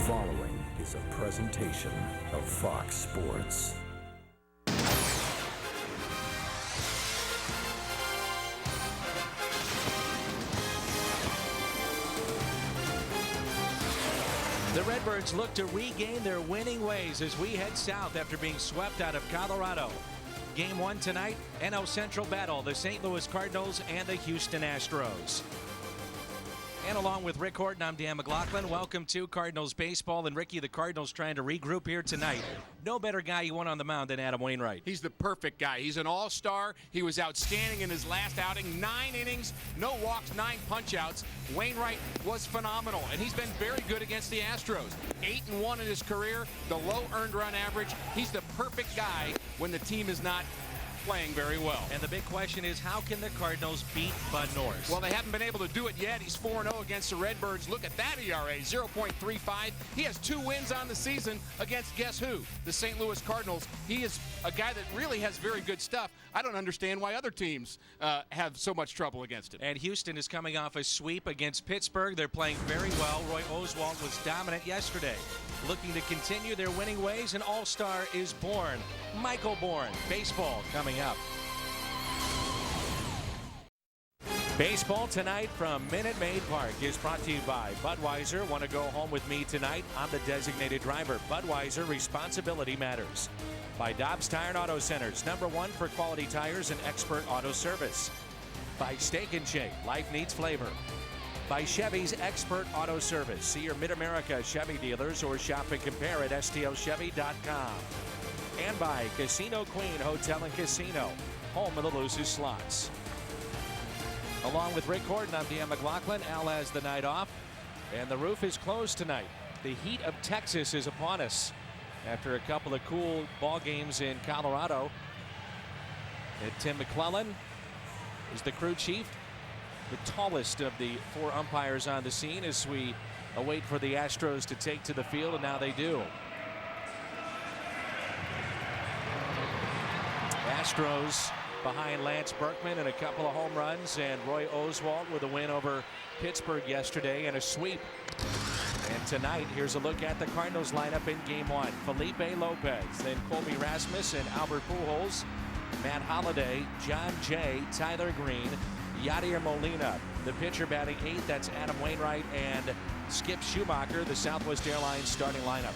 following is a presentation of Fox Sports. The Redbirds look to regain their winning ways as we head south after being swept out of Colorado. Game 1 tonight, NL Central battle, the St. Louis Cardinals and the Houston Astros. And along with Rick Horton, I'm Dan McLaughlin. Welcome to Cardinals baseball. And Ricky, the Cardinals trying to regroup here tonight. No better guy you want on the mound than Adam Wainwright. He's the perfect guy. He's an all-star. He was outstanding in his last outing. 9 innings, no walks, 9 punch-outs. Wainwright was phenomenal, and he's been very good against the Astros. 8-1 in his career, the low earned run average. He's the perfect guy when the team is not playing very well. And the big question is, how can the Cardinals beat Bud Norris? Well, they haven't been able to do it yet. He's 4-0 against the Redbirds. Look at that ERA, 0.35. He has 2 wins on the season against guess who? The St. Louis Cardinals. He is a guy that really has very good stuff. I don't understand why other teams have so much trouble against him. And Houston is coming off a sweep against Pittsburgh. They're playing very well. Roy Oswalt was dominant yesterday. Looking to continue their winning ways, an all-star is born. Michael Bourne, baseball coming up. Baseball tonight from Minute Maid Park is brought to you by Budweiser. Want to go home with me tonight? I'm the designated driver. Budweiser, responsibility matters. By Dobbs Tire and Auto Centers, #1 for quality tires and expert auto service. By Steak and Shake, life needs flavor. By Chevy's Expert Auto Service. See your Mid-America Chevy dealers or shop and compare at stlchevy.com. And by Casino Queen Hotel and Casino, home of the loosest slots. Along with Rick Horton, I'm Dan McLaughlin. Al has the night off, and the roof is closed tonight. The heat of Texas is upon us after a couple of cool ball games in Colorado. And Tim McClellan is the crew chief. The tallest of the 4 umpires on the scene as we await for the Astros to take to the field, and now they do. Astros behind Lance Berkman and a couple of home runs, and Roy Oswalt with a win over Pittsburgh yesterday and a sweep. And tonight, here's a look at the Cardinals lineup in Game 1. Felipe Lopez, then Colby Rasmus and Albert Pujols, Matt Holliday, John Jay, Tyler Green, Yadier Molina. The pitcher batting 8th, that's Adam Wainwright and Skip Schumacher, the Southwest Airlines starting lineup.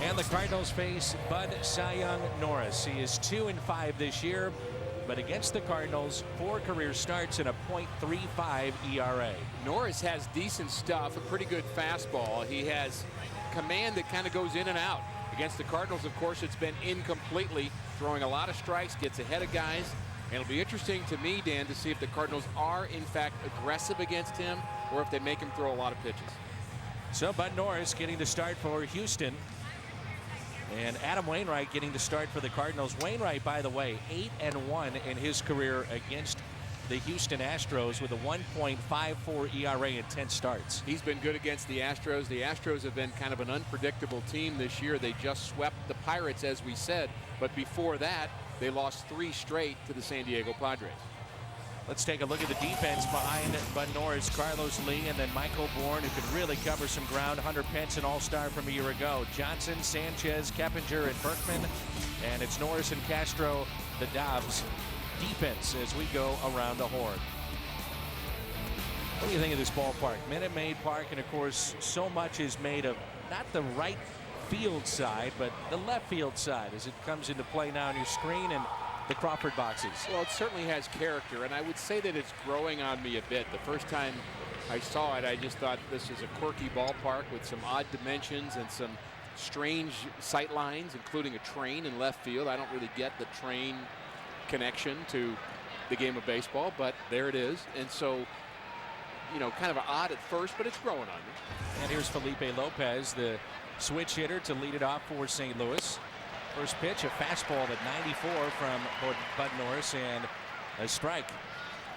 And the Cardinals face Bud Cy Young Norris. He is 2-5 this year, but against the Cardinals, 4 career starts and a .35 ERA. Norris has decent stuff, a pretty good fastball. He has command that kind of goes in and out. Against the Cardinals, of course, it's been incompletely, throwing a lot of strikes, gets ahead of guys. And it'll be interesting to me, Dan, to see if the Cardinals are, in fact, aggressive against him or if they make him throw a lot of pitches. So Bud Norris getting the start for Houston. And Adam Wainwright getting the start for the Cardinals. Wainwright, by the way, 8-1 in his career against the Houston Astros with a 1.54 ERA in 10 starts. He's been good against the Astros. The Astros have been kind of an unpredictable team this year. They just swept the Pirates, as we said. But before that, they lost 3 straight to the San Diego Padres. Let's take a look at the defense behind Bud Norris. Carlos Lee and then Michael Bourne, who could really cover some ground. Hunter Pence, an all-star from a year ago. Johnson, Sanchez, Keppinger, and Berkman. And it's Norris and Castro, the Dobbs defense as we go around the horn. What do you think of this ballpark? Minute Maid Park, and of course, so much is made of not the right field side, but the left field side as it comes into play now on your screen and the Crawford boxes. Well, it certainly has character, and I would say that it's growing on me a bit. The first time I saw it, I just thought this is a quirky ballpark with some odd dimensions and some strange sight lines, including a train in left field. I don't really get the train connection to the game of baseball, but there it is. And so, you know, kind of odd at first, but it's growing on me. And here's Felipe Lopez, the switch hitter, to lead it off for St. Louis. First pitch, a fastball at 94 from Bud Norris, and a strike.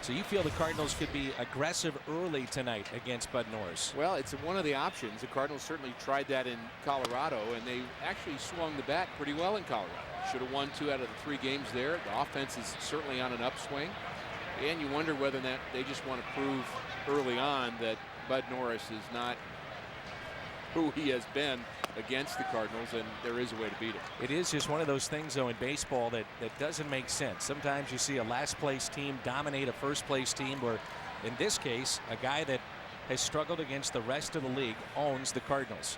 So you feel the Cardinals could be aggressive early tonight against Bud Norris? Well, it's one of the options. The Cardinals certainly tried that in Colorado, and they actually swung the bat pretty well in Colorado. Should have won 2 out of the 3 games there. The offense is certainly on an upswing, and you wonder whether that they just want to prove early on that Bud Norris is not who he has been against the Cardinals, and there is a way to beat him. It is just one of those things, though, in baseball that doesn't make sense. Sometimes you see a last-place team dominate a first-place team, where in this case, a guy that has struggled against the rest of the league owns the Cardinals.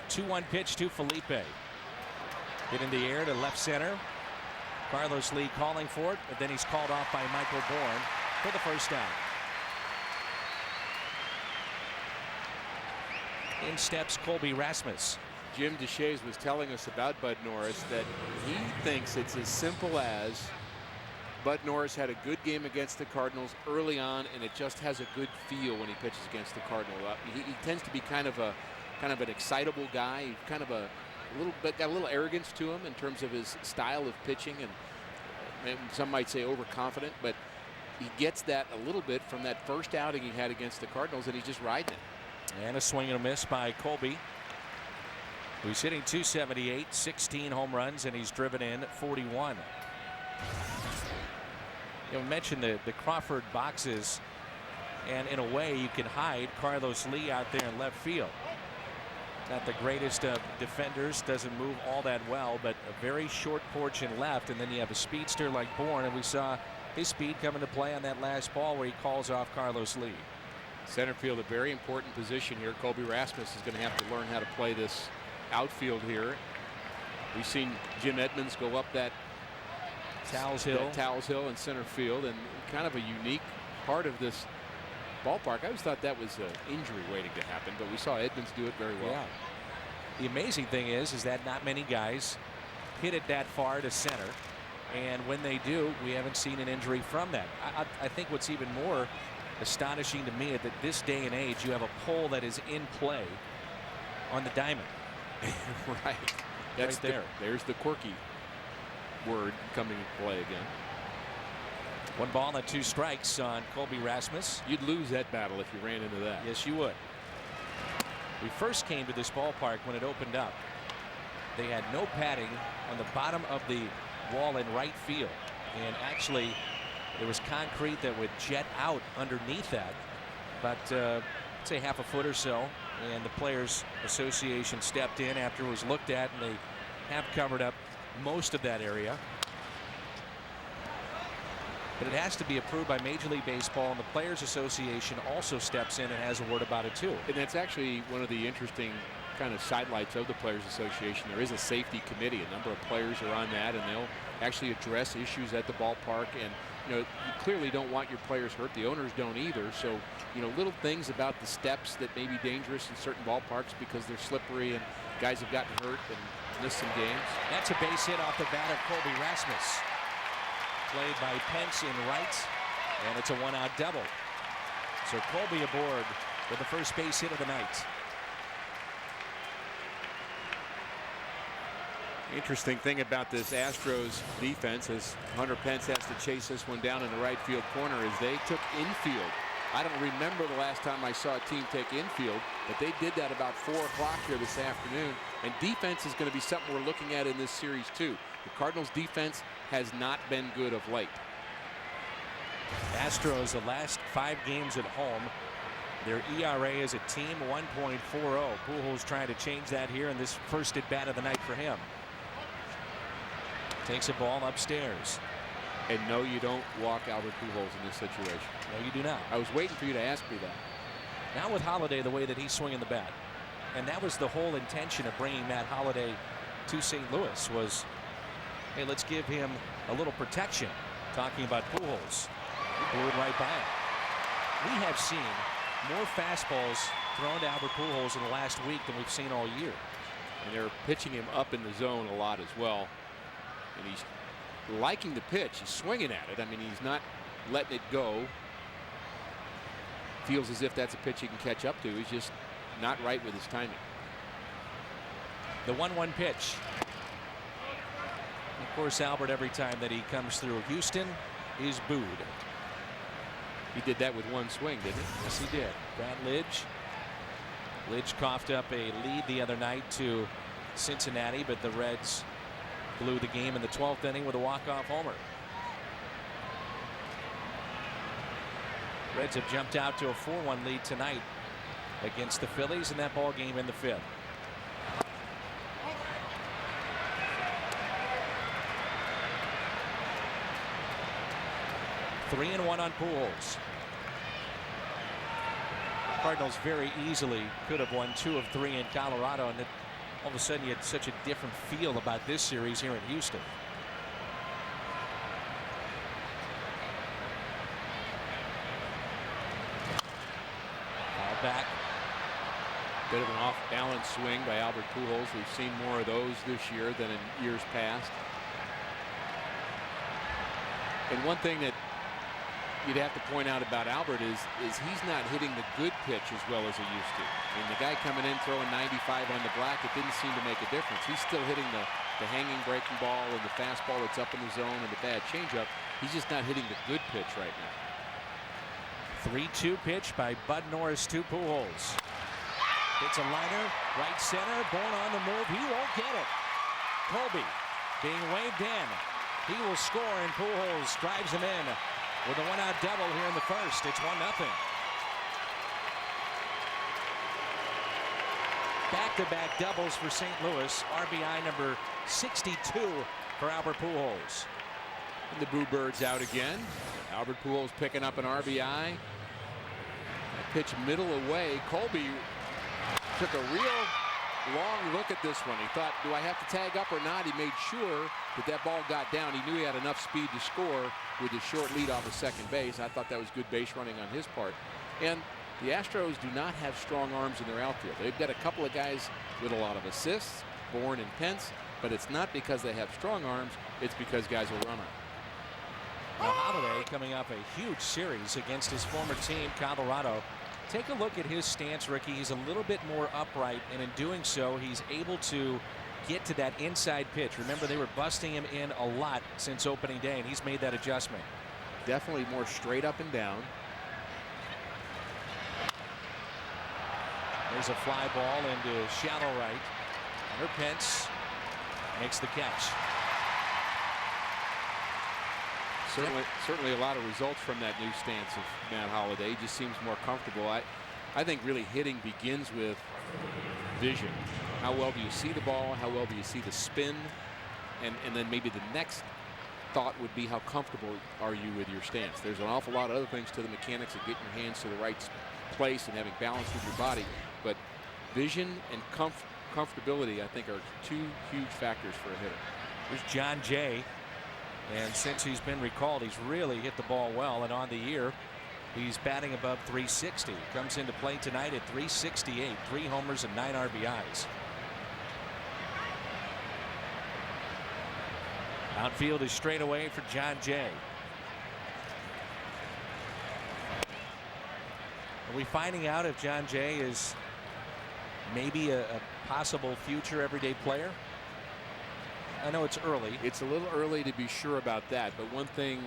2-1 pitch to Felipe. Hit in the air to left center. Carlos Lee calling for it, but then he's called off by Michael Bourne for the first down. In steps Colby Rasmus. Jim Deshaies was telling us about Bud Norris that he thinks it's as simple as Bud Norris had a good game against the Cardinals early on, and it just has a good feel when he pitches against the Cardinals. He tends to be kind of an excitable guy. He's kind of a little bit, got a little arrogance to him in terms of his style of pitching, and some might say overconfident, but he gets that a little bit from that first outing he had against the Cardinals, and he's just riding it. And a swing and a miss by Colby, who's hitting .278, 16 home runs, and he's driven in 41. You mentioned the Crawford boxes, and in a way you can hide Carlos Lee out there in left field. Not the greatest of defenders, doesn't move all that well, but a very short porch in left, and then you have a speedster like Bourne, and we saw his speed come into play on that last ball where he calls off Carlos Lee. Center field, a very important position here. Colby Rasmus is going to have to learn how to play this outfield here. We've seen Jim Edmonds go up that Towles Hill in center field, and kind of a unique part of this ballpark. I always thought that was an injury waiting to happen, but we saw Edmonds do it very well. Yeah. The amazing thing is that not many guys hit it that far to center, and when they do, we haven't seen an injury from that. I think what's even more astonishing to me is that this day and age you have a pole that is in play on the diamond. Right. That's right there. There's the quirky word coming into play again. 1 ball and 2 strikes on Colby Rasmus. You'd lose that battle if you ran into that. Yes, you would. We first came to this ballpark when it opened up. They had no padding on the bottom of the wall in right field, and actually there was concrete that would jet out underneath that, but say half a foot or so, and the Players Association stepped in after it was looked at, and they have covered up most of that area. But it has to be approved by Major League Baseball, and the Players Association also steps in and has a word about it too. And that's actually one of the interesting kind of sidelights of the Players Association. There is a safety committee. A number of players are on that, and they'll actually address issues at the ballpark. And you clearly don't want your players hurt. The owners don't either. So little things about the steps that may be dangerous in certain ballparks because they're slippery and guys have gotten hurt and missed some games. That's a base hit off the bat of Colby Rasmus. Played by Pence in right, and it's a 1-out double. So Colby aboard with the first base hit of the night. Interesting thing about this Astros defense is Hunter Pence has to chase this one down in the right field corner as they took infield. I don't remember the last time I saw a team take infield, but they did that about 4 o'clock here this afternoon. And defense is going to be something we're looking at in this series too. The Cardinals defense has not been good of late. Astros, the last 5 games at home, their ERA as a team 1.40. Pujols trying to change that here in this first at bat of the night for him. Takes a ball upstairs. And no, you don't walk Albert Pujols in this situation. No, you do not. I was waiting for you to ask me that. Now with Holliday the way that he's swinging the bat. And that was the whole intention of bringing Matt Holliday to St. Louis was, hey, let's give him a little protection. Talking about Pujols. He blew it right by him. We have seen more fastballs thrown to Albert Pujols in the last week than we've seen all year. And they're pitching him up in the zone a lot as well. And he's liking the pitch. He's swinging at it. I mean, he's not letting it go. Feels as if that's a pitch he can catch up to. He's just not right with his timing. The 1-1 pitch. Of course, Albert, every time that he comes through Houston, is booed. He did that with one swing, didn't he? Yes, he did. Brad Lidge. Lidge coughed up a lead the other night to Cincinnati, but the Reds blew the game in the 12th inning with a walk-off homer. Reds have jumped out to a 4-1 lead tonight against the Phillies in that ball game in the 5th. Three and one on Pujols. Cardinals very easily could have won 2 of 3 in Colorado, and all of a sudden you had such a different feel about this series here in Houston. Ball back. Bit of an off-balance swing by Albert Pujols. We've seen more of those this year than in years past. And one thing that you'd have to point out about Albert is he's not hitting the good pitch as well as he used to. I mean, the guy coming in throwing 95 on the black, it didn't seem to make a difference. He's still hitting the hanging breaking ball and the fastball that's up in the zone and the bad changeup. He's just not hitting the good pitch right now. 3-2 pitch by Bud Norris to Pujols. It's a liner, right center, Bourne on the move. He won't get it. Colby being waved in. He will score, and Pujols drives him in with a one-out double here in the first. It's 1-0. Back-to-back doubles for St. Louis. RBI number 62 for Albert Pujols. And the Boo Birds out again. Albert Pujols picking up an RBI. That pitch middle away. Colby took a real long look at this one. He thought, do I have to tag up or not? He made sure that ball got down. He knew he had enough speed to score with his short lead off of second base. I thought that was good base running on his part. And the Astros do not have strong arms in their outfield. They've got a couple of guys with a lot of assists, Bourne and Pence, but it's not because they have strong arms. It's because guys will run on. Now Holiday coming off a huge series against his former team, Colorado. Take a look at his stance, Ricky. He's a little bit more upright, and in doing so, he's able to get to that inside pitch. Remember, they were busting him in a lot since opening day, and he's made that adjustment. Definitely more straight up and down. There's a fly ball into shallow right. Hunter Pence makes the catch. Certainly a lot of results from that new stance of Matt Holliday. He just seems more comfortable. I think really hitting begins with vision. How well do you see the ball? How well do you see the spin? And then maybe the next thought would be how comfortable are you with your stance? There's an awful lot of other things to the mechanics of getting your hands to the right place and having balance with your body. But vision and comfortability, I think, are 2 huge factors for a hitter. Here's John Jay. And since he's been recalled, he's really hit the ball well. And on the year, he's batting above 360. Comes into play tonight at 368. 3 homers and 9 RBIs. Outfield is straight away for John Jay. Are we finding out if John Jay is maybe a possible future everyday player? I know it's early. It's a little early to be sure about that, but one thing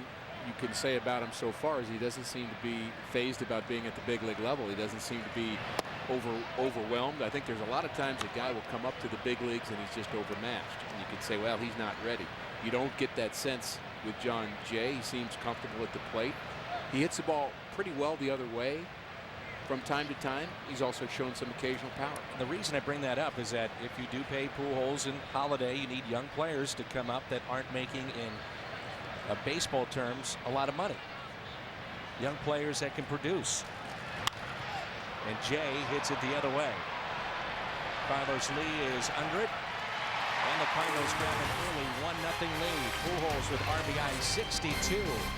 you can say about him so far is he doesn't seem to be fazed about being at the big league level. He doesn't seem to be overwhelmed. I think there's a lot of times a guy will come up to the big leagues and he's just overmatched, and you can say, well, he's not ready. You don't get that sense with John Jay. He seems comfortable at the plate. He hits the ball pretty well the other way from time to time. He's also shown some occasional power. And the reason I bring that up is that if you do pay Pujols and Holiday, you need young players to come up that aren't making, in baseball terms, a lot of money. Young players that can produce. And Jay hits it the other way. Carlos Lee is under it. And the Cardinals grab an early 1-0 lead. Pujols with RBI 62.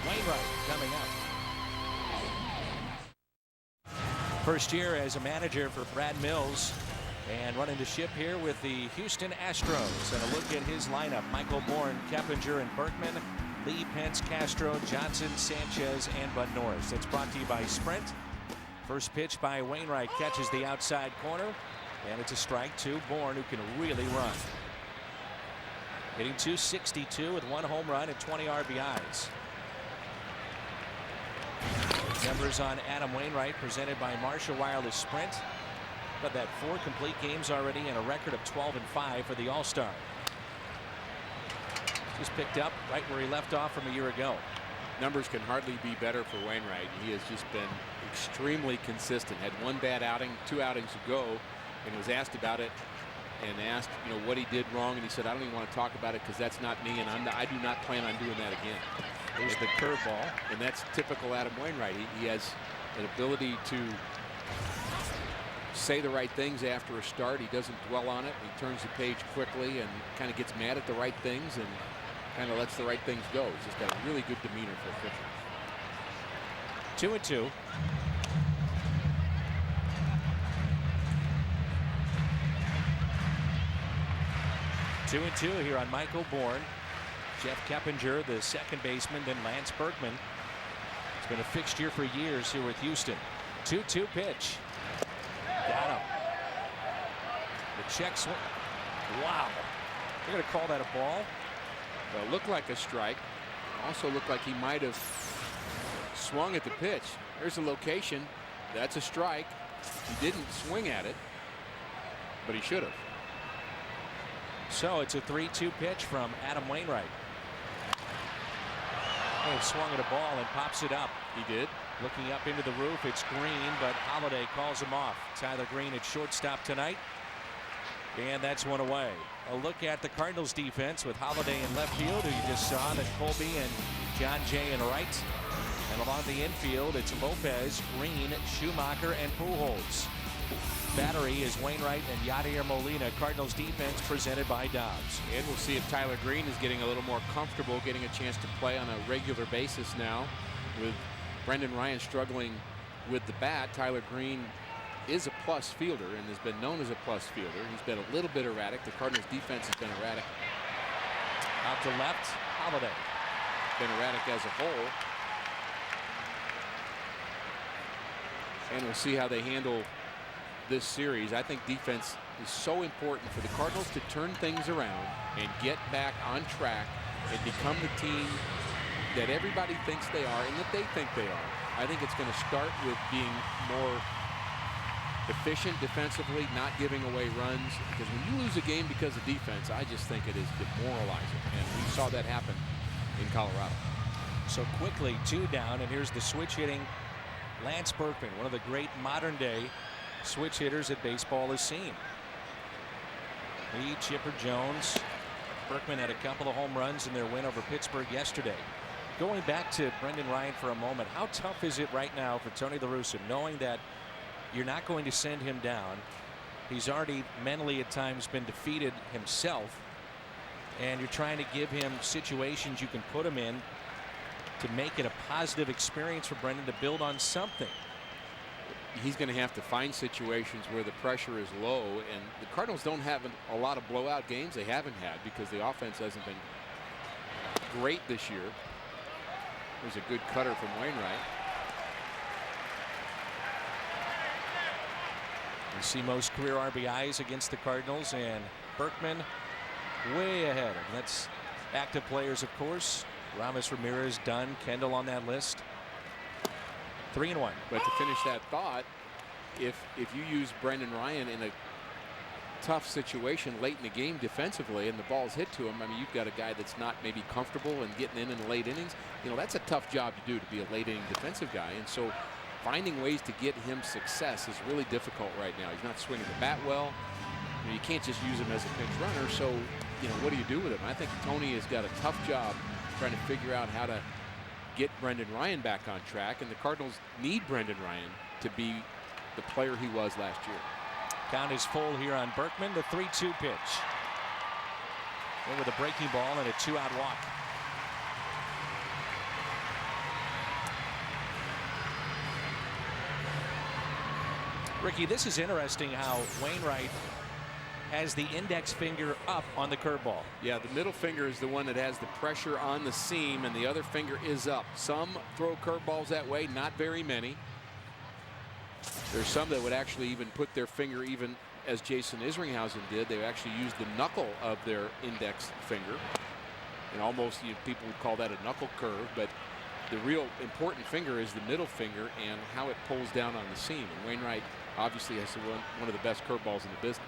Wainwright coming up. First year as a manager for Brad Mills, and running the ship here with the Houston Astros. And a look at his lineup: Michael Bourne, Keppinger, and Berkman, Lee, Pence, Castro, Johnson, Sanchez, and Bud Norris. That's brought to you by Sprint. First pitch by Wainwright catches the outside corner, and it's a strike to Bourne, who can really run. Hitting .262 with 1 home run and 20 RBIs. Numbers on Adam Wainwright, presented by Marshall Wireless Sprint. But that 4 complete games already and a record of 12-5 for the All-Star. Just picked up right where he left off from a year ago. numbers can hardly be better for Wainwright. He has just been extremely consistent. Had one bad outing 2 outings ago, and was asked about it and asked, what he did wrong, and he said, I don't even want to talk about it because that's not me, and I do not plan on doing that again. There's the curveball, and that's typical Adam Wainwright. He has an ability to say the right things after a start. He doesn't dwell on it. He turns the page quickly and kind of gets mad at the right things and kind of lets the right things go. He's just got a really good demeanor for a pitcher. 2-2. Two and two here on Michael Bourne. Jeff Keppinger, the second baseman, then Lance Berkman. It's been a fixture for years here with Houston. 2-2 pitch. Got him. The check swing. Wow. They're going to call that a ball. Well, it looked like a strike. Also looked like he might have swung at the pitch. There's a location. That's a strike. He didn't swing at it, but he should have. So it's a 3-2 pitch from Adam Wainwright. He swung at a ball and pops it up. He did. Looking up into the roof, it's Green, but Holliday calls him off. Tyler Green at shortstop tonight. And that's one away. A look at the Cardinals defense with Holliday in left field, who you just saw, then Colby and John Jay in right. And along the infield, it's Lopez, Green, Schumacher, and Pujols. Battery is Wainwright and Yadier Molina. Cardinals defense presented by Dobbs. And we'll see if Tyler Green is getting a little more comfortable getting a chance to play on a regular basis now. With Brendan Ryan struggling with the bat, Tyler Green is a plus fielder and has been known as a plus fielder. He's been a little bit erratic. The Cardinals defense has been erratic. Out to left, Holliday. Been erratic as a whole. And we'll see how they handle this series. I think defense is so important for the Cardinals to turn things around and get back on track and become the team that everybody thinks they are and that they think they are. I think it's going to start with being more efficient defensively, not giving away runs, because when you lose a game because of defense, I just think it is demoralizing, and we saw that happen in Colorado. So quickly 2 down, and here's the switch hitting Lance Berkman, one of the great modern day switch hitters that baseball has seen. Lee, Chipper Jones. Berkman had a couple of home runs in their win over Pittsburgh yesterday. Going back to Brendan Ryan for a moment, how tough is it right now for Tony La Russa, knowing that you're not going to send him down? He's already mentally at times been defeated himself, and you're trying to give him situations you can put him in to make it a positive experience for Brendan to build on something. He's going to have to find situations where the pressure is low, and the Cardinals don't have a lot of blowout games. They haven't had, because the offense hasn't been great this year. There's a good cutter from Wainwright. You see most career RBIs against the Cardinals, and Berkman way ahead. And that's active players, of course. Ramos, Ramirez, Dunn, Kendall on that list. 3-1. But to finish that thought, if you use Brendan Ryan in a tough situation late in the game defensively and the ball's hit to him, I mean, you've got a guy that's not maybe comfortable and getting in the late innings. That's a tough job to do, to be a late inning defensive guy. And so finding ways to get him success is really difficult right now. He's not swinging the bat well. You can't just use him as a pinch runner. So, what do you do with him? I think Tony has got a tough job trying to figure out how to get Brendan Ryan back on track, and the Cardinals need Brendan Ryan to be the player he was last year. Count is full here on Berkman. The 3-2 pitch. And with a breaking ball and a 2-out walk. Ricky, this is interesting how Wainwright has the index finger up on the curveball. Yeah, the middle finger is the one that has the pressure on the seam, and the other finger is up. Some throw curveballs that way, not very many. There's some that would actually even put their finger, even as Jason Isringhausen did. They actually use the knuckle of their index finger, and almost people would call that a knuckle curve, but the real important finger is the middle finger and how it pulls down on the seam. And Wainwright obviously has one of the best curveballs in the business.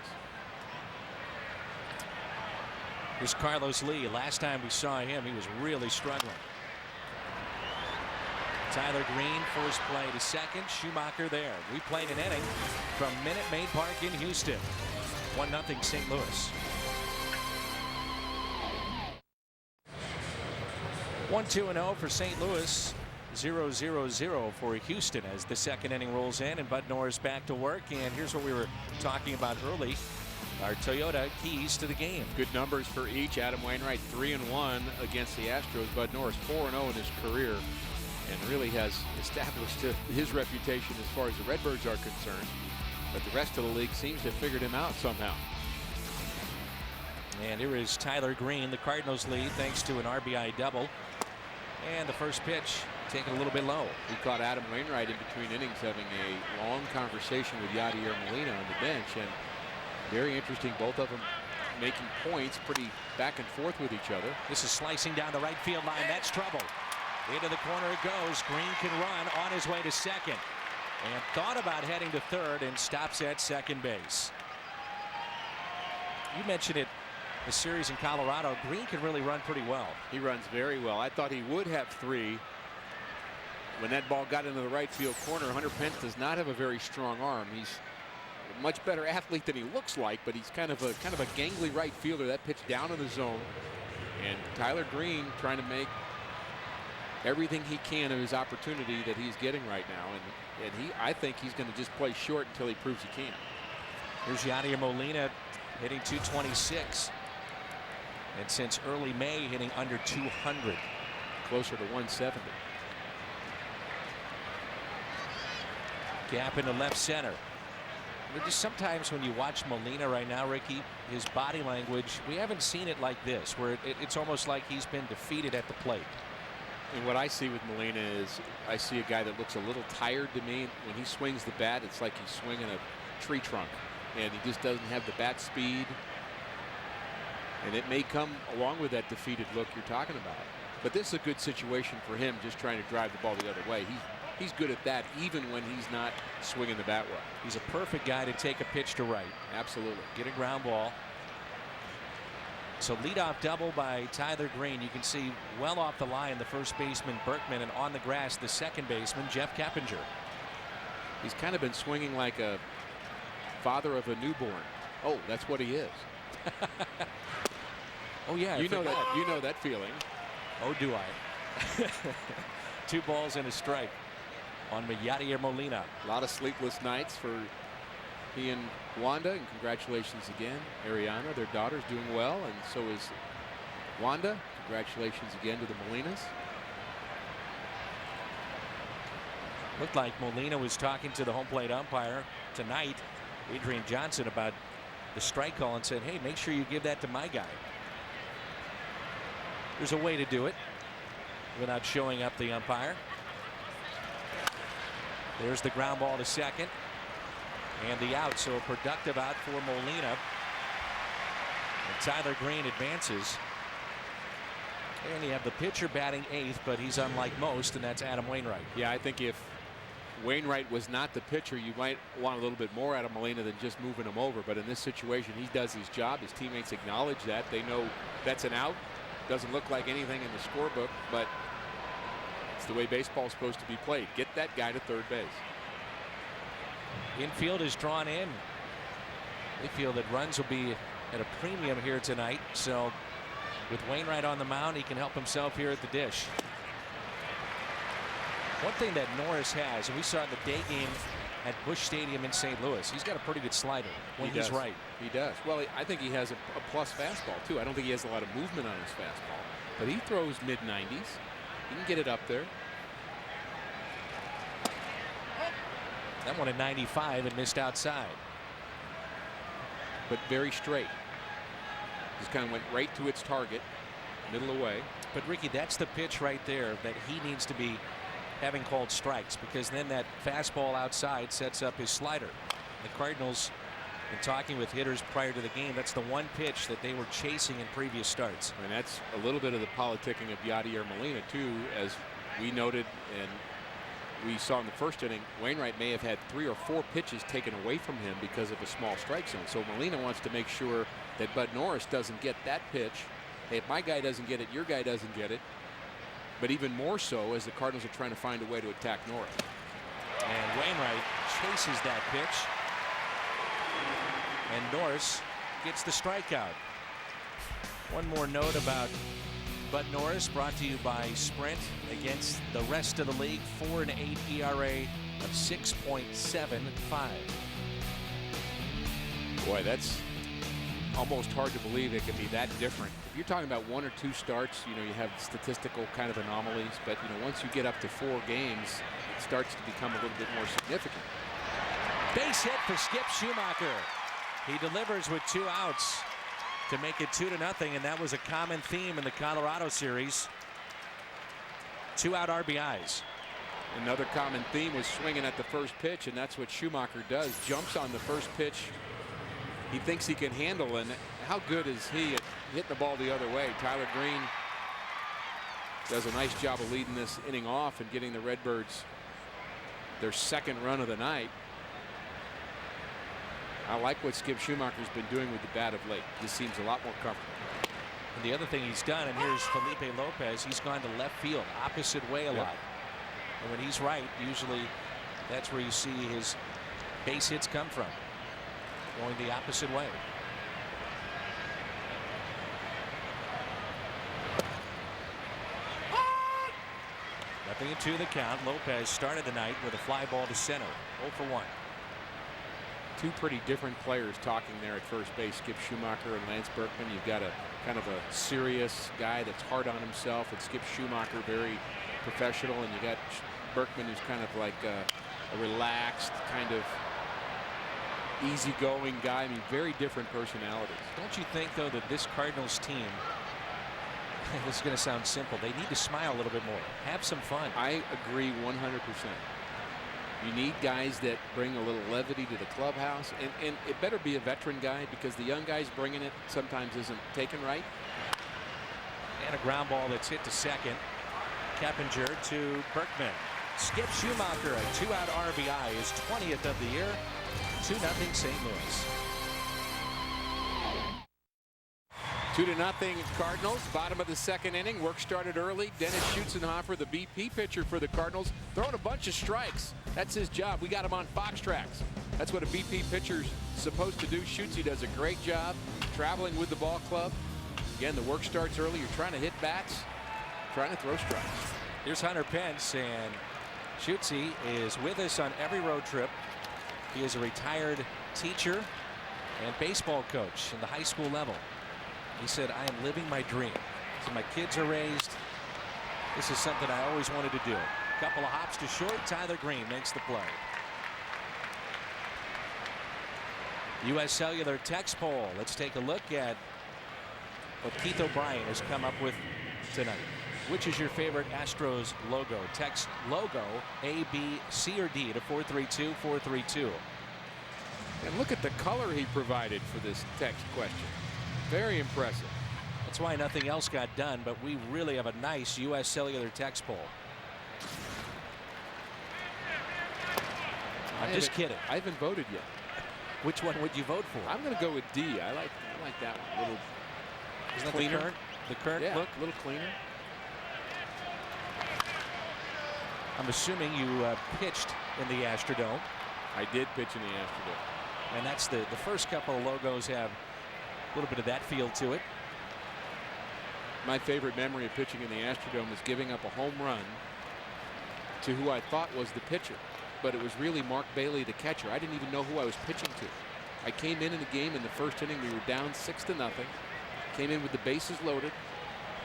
Here's Carlos Lee. Last time we saw him, he was really struggling. Tyler Green, first play to second. Schumacher there. We played an inning from Minute Maid Park in Houston. 1-0 St. Louis. 1-2-0 for St. Louis. 0-0-0 for Houston as the second inning rolls in and Bud Norris back to work. And here's what we were talking about early. Our Toyota keys to the game. Good numbers for each. Adam Wainwright 3-1 against the Astros. Bud Norris 4-0 in his career, and really has established his reputation as far as the Redbirds are concerned. But the rest of the league seems to have figured him out somehow. And here is Tyler Green. The Cardinals lead thanks to an RBI double. And the first pitch taken a little bit low. We caught Adam Wainwright in between innings having a long conversation with Yadier Molina on the bench, and very interesting. Both of them making points, pretty back and forth with each other. This is slicing down the right field line. That's trouble. Into the corner it goes. Green can run on his way to second. And thought about heading to third and stops at second base. You mentioned it, the series in Colorado. Green can really run pretty well. He runs very well. I thought he would have three. When that ball got into the right field corner, Hunter Pence does not have a very strong arm. He's a much better athlete than he looks like, but he's kind of a gangly right fielder. That pitch down in the zone, and Tyler Green trying to make everything he can of his opportunity that he's getting right now, and I think he's going to just play short until he proves he can. Here's Yadier Molina hitting .226, and since early May hitting under 200, closer to 170. Gap into left center. Just sometimes when you watch Molina right now, Ricky, his body language, we haven't seen it like this, where it's almost like he's been defeated at the plate. And what I see with Molina is I see a guy that looks a little tired to me. When he swings the bat, it's like he's swinging a tree trunk, and he just doesn't have the bat speed. And it may come along with that defeated look you're talking about. But this is a good situation for him, just trying to drive the ball the other way. He's good at that even when he's not swinging the bat well. He's a perfect guy to take a pitch to right. Absolutely. Get a ground ball. So leadoff double by Tyler Green. You can see well off the line the first baseman Berkman, and on the grass the second baseman Jeff Keppinger. He's kind of been swinging like a father of a newborn. Oh, that's what he is. Oh yeah, you know that feeling. Oh, do I? 2 balls and a strike on Yadier Molina. A lot of sleepless nights for he and Wanda, and congratulations again. Ariana, their daughter's doing well, and so is Wanda. Congratulations again to the Molinas. Looked like Molina was talking to the home plate umpire tonight, Adrian Johnson, about the strike call, and said, hey, make sure you give that to my guy. There's a way to do it without showing up the umpire. There's the ground ball to second, and the out. So a productive out for Molina. And Tyler Green advances. And you have the pitcher batting 8th, but he's unlike most, and that's Adam Wainwright. Yeah, I think if Wainwright was not the pitcher, you might want a little bit more out of Molina than just moving him over. But in this situation, he does his job. His teammates acknowledge that. They know that's an out. Doesn't look like anything in the scorebook, but it's the way baseball is supposed to be played. Get that guy to third base. Infield is drawn in. They feel that runs will be at a premium here tonight. So with Wainwright on the mound, he can help himself here at the dish. One thing that Norris has, and we saw in the day game at Busch Stadium in St. Louis, he's got a pretty good slider when he's right. He does. Well, I think he has a plus fastball too. I don't think he has a lot of movement on his fastball, but he throws mid-90s. He can get it up there. That one at 95 and missed outside. But very straight. Just kind of went right to its target, middle away. But Ricky, that's the pitch right there that he needs to be having called strikes, because then that fastball outside sets up his slider. The Cardinals, in talking with hitters prior to the game, that's the one pitch that they were chasing in previous starts. And that's a little bit of the politicking of Yadier Molina too, as we noted and we saw in the first inning. Wainwright may have had 3 or 4 pitches taken away from him because of a small strike zone. So Molina wants to make sure that Bud Norris doesn't get that pitch. Hey, if my guy doesn't get it, your guy doesn't get it. but even more so as the Cardinals are trying to find a way to attack Norris. And Wainwright chases that pitch. And Norris gets the strikeout. One more note about Bud Norris, brought to you by Sprint. Against the rest of the league, 4.8 ERA of 6.75. Boy, that's almost hard to believe it can be that different. If you're talking about 1 or 2 starts, you have statistical kind of anomalies, but once you get up to 4 games, it starts to become a little bit more significant. Base hit for Skip Schumacher. He delivers with 2 outs to make it 2-0, and that was a common theme in the Colorado series. 2-out RBIs. Another common theme was swinging at the first pitch, and that's what Schumacher does. Jumps on the first pitch he thinks he can handle, and how good is he at hitting the ball the other way? Tyler Green does a nice job of leading this inning off and getting the Redbirds their 2nd run of the night. I like what Skip Schumacher's been doing with the bat of late. This seems a lot more comfortable. And the other thing he's done, and here's Felipe Lopez, he's gone to left field, opposite way a lot. And when he's right, usually that's where you see his base hits come from, going the opposite way. Nothing in 2 the count. Lopez started the night with a fly ball to center. 0 for 1. 2 pretty different players talking there at first base, Skip Schumacher and Lance Berkman. You've got a kind of a serious guy that's hard on himself, and Skip Schumacher very professional, and you got Berkman who's kind of like a relaxed, kind of easygoing guy. I mean, very different personalities. Don't you think, though, that this Cardinals team, this is going to sound simple, they need to smile a little bit more, have some fun? I agree 100%. You need guys that bring a little levity to the clubhouse, and it better be a veteran guy, because the young guys bringing it sometimes isn't taken right. And a ground ball that's hit to second. Keppinger to Berkman. Skip Schumacher, a 2-out RBI, his 20th of the year. 2-0 St. Louis. 2-0 Cardinals. Bottom of the 2nd inning. Work started early. Dennis Schutzenhofer, the BP pitcher for the Cardinals, throwing a bunch of strikes. That's his job. We got him on Fox Tracks. That's what a BP pitcher's supposed to do. Schutzy does a great job traveling with the ball club. Again, the work starts early. You're trying to hit bats, trying to throw strikes. Here's Hunter Pence, and Schutzy is with us on every road trip. He is a retired teacher and baseball coach in the high school level. He said, I am living my dream. So my kids are raised. This is something I always wanted to do. Couple of hops to short. Tyler Green makes the play. U.S. Cellular text poll. Let's take a look at what Keith O'Brien has come up with tonight. Which is your favorite Astros logo? Text logo A, B, C, or D to 432-432. And look at the color he provided for this text question. Very impressive. That's why nothing else got done, but we really have a nice U.S. Cellular text poll. I'm just kidding. I haven't voted yet. Which one would you vote for? I'm going to go with D. I like that one. A little Isn't that cleaner. The current look? A little cleaner. I'm assuming you pitched in the Astrodome. I did pitch in the Astrodome. And that's the first couple of logos have a little bit of that feel to it. My favorite memory of pitching in the Astrodome was giving up a home run to who I thought was the pitcher, but it was really Mark Bailey, the catcher. I didn't even know who I was pitching to. I came in the game in the first inning. We were down 6-0. Came in with the bases loaded,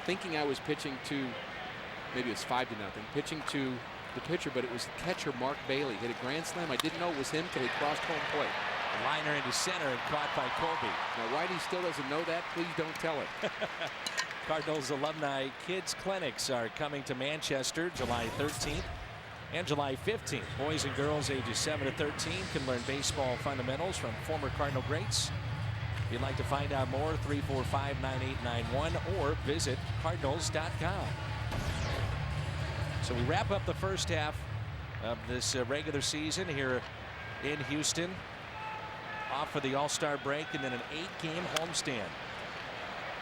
thinking I was pitching to, maybe it was 5-0, pitching to the pitcher, but it was the catcher, Mark Bailey. Hit a grand slam. I didn't know it was him till he crossed home plate. Liner into center and caught by Colby. Now, why he still doesn't know that, please don't tell it. Cardinals alumni kids clinics are coming to Manchester July 13th and July 15th. Boys and girls ages 7 to 13 can learn baseball fundamentals from former Cardinal greats. If you'd like to find out more, 345-9891 or visit cardinals.com. So we wrap up the first half of this regular season here in Houston. Off for the All-Star break and then an 8-game homestand.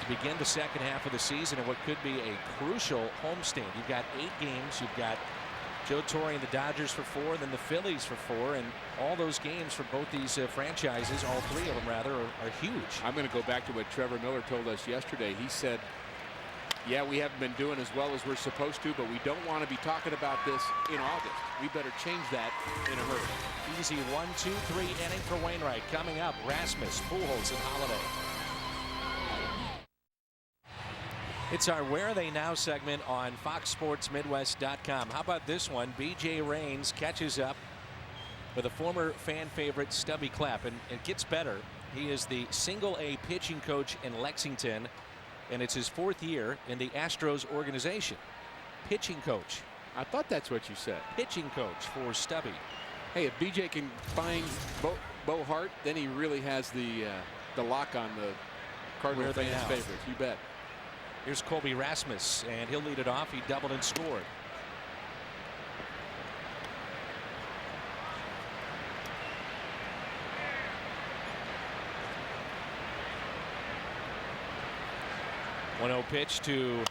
to begin the second half of the season in what could be a crucial homestand. You've got 8 games. You've got Joe Torre and the Dodgers for 4, and then the Phillies for 4, and all those games for both these franchises, all 3 of them rather, are huge. I'm going to go back to what Trevor Miller told us yesterday. He said, yeah, we haven't been doing as well as we're supposed to, but we don't want to be talking about this in August. We better change that in a hurry. Easy 1-2-3 inning for Wainwright. Coming up, Rasmus, Pujols, and Holiday. It's our Where Are They Now segment on FoxSportsMidwest.com. How about this one? B.J. Raines catches up with a former fan favorite, Stubby Clapp, and it gets better. He is the single-A pitching coach in Lexington, and it's his 4th year in the Astros organization. Pitching coach. I thought that's what you said. Pitching coach for Stubby. Hey, if B.J. can find Bo Hart, then he really has the lock on the Cardinal fans' favorites. You bet. Here's Colby Rasmus, and he'll lead it off. He doubled and scored. One 0 pitch to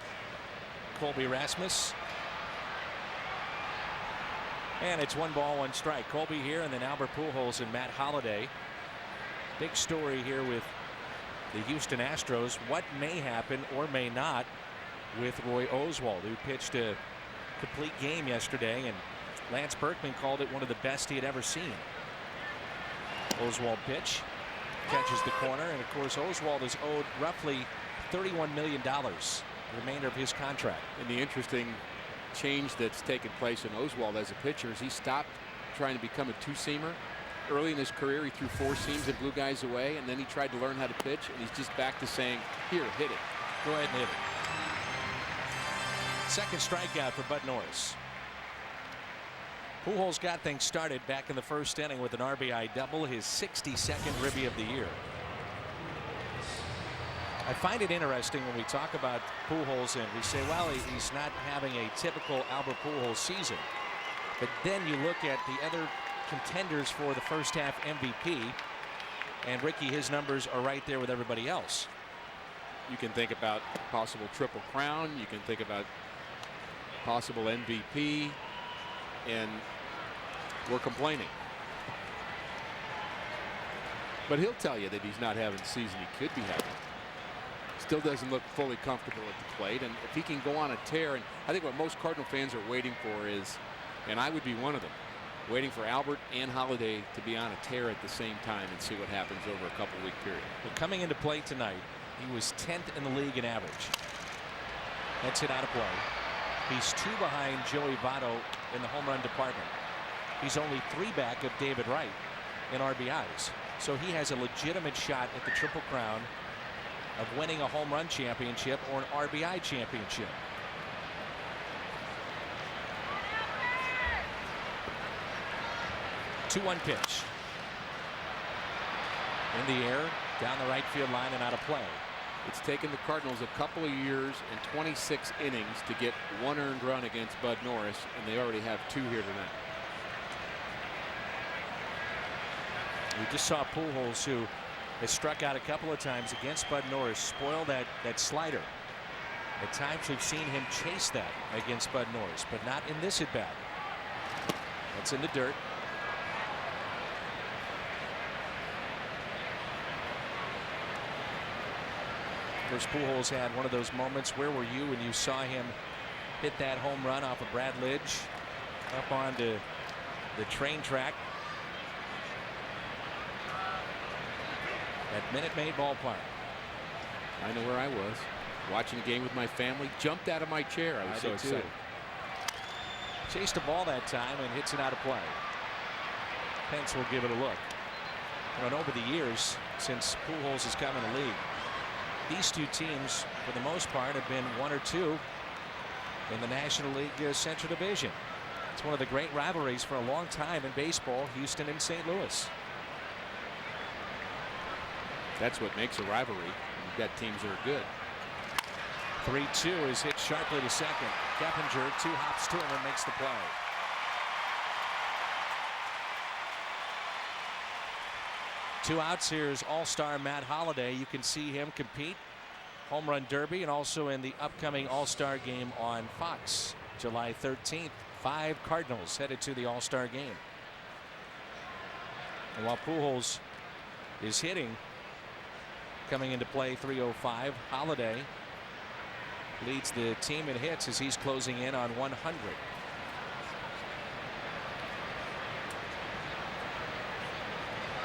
Colby Rasmus. And it's 1 ball, 1 strike. Colby here, and then Albert Pujols and Matt Holliday. Big story here with the Houston Astros. What may happen or may not with Roy Oswalt, who pitched a complete game yesterday, and Lance Berkman called it one of the best he had ever seen. Oswalt pitch catches the corner, and of course Oswalt is owed roughly $31 million, the remainder of his contract. And the interesting change that's taken place in Oswalt as a pitcher is he stopped trying to become a 2-seamer. Early in his career, he threw 4 seams and blew guys away, and then he tried to learn how to pitch, and he's just back to saying, here, hit it. Go ahead and hit it. Second strikeout for Bud Norris. Pujols got things started back in the 1st inning with an RBI double, his 62nd ribby of the year. I find it interesting when we talk about Pujols and we say, well, he's not having a typical Albert Pujols season. But then you look at the other contenders for the first half MVP, and Ricky, his numbers are right there with everybody else. You can think about possible Triple Crown. You can think about possible MVP, and we're complaining. But he'll tell you that he's not having the season he could be having. Still doesn't look fully comfortable at the plate, and if he can go on a tear, and I think what most Cardinal fans are waiting for is, and I would be one of them, waiting for Albert and Holiday to be on a tear at the same time and see what happens over a couple-week period. Well, coming into play tonight, he was 10th in the league in average. That's hit out of play. He's 2 behind Joey Votto in the home run department. He's only 3 back of David Wright in RBIs. So he has a legitimate shot at the Triple Crown of winning a home run championship or an RBI championship. Two-one pitch. In the air, down the right field line and out of play. It's taken the Cardinals a couple of years and 26 innings to get 1 earned run against Bud Norris, and they already have 2 here tonight. We just saw Pujols, who has struck out a couple of times against Bud Norris, spoil that slider. At times we've seen him chase that against Bud Norris, but not in this at bat. That's in the dirt. Of course, Pujols had one of those moments. Where were you when you saw him hit that home run off of Brad Lidge up onto the train track at Minute Maid Ballpark? I know where I was, watching a game with my family. Jumped out of my chair. I was so excited. Chased the ball that time and hits it out of play. Pence will give it a look. And over the years since Pujols has come in the league, these two teams, for the most part, have been 1 or 2 in the National League Central Division. It's one of the great rivalries for a long time in baseball, Houston and St. Louis. That's what makes a rivalry. You've got teams that are good. 3-2 is hit sharply to second. Keppinger 2 hops to him and makes the play. Two outs. Here's all-star Matt Holliday. You can see him compete Home Run Derby and also in the upcoming All-Star game on Fox. July 13th, 5 Cardinals headed to the All-Star game. And while Pujols is hitting, coming into play 305, Holiday leads the team in hits as he's closing in on 100.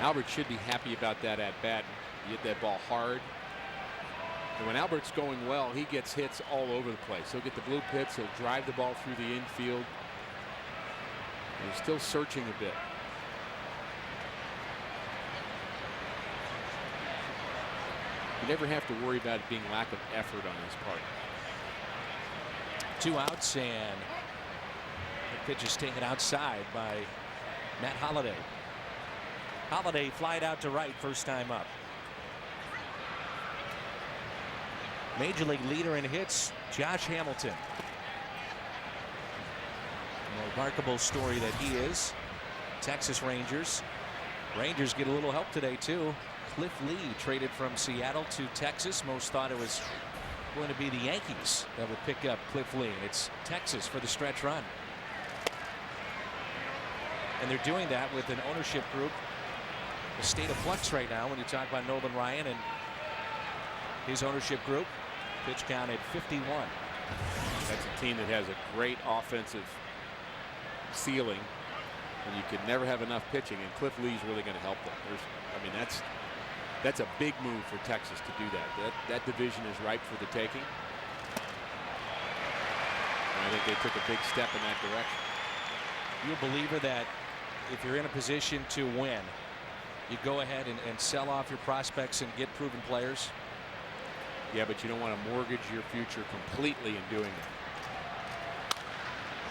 Albert should be happy about that at bat. He hit that ball hard. And when Albert's going well, he gets hits all over the place. He'll get the blue pits. He'll drive the ball through the infield. And he's still searching a bit. You never have to worry about it being lack of effort on his part. 2 outs, and the pitch is taken outside by Matt Holliday. Holliday flied out to right first time up. Major League leader in hits, Josh Hamilton. A remarkable story that he is. Texas Rangers. Rangers get a little help today too. Cliff Lee traded from Seattle to Texas. Most thought it was going to be the Yankees that would pick up Cliff Lee. It's Texas for the stretch run. And they're doing that with an ownership group, a state of flux right now when you talk about Nolan Ryan and his ownership group. Pitch count at 51. That's a team that has a great offensive ceiling, and you could never have enough pitching, and Cliff Lee's really going to help them. I mean, that's a big move for Texas to do that. That division is ripe for the taking. And I think they took a big step in that direction. You a believer that if you're in a position to win, you go ahead and sell off your prospects and get proven players? Yeah, but you don't want to mortgage your future completely in doing that.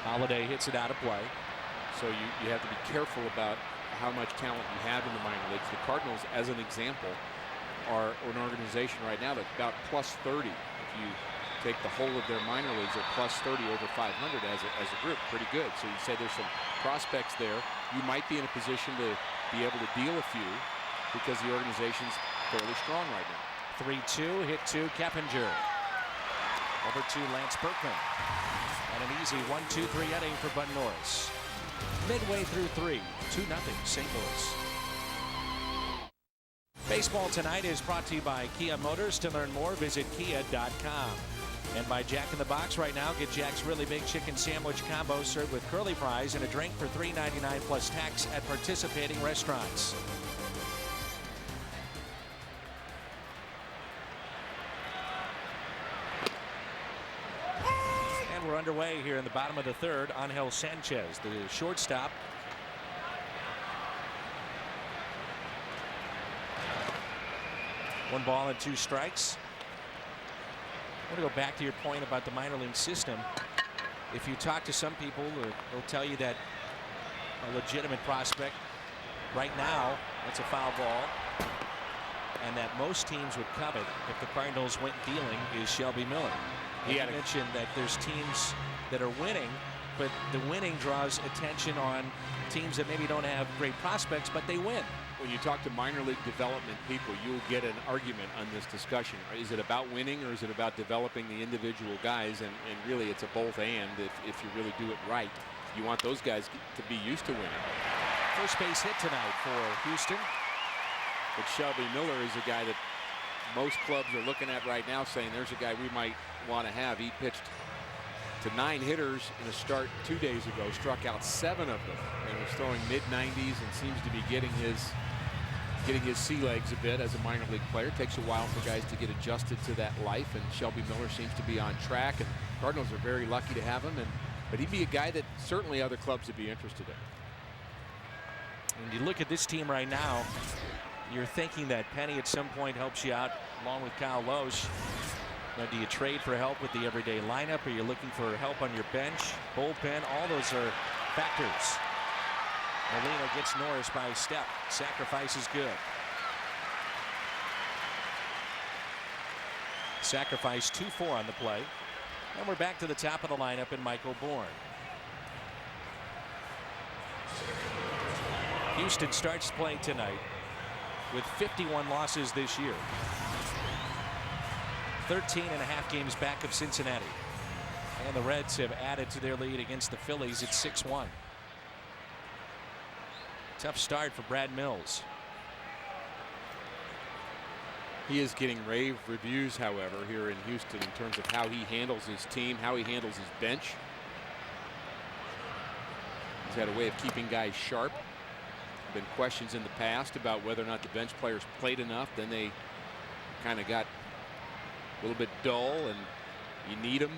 Holiday hits it out of play. So you have to be careful about how much talent you have in the minor leagues. The Cardinals, as an example, are an organization right now that's about plus 30. If you take the whole of their minor leagues, they're plus 30 over 500 as a group. Pretty good. So you say there's some prospects there. You might be in a position to be able to deal a few because the organization's fairly strong right now. 3-2, hit to Keppinger. Over to Lance Berkman. And an easy 1-2-3 inning for Bud Norris. Midway through 3, 2-0 St. Louis. Baseball tonight is brought to you by Kia Motors. To learn more, visit kia.com. And by Jack in the Box right now, get Jack's really big chicken sandwich combo served with curly fries and a drink for $3.99 plus tax at participating restaurants. We're underway here in the bottom of the third. Angel Sanchez, the shortstop. One ball and 2 strikes. I want to go back to your point about the minor league system. If you talk to some people, they'll tell you that a legitimate prospect right now, that's a foul ball, and that most teams would covet if the Cardinals went dealing is Shelby Miller. He had mentioned that there's teams that are winning, but the winning draws attention on teams that maybe don't have great prospects, but they win. When you talk to minor league development people, you'll get an argument on this discussion. Is it about winning or is it about developing the individual guys? And really, it's a both and if you really do it right. You want those guys to be used to winning. First base hit tonight for Houston. But Shelby Miller is a guy that most clubs are looking at right now saying there's a guy we might want to have. He pitched to 9 hitters in a start 2 days ago, struck out 7 of them, and was throwing mid-90s and seems to be getting his sea legs a bit as a minor league player. It takes a while for guys to get adjusted to that life, and Shelby Miller seems to be on track, and Cardinals are very lucky to have him. But he'd be a guy that certainly other clubs would be interested in. And you look at this team right now, you're thinking that Penny at some point helps you out along with Kyle Loesch. Now, do you trade for help with the everyday lineup? Are you looking for help on your bench, bullpen? All those are factors. Molina gets Norris by a step. Sacrifice is good. Sacrifice 2-4 on the play. And we're back to the top of the lineup in Michael Bourne. Houston starts playing tonight with 51 losses this year. 13.5 games back of Cincinnati. And the Reds have added to their lead against the Phillies at 6-1. Tough start for Brad Mills. He is getting rave reviews, however, here in Houston in terms of how he handles his team, how he handles his bench. He's had a way of keeping guys sharp. Been questions in the past about whether or not the bench players played enough. Then they kind of got a little bit dull, and you need them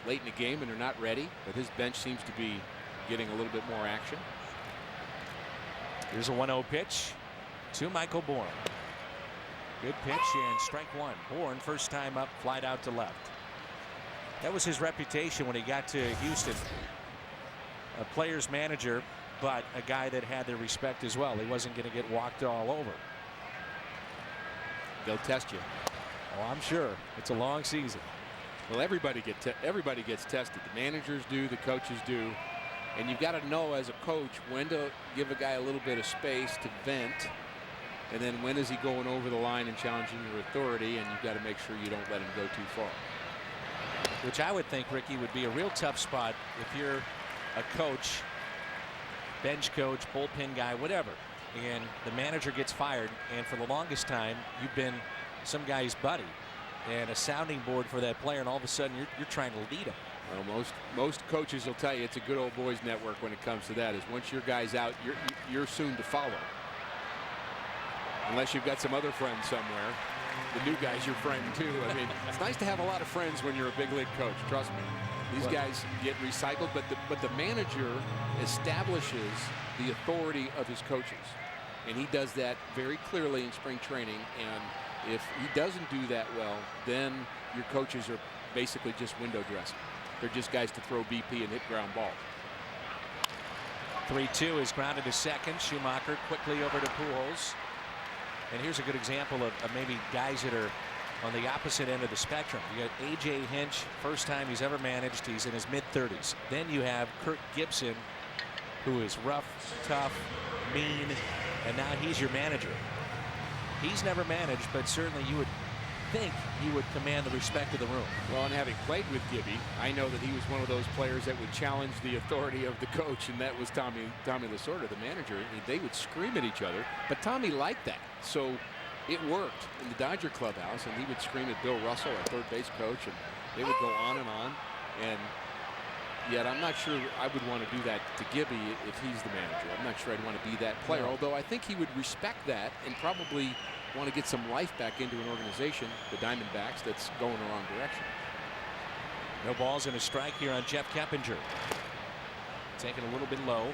late in the game and they're not ready. But his bench seems to be getting a little bit more action. Here's a 1-0 pitch to Michael Bourne. Good pitch and strike one. Bourne, first time up, flied out to left. That was his reputation when he got to Houston. A player's manager, but a guy that had their respect as well. He wasn't going to get walked all over. They'll test you. Oh, I'm sure. It's a long season. Well, everybody gets tested. The managers do, the coaches do. And you've got to know as a coach when to give a guy a little bit of space to vent. And then when is he going over the line and challenging your authority, and you've got to make sure you don't let him go too far. Which I would think, Ricky, would be a real tough spot if you're a coach, bench coach, bullpen guy, whatever, and the manager gets fired, and for the longest time you've been some guy's buddy and a sounding board for that player, and all of a sudden you're trying to lead him. Well, most coaches will tell you it's a good old boys network when it comes to that. Is once your guy's out, you're soon to follow. Unless you've got some other friends somewhere. The new guy's your friend too. I mean, it's nice to have a lot of friends when you're a big league coach. Trust me. These guys get recycled, but the manager establishes the authority of his coaches, and he does that very clearly in spring training. And if he doesn't do that well, then your coaches are basically just window dressing. They're just guys to throw BP and hit ground ball. 3-2 is grounded to second. Schumacher quickly over to Pujols. And here's a good example of maybe guys that are on the opposite end of the spectrum. You got A.J. Hinch, first time he's ever managed. He's in his mid-30s. Then you have Kirk Gibson, who is rough, tough, mean, and now he's your manager. He's never managed, but certainly you would think he would command the respect of the room. Well, and having played with Gibby, I know that he was one of those players that would challenge the authority of the coach, and that was Tommy Lasorda, the manager. They would scream at each other, but Tommy liked that. So it worked in the Dodger clubhouse, and he would scream at Bill Russell, our third base coach, and they would go on. And yet I'm not sure I would want to do that to Gibby if he's the manager. I'm not sure I'd want to be that player, although I think he would respect that and probably want to get some life back into an organization, the Diamondbacks, that's going the wrong direction. No balls and a strike here on Jeff Keppinger. Taken a little bit low.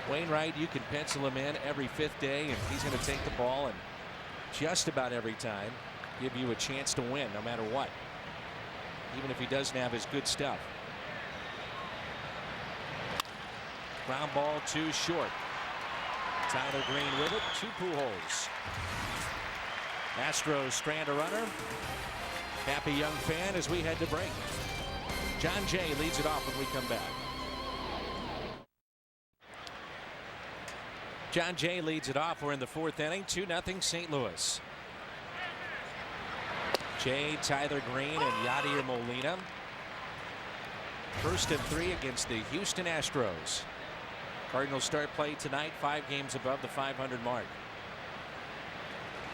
Wainwright, you can pencil him in every fifth day, and he's going to take the ball and just about every time give you a chance to win no matter what, even if he doesn't have his good stuff. Ground ball too short. Tyler Green with it. 2 Pujols. Astros strand a runner. Happy young fan as we head to break. John Jay leads it off when we come back. John Jay leads it off. We're in the 4th inning. 2-0 St. Louis. Jay, Tyler Green, and Yadier Molina. First of 3 against the Houston Astros. Cardinals start play tonight, 5 games above the 500 mark.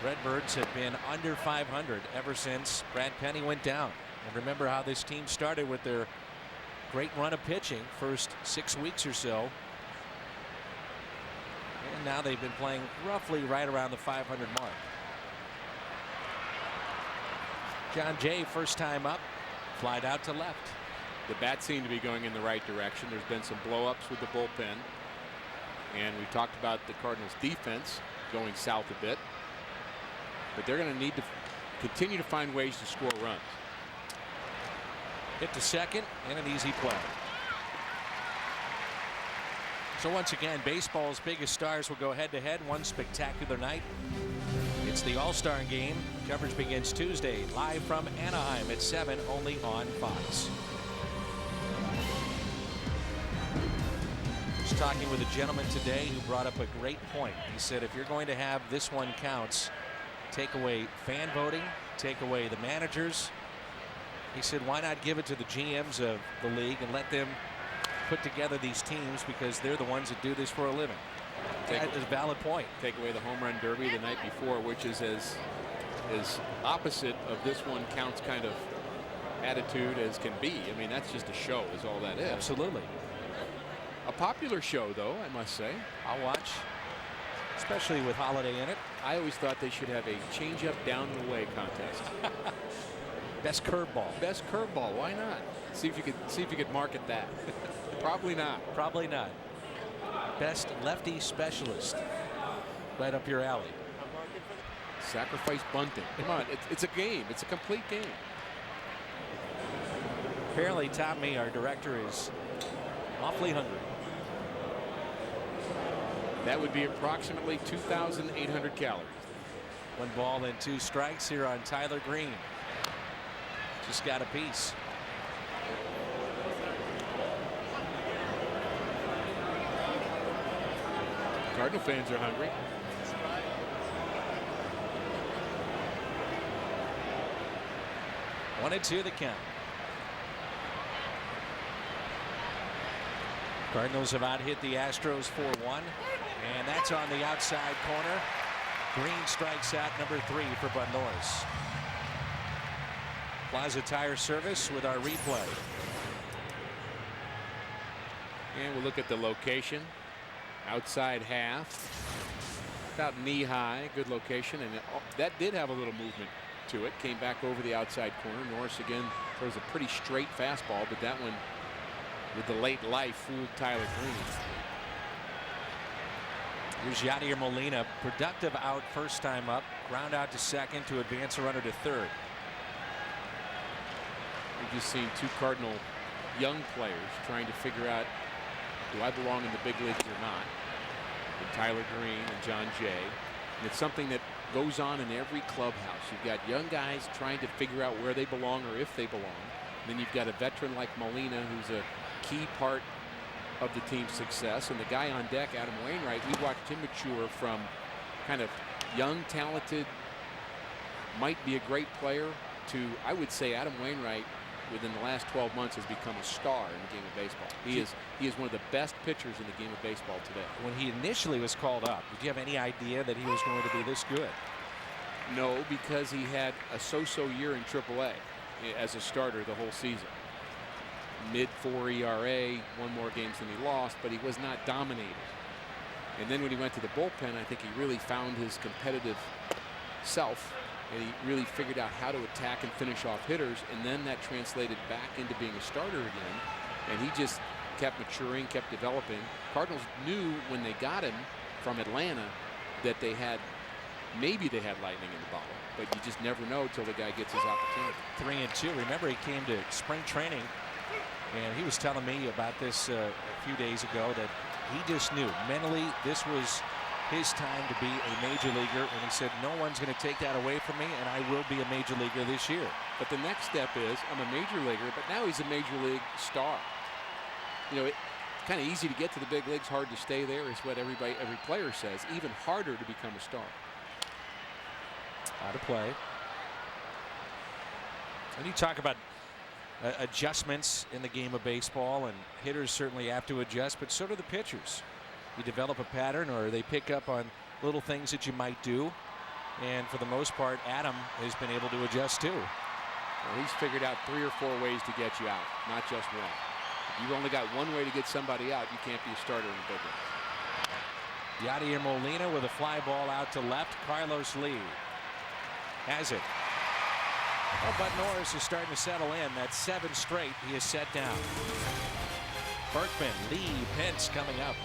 Redbirds have been under 500 ever since Brad Penny went down. And remember how this team started with their great run of pitching, first 6 weeks or so. And now they've been playing roughly right around the 500 mark. John Jay, first time up, flied out to left. The bats seem to be going in the right direction. There's been some blow-ups with the bullpen. And we talked about the Cardinals defense going south a bit. But they're going to need to continue to find ways to score runs. Hit to second and an easy play. So once again, baseball's biggest stars will go head-to-head. One spectacular night. It's the All-Star Game. Coverage begins Tuesday, live from Anaheim at 7, only on Fox. I was talking with a gentleman today who brought up a great point. He said if you're going to have This One Counts take away fan voting, take away the managers. He said, why not give it to the GMs of the league and let them put together these teams, because they're the ones that do this for a living. That is a valid point. Take away the home run derby the night before, which is as opposite of this one counts kind of attitude as can be. I mean, that's just a show is all that is. Absolutely. A popular show, though, I must say. I'll watch, especially with Holiday in it. I always thought they should have a change-up down and away contest. Best curveball. Best curveball. Why not? See if you could market that. Probably not. Probably not. Best lefty specialist. Right up your alley. Sacrifice bunting. Come on, it's a game. It's a complete game. Apparently, Tommy, our director, is awfully hungry. That would be approximately 2,800 calories. 1 ball and 2 strikes here on Tyler Green. Just got a piece. Cardinal fans are hungry. One and 2 the count. Cardinals have out hit the Astros 4-1, and that's on the outside corner. Green strikes out number 3 for Bud Norris. Plaza Tire Service with our replay. And we'll look at the location. Outside half, about knee high, good location, and that did have a little movement to it. Came back over the outside corner. Norris again throws a pretty straight fastball, but that one with the late life fooled Tyler Green. Here's Yadier Molina, productive out first time up, ground out to second to advance a runner to third. We've just seen 2 Cardinal young players trying to figure out, do I belong in the big leagues or not? And Tyler Green and John Jay. And it's something that goes on in every clubhouse. You've got young guys trying to figure out where they belong or if they belong. And then you've got a veteran like Molina, who's a key part of the team's success. And the guy on deck, Adam Wainwright, we watched him mature from kind of young, talented, might be a great player, to, I would say, Adam Wainwright within the last 12 months has become a star in the game of baseball. He is one of the best pitchers in the game of baseball today. When he initially was called up, did you have any idea that he was going to be this good? No, because he had a so-so year in AAA as a starter the whole season. Mid-4 ERA, 1 more games than he lost, but he was not dominated. And then when he went to the bullpen, I think he really found his competitive self. And he really figured out how to attack and finish off hitters, and then that translated back into being a starter again. And he just kept maturing, kept developing. Cardinals knew when they got him from Atlanta that maybe they had lightning in the bottle, but you just never know till the guy gets his opportunity. 3-2. Remember, he came to spring training, and he was telling me about this a few days ago, that he just knew mentally this was his time to be a major leaguer, and he said, no one's going to take that away from me, and I will be a major leaguer this year. But the next step is, I'm a major leaguer, but now he's a major league star. You know, it's kind of easy to get to the big leagues, hard to stay there is what every player says. Even harder to become a star. Out of play. And you talk about adjustments in the game of baseball, and hitters certainly have to adjust, but so do the pitchers. You develop a pattern, or they pick up on little things that you might do, and for the most part, Adam has been able to adjust too. Well, he's figured out 3 or 4 ways to get you out, not just one. If you've only got one way to get somebody out, you can't be a starter in the big leagues. Yadier Molina with a fly ball out to left. Carlos Lee has it. Well, Bud Norris is starting to settle in. That's 7 straight he is set down. Berkman, Lee, Pence coming up.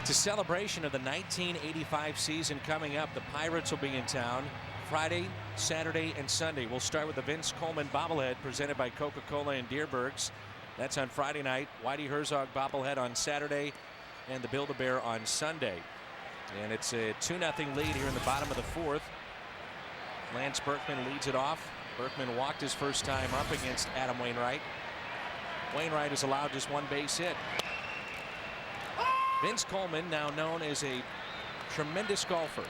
It's a celebration of the 1985 season coming up. The Pirates will be in town Friday, Saturday, and Sunday. We'll start with the Vince Coleman bobblehead presented by Coca-Cola and Deerbergs. That's on Friday night. Whitey Herzog bobblehead on Saturday, and the Build-A-Bear on Sunday. And it's a 2-0 lead here in the bottom of the 4th. Lance Berkman leads it off. Berkman walked his first time up against Adam Wainwright. Wainwright has allowed just 1 base hit. Vince Coleman, now known as a tremendous golfer.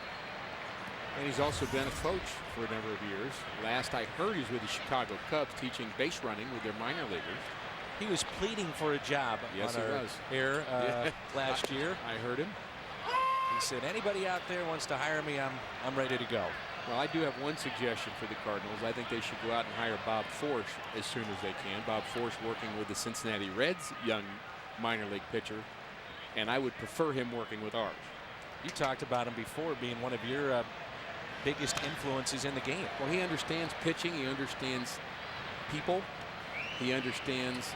And he's also been a coach for a number of years. Last I heard, he was with the Chicago Cubs teaching base running with their minor leaguers. He was pleading for a job yes, on our air last year. I heard him. He said, anybody out there wants to hire me, I'm ready to go. Well, I do have one suggestion for the Cardinals. I think they should go out and hire Bob Forsch as soon as they can. Bob Forsch working with the Cincinnati Reds young minor league pitcher, and I would prefer him working with ours. You talked about him before being one of your biggest influences in the game. Well, he understands pitching. He understands people. He understands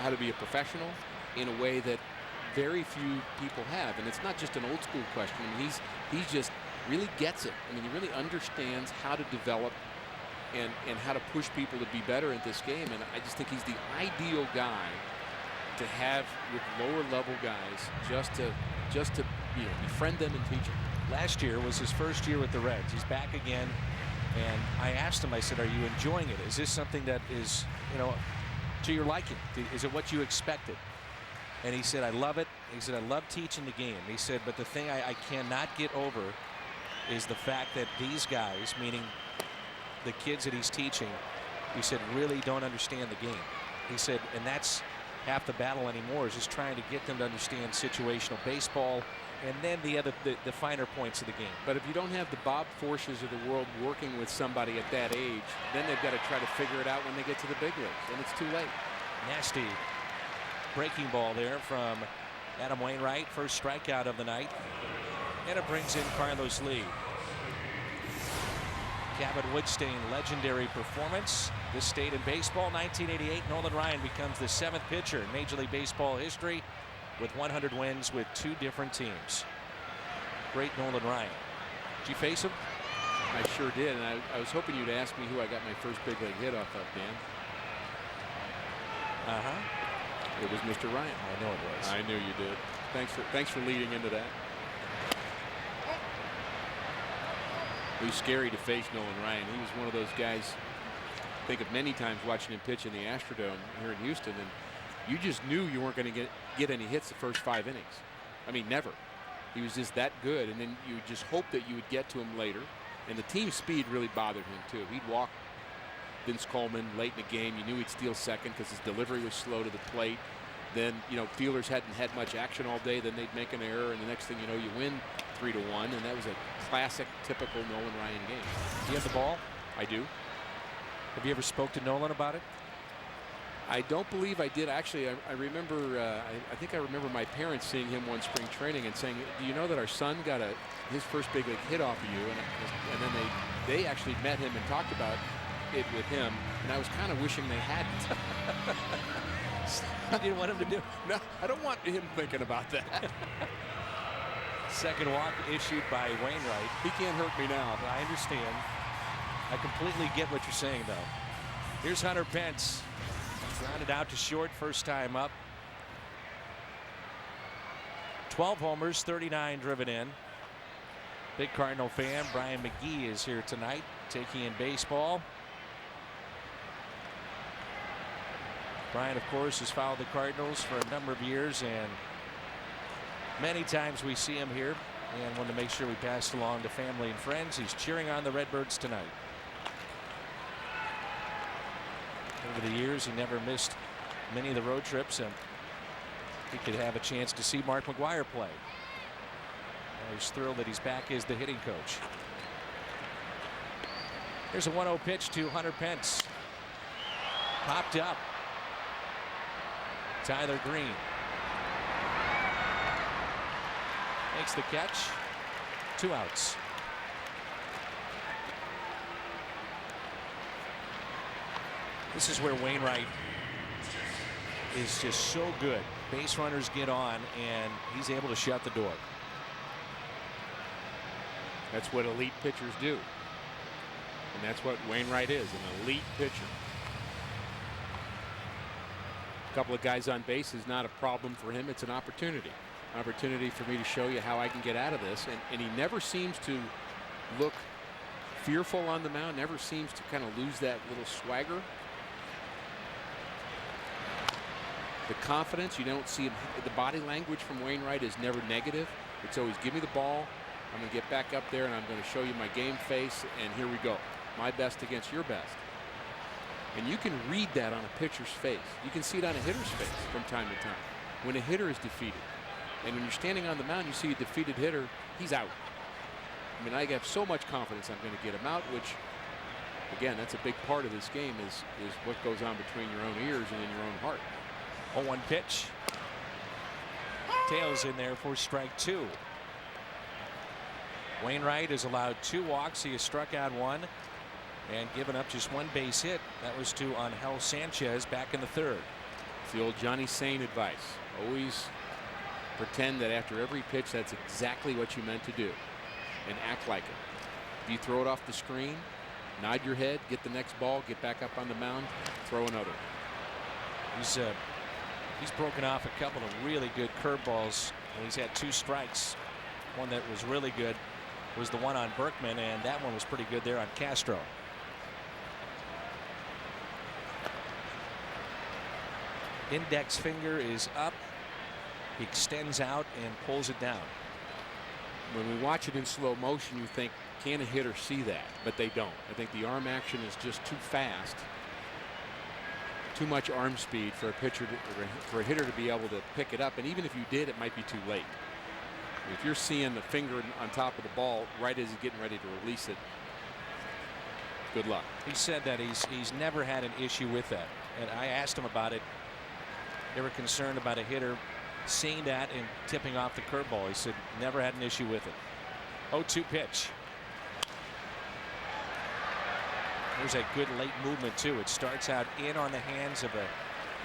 how to be a professional in a way that very few people have. And it's not just an old school question. I mean, he's just really gets it. I mean, he really understands how to develop and how to push people to be better at this game. And I just think he's the ideal guy to have with lower level guys just to befriend them and teach them. Last year was his first year with the Reds. He's back again. And I asked him, I said, are you enjoying it? Is this something that is, to your liking? Is it what you expected? And he said, I love it. He said, I love teaching the game. He said, but the thing I cannot get over is the fact that these guys, meaning the kids that he's teaching, he said, really don't understand the game. He said, and that's half the battle anymore, is just trying to get them to understand situational baseball and then the finer points of the game. But if you don't have the Bob Forsches of the world working with somebody at that age, then they've got to try to figure it out when they get to the big leagues, and it's too late. Nasty breaking ball there from Adam Wainwright, first strikeout of the night, and it brings in Carlos Lee. Cabot Woodstein, legendary performance. This stayed in baseball. 1988, Nolan Ryan becomes the 7th pitcher in Major League Baseball history with 100 wins with 2 different teams. Great Nolan Ryan. Did you face him? I sure did, and I was hoping you'd ask me who I got my first big league hit off of, Dan. It was Mr. Ryan. I know it was. I knew you did. Thanks for leading into that. It was scary to face Nolan Ryan. He was one of those guys, think of many times watching him pitch in the Astrodome here in Houston, and you just knew you weren't going to get any hits the first 5 innings. I mean, never. He was just that good, and then you just hope that you would get to him later. And the team speed really bothered him too. He'd walk Vince Coleman late in the game. You knew he'd steal second because his delivery was slow to the plate. Then, fielders hadn't had much action all day. Then they'd make an error, and the next thing you know, you win 3-1, and that was a classic, typical Nolan Ryan game. Do you have the ball? I do. Have you ever spoke to Nolan about it? I don't believe I did. Actually, I remember, I think I remember my parents seeing him one spring training and saying, do you know that our son got his first big league hit off of you? And then they actually met him and talked about it with him, and I was kind of wishing they hadn't. You didn't want him to do it? No, I don't want him thinking about that. Second walk issued by Wainwright. He can't hurt me now. I understand. I completely get what you're saying, though. Here's Hunter Pence. Grounded out to short, first time up. 12 homers, 39 driven in. Big Cardinal fan. Brian McGee is here tonight, taking in baseball. Brian, of course, has followed the Cardinals for a number of years, and many times we see him here, and wanted to make sure we passed along to family and friends. He's cheering on the Redbirds tonight. Over the years, he never missed many of the road trips, and he could have a chance to see Mark McGwire play. He's thrilled that he's back as the hitting coach. Here's a 1-0 pitch to Hunter Pence. Popped up. Tyler Green makes the catch. 2 outs. This is where Wainwright is just so good. Base runners get on, and he's able to shut the door. That's what elite pitchers do. And that's what Wainwright is, an elite pitcher. A couple of guys on base is not a problem for him. It's an opportunity. Opportunity for me to show you how I can get out of this. And he never seems to look fearful on the mound, never seems to kind of lose that little swagger. The confidence, you don't see him. The body language from Wainwright is never negative. It's always give me the ball. I'm going to get back up there and I'm going to show you my game face. And here we go. My best against your best. And you can read that on a pitcher's face. You can see it on a hitter's face from time to time. When a hitter is defeated. And when you're standing on the mound, you see a defeated hitter, he's out. I mean, I have so much confidence I'm going to get him out, which, again, that's a big part of this game is what goes on between your own ears and in your own heart. 0-1 pitch. Tails in there for strike 2. Wainwright has allowed 2 walks. He has struck out 1 and given up just 1 base hit. That was to Angel Sanchez back in the 3rd. It's the old Johnny Sain advice. Always pretend that after every pitch that's exactly what you meant to do and act like it. If you throw it off the screen, nod your head, get the next ball, get back up on the mound, throw another. He's broken off a couple of really good curveballs. He's had 2 strikes. One that was really good was the one on Berkman, and that one was pretty good there on Castro. Index finger is up. He extends out and pulls it down. When we watch it in slow motion, you think, can a hitter see that? But they don't. I think the arm action is just too fast. Too much arm speed for a pitcher for a hitter to be able to pick it up. And even if you did, it might be too late. If you're seeing the finger on top of the ball right as he's getting ready to release it, good luck. He said that he's never had an issue with that. And I asked him about it. They were concerned about a hitter seeing that and tipping off the curveball. He said never had an issue with it. 0-2 pitch. There's a good late movement too. It starts out in on the hands of a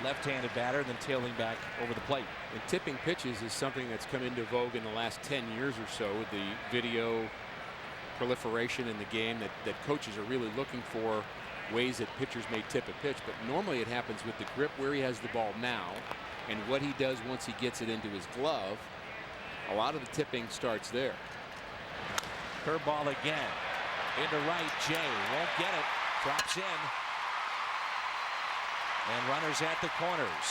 left-handed batter, then tailing back over the plate. And tipping pitches is something that's come into vogue in the last 10 years or so with the video proliferation in the game that coaches are really looking for ways that pitchers may tip a pitch. But normally it happens with the grip where he has the ball now and what he does once he gets it into his glove. A lot of the tipping starts there. Curveball again. Into right, Jay won't get it. Drops in. And runners at the corners.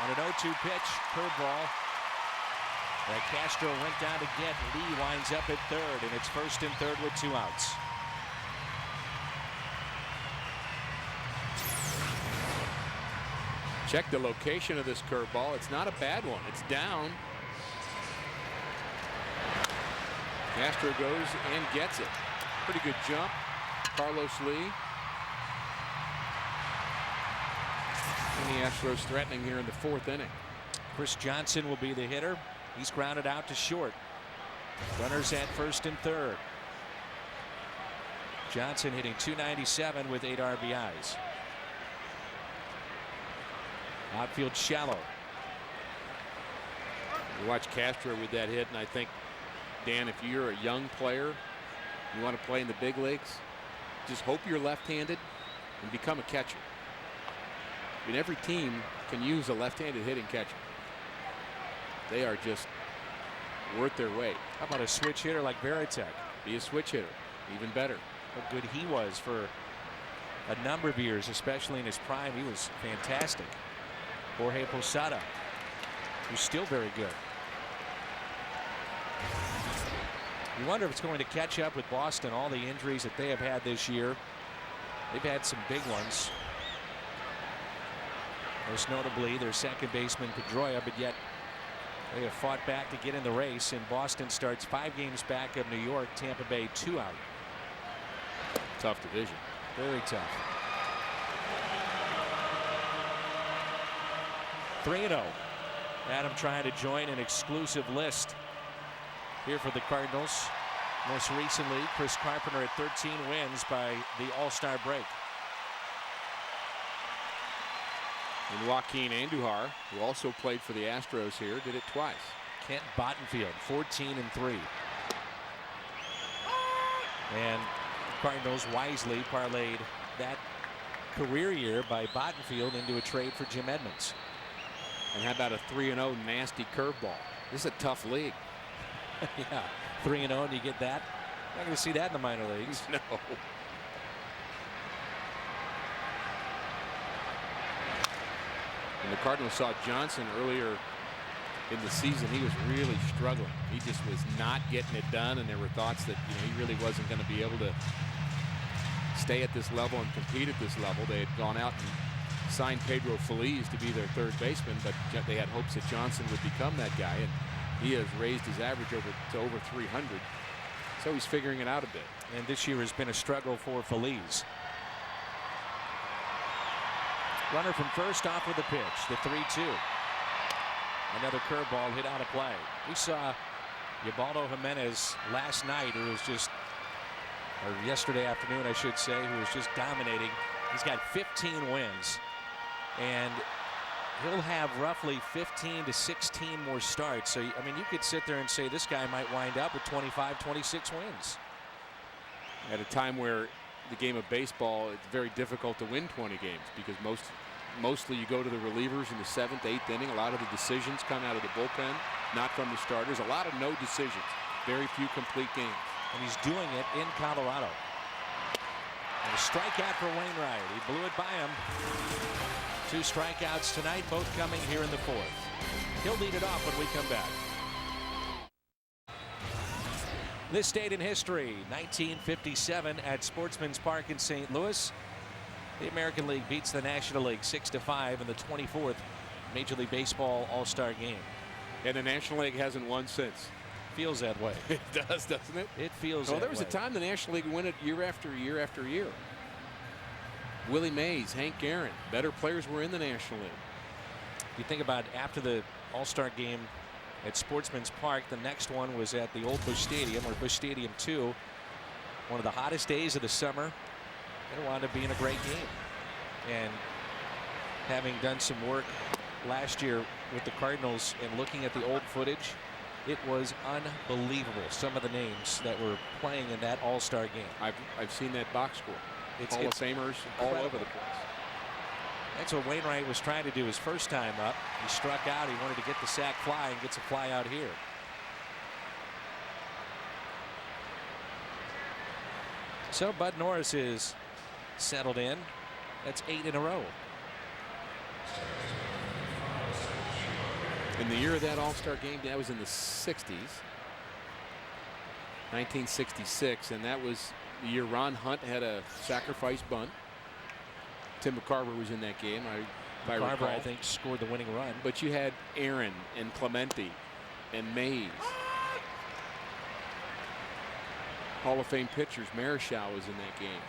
On an 0-2 pitch, curveball. Castro went down to get. Lee winds up at 3rd, and it's 1st and 3rd with 2 outs. Check the location of this curveball. It's not a bad one. It's down. Castro goes and gets it. Pretty good jump. Carlos Lee. And the Astros threatening here in the 4th inning. Chris Johnson will be the hitter. He's grounded out to short. Runners at 1st and 3rd. Johnson hitting .297 with 8 RBIs. Outfield shallow. You watch Castro with that hit, and I think, Dan, if you're a young player, you want to play in the big leagues, just hope you're left-handed and become a catcher. I mean, every team can use a left-handed hitting catcher. They are just worth their weight. How about a switch hitter like Varitek? Be a switch hitter, even better. How good he was for a number of years, especially in his prime. He was fantastic. Jorge Posada, who's still very good. You wonder if it's going to catch up with Boston, all the injuries that they have had this year. They've had some big ones. Most notably their second baseman Pedroia, but yet they have fought back to get in the race, and Boston starts 5 games back of New York. Tampa Bay 2 out. Tough division. Very tough. 3-0. Adam trying to join an exclusive list here for the Cardinals. Most recently, Chris Carpenter at 13 wins by the All-Star break. And Joaquin Andujar, who also played for the Astros here, did it twice. Kent Bottenfield, 14-3. And Cardinals wisely parlayed that career year by Bottenfield into a trade for Jim Edmonds. And how about a 3-0 nasty curveball? This is a tough league. Yeah, 3-0 and you get that. Not going to see that in the minor leagues. No. And the Cardinals saw Johnson earlier in the season. He was really struggling. He just was not getting it done, and there were thoughts that he really wasn't going to be able to stay at this level and compete at this level. They had gone out and signed Pedro Feliz to be their third baseman, but they had hopes that Johnson would become that guy, and he has raised his average to over 300. So he's figuring it out a bit. And this year has been a struggle for Feliz. Runner from first off with a pitch, the 3-2. Another curveball hit out of play. We saw Ubaldo Jimenez last night, who was just, or yesterday afternoon, I should say, who was just dominating. He's got 15 wins, and he'll have roughly 15 to 16 more starts. So, I mean, you could sit there and say this guy might wind up with 25, 26 wins. At a time where the game of baseball, it's very difficult to win 20 games because mostly you go to the relievers in the 7th, 8th inning. A lot of the decisions come out of the bullpen, not from the starters. A lot of no decisions, very few complete games. And he's doing it in Colorado. And a strikeout for Wainwright. He blew it by him. 2 strikeouts tonight, both coming here in the 4th. He'll lead it off when we come back. This date in history, 1957 at Sportsman's Park in St. Louis. The American League beats the National League 6-5 in the 24th Major League Baseball All-Star Game. And the National League hasn't won since. Feels that way. It does, doesn't it? It feels that way. There was a time the National League won it year after year after year. Willie Mays, Hank Aaron, better players were in the National League. You think about after the All-Star Game at Sportsman's Park, the next one was at the old Busch Stadium, or Busch Stadium 2. One of the hottest days of the summer. It wound up being a great game. And having done some work last year with the Cardinals and looking at the old footage, it was unbelievable. Some of the names that were playing in that All-Star game. I've seen that box score. It's Hall of Famers all over the place. That's what Wainwright was trying to do his first time up. He struck out. He wanted to get the sac fly and gets a fly out here. So Bud Norris is settled in. That's 8 in a row. In the year of that All-Star game, that was in the 60s, 1966, and that was the year Ron Hunt had a sacrifice bunt. Tim McCarver was in that game. McCarver, I think, scored the winning run. But you had Aaron and Clemente and Mays. Hall of Fame pitchers. Marichal was in that game.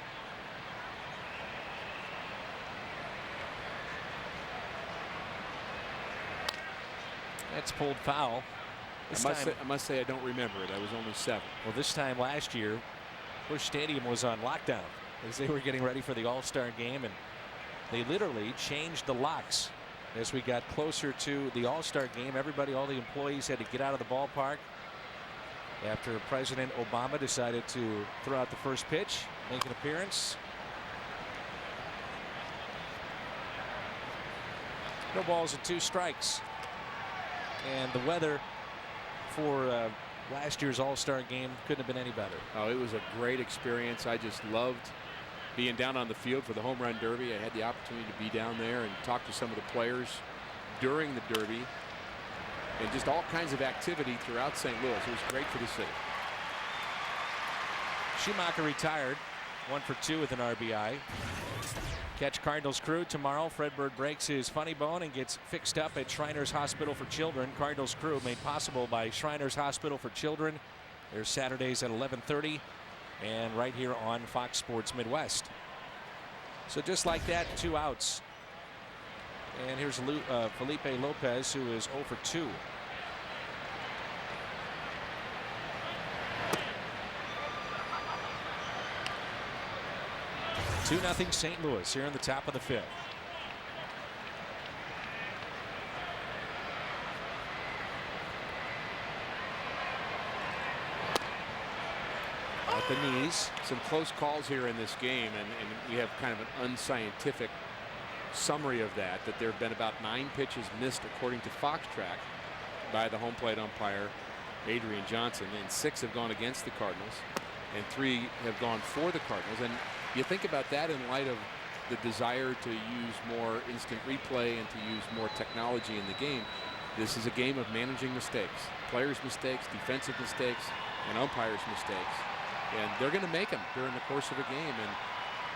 That's pulled foul. I must say I don't remember it. I was only 7. Well, this time last year, Busch Stadium was on lockdown as they were getting ready for the All-Star game, and they literally changed the locks as we got closer to the All-Star game. Everybody, all the employees had to get out of the ballpark after President Obama decided to throw out the first pitch, make an appearance. No balls and 2 strikes. And the weather for last year's All-Star game couldn't have been any better. Oh, it was a great experience. I just loved being down on the field for the Home Run Derby. I had the opportunity to be down there and talk to some of the players during the Derby, and just all kinds of activity throughout St. Louis. It was great for the city. Schumacher retired, 1 for 2 with an RBI. Catch Cardinals crew tomorrow. Fred Bird breaks his funny bone and gets fixed up at Shriners Hospital for Children. Cardinals crew made possible by Shriners Hospital for Children. They're Saturdays at 11:30 and right here on Fox Sports Midwest. So just like that, 2 outs. And here's Felipe Lopez, who is 0 for 2. Two nothing St. Louis here in the top of the 5th. At the knees. Some close calls here in this game, and we have kind of an unscientific summary of that there have been about 9 pitches missed according to Foxtrack by the home plate umpire Adrian Johnson, and 6 have gone against the Cardinals and 3 have gone for the Cardinals. And you think about that in light of the desire to use more instant replay and to use more technology in the game. This is a game of managing mistakes, players' mistakes, defensive mistakes, and umpires' mistakes. And they're going to make them during the course of a game. And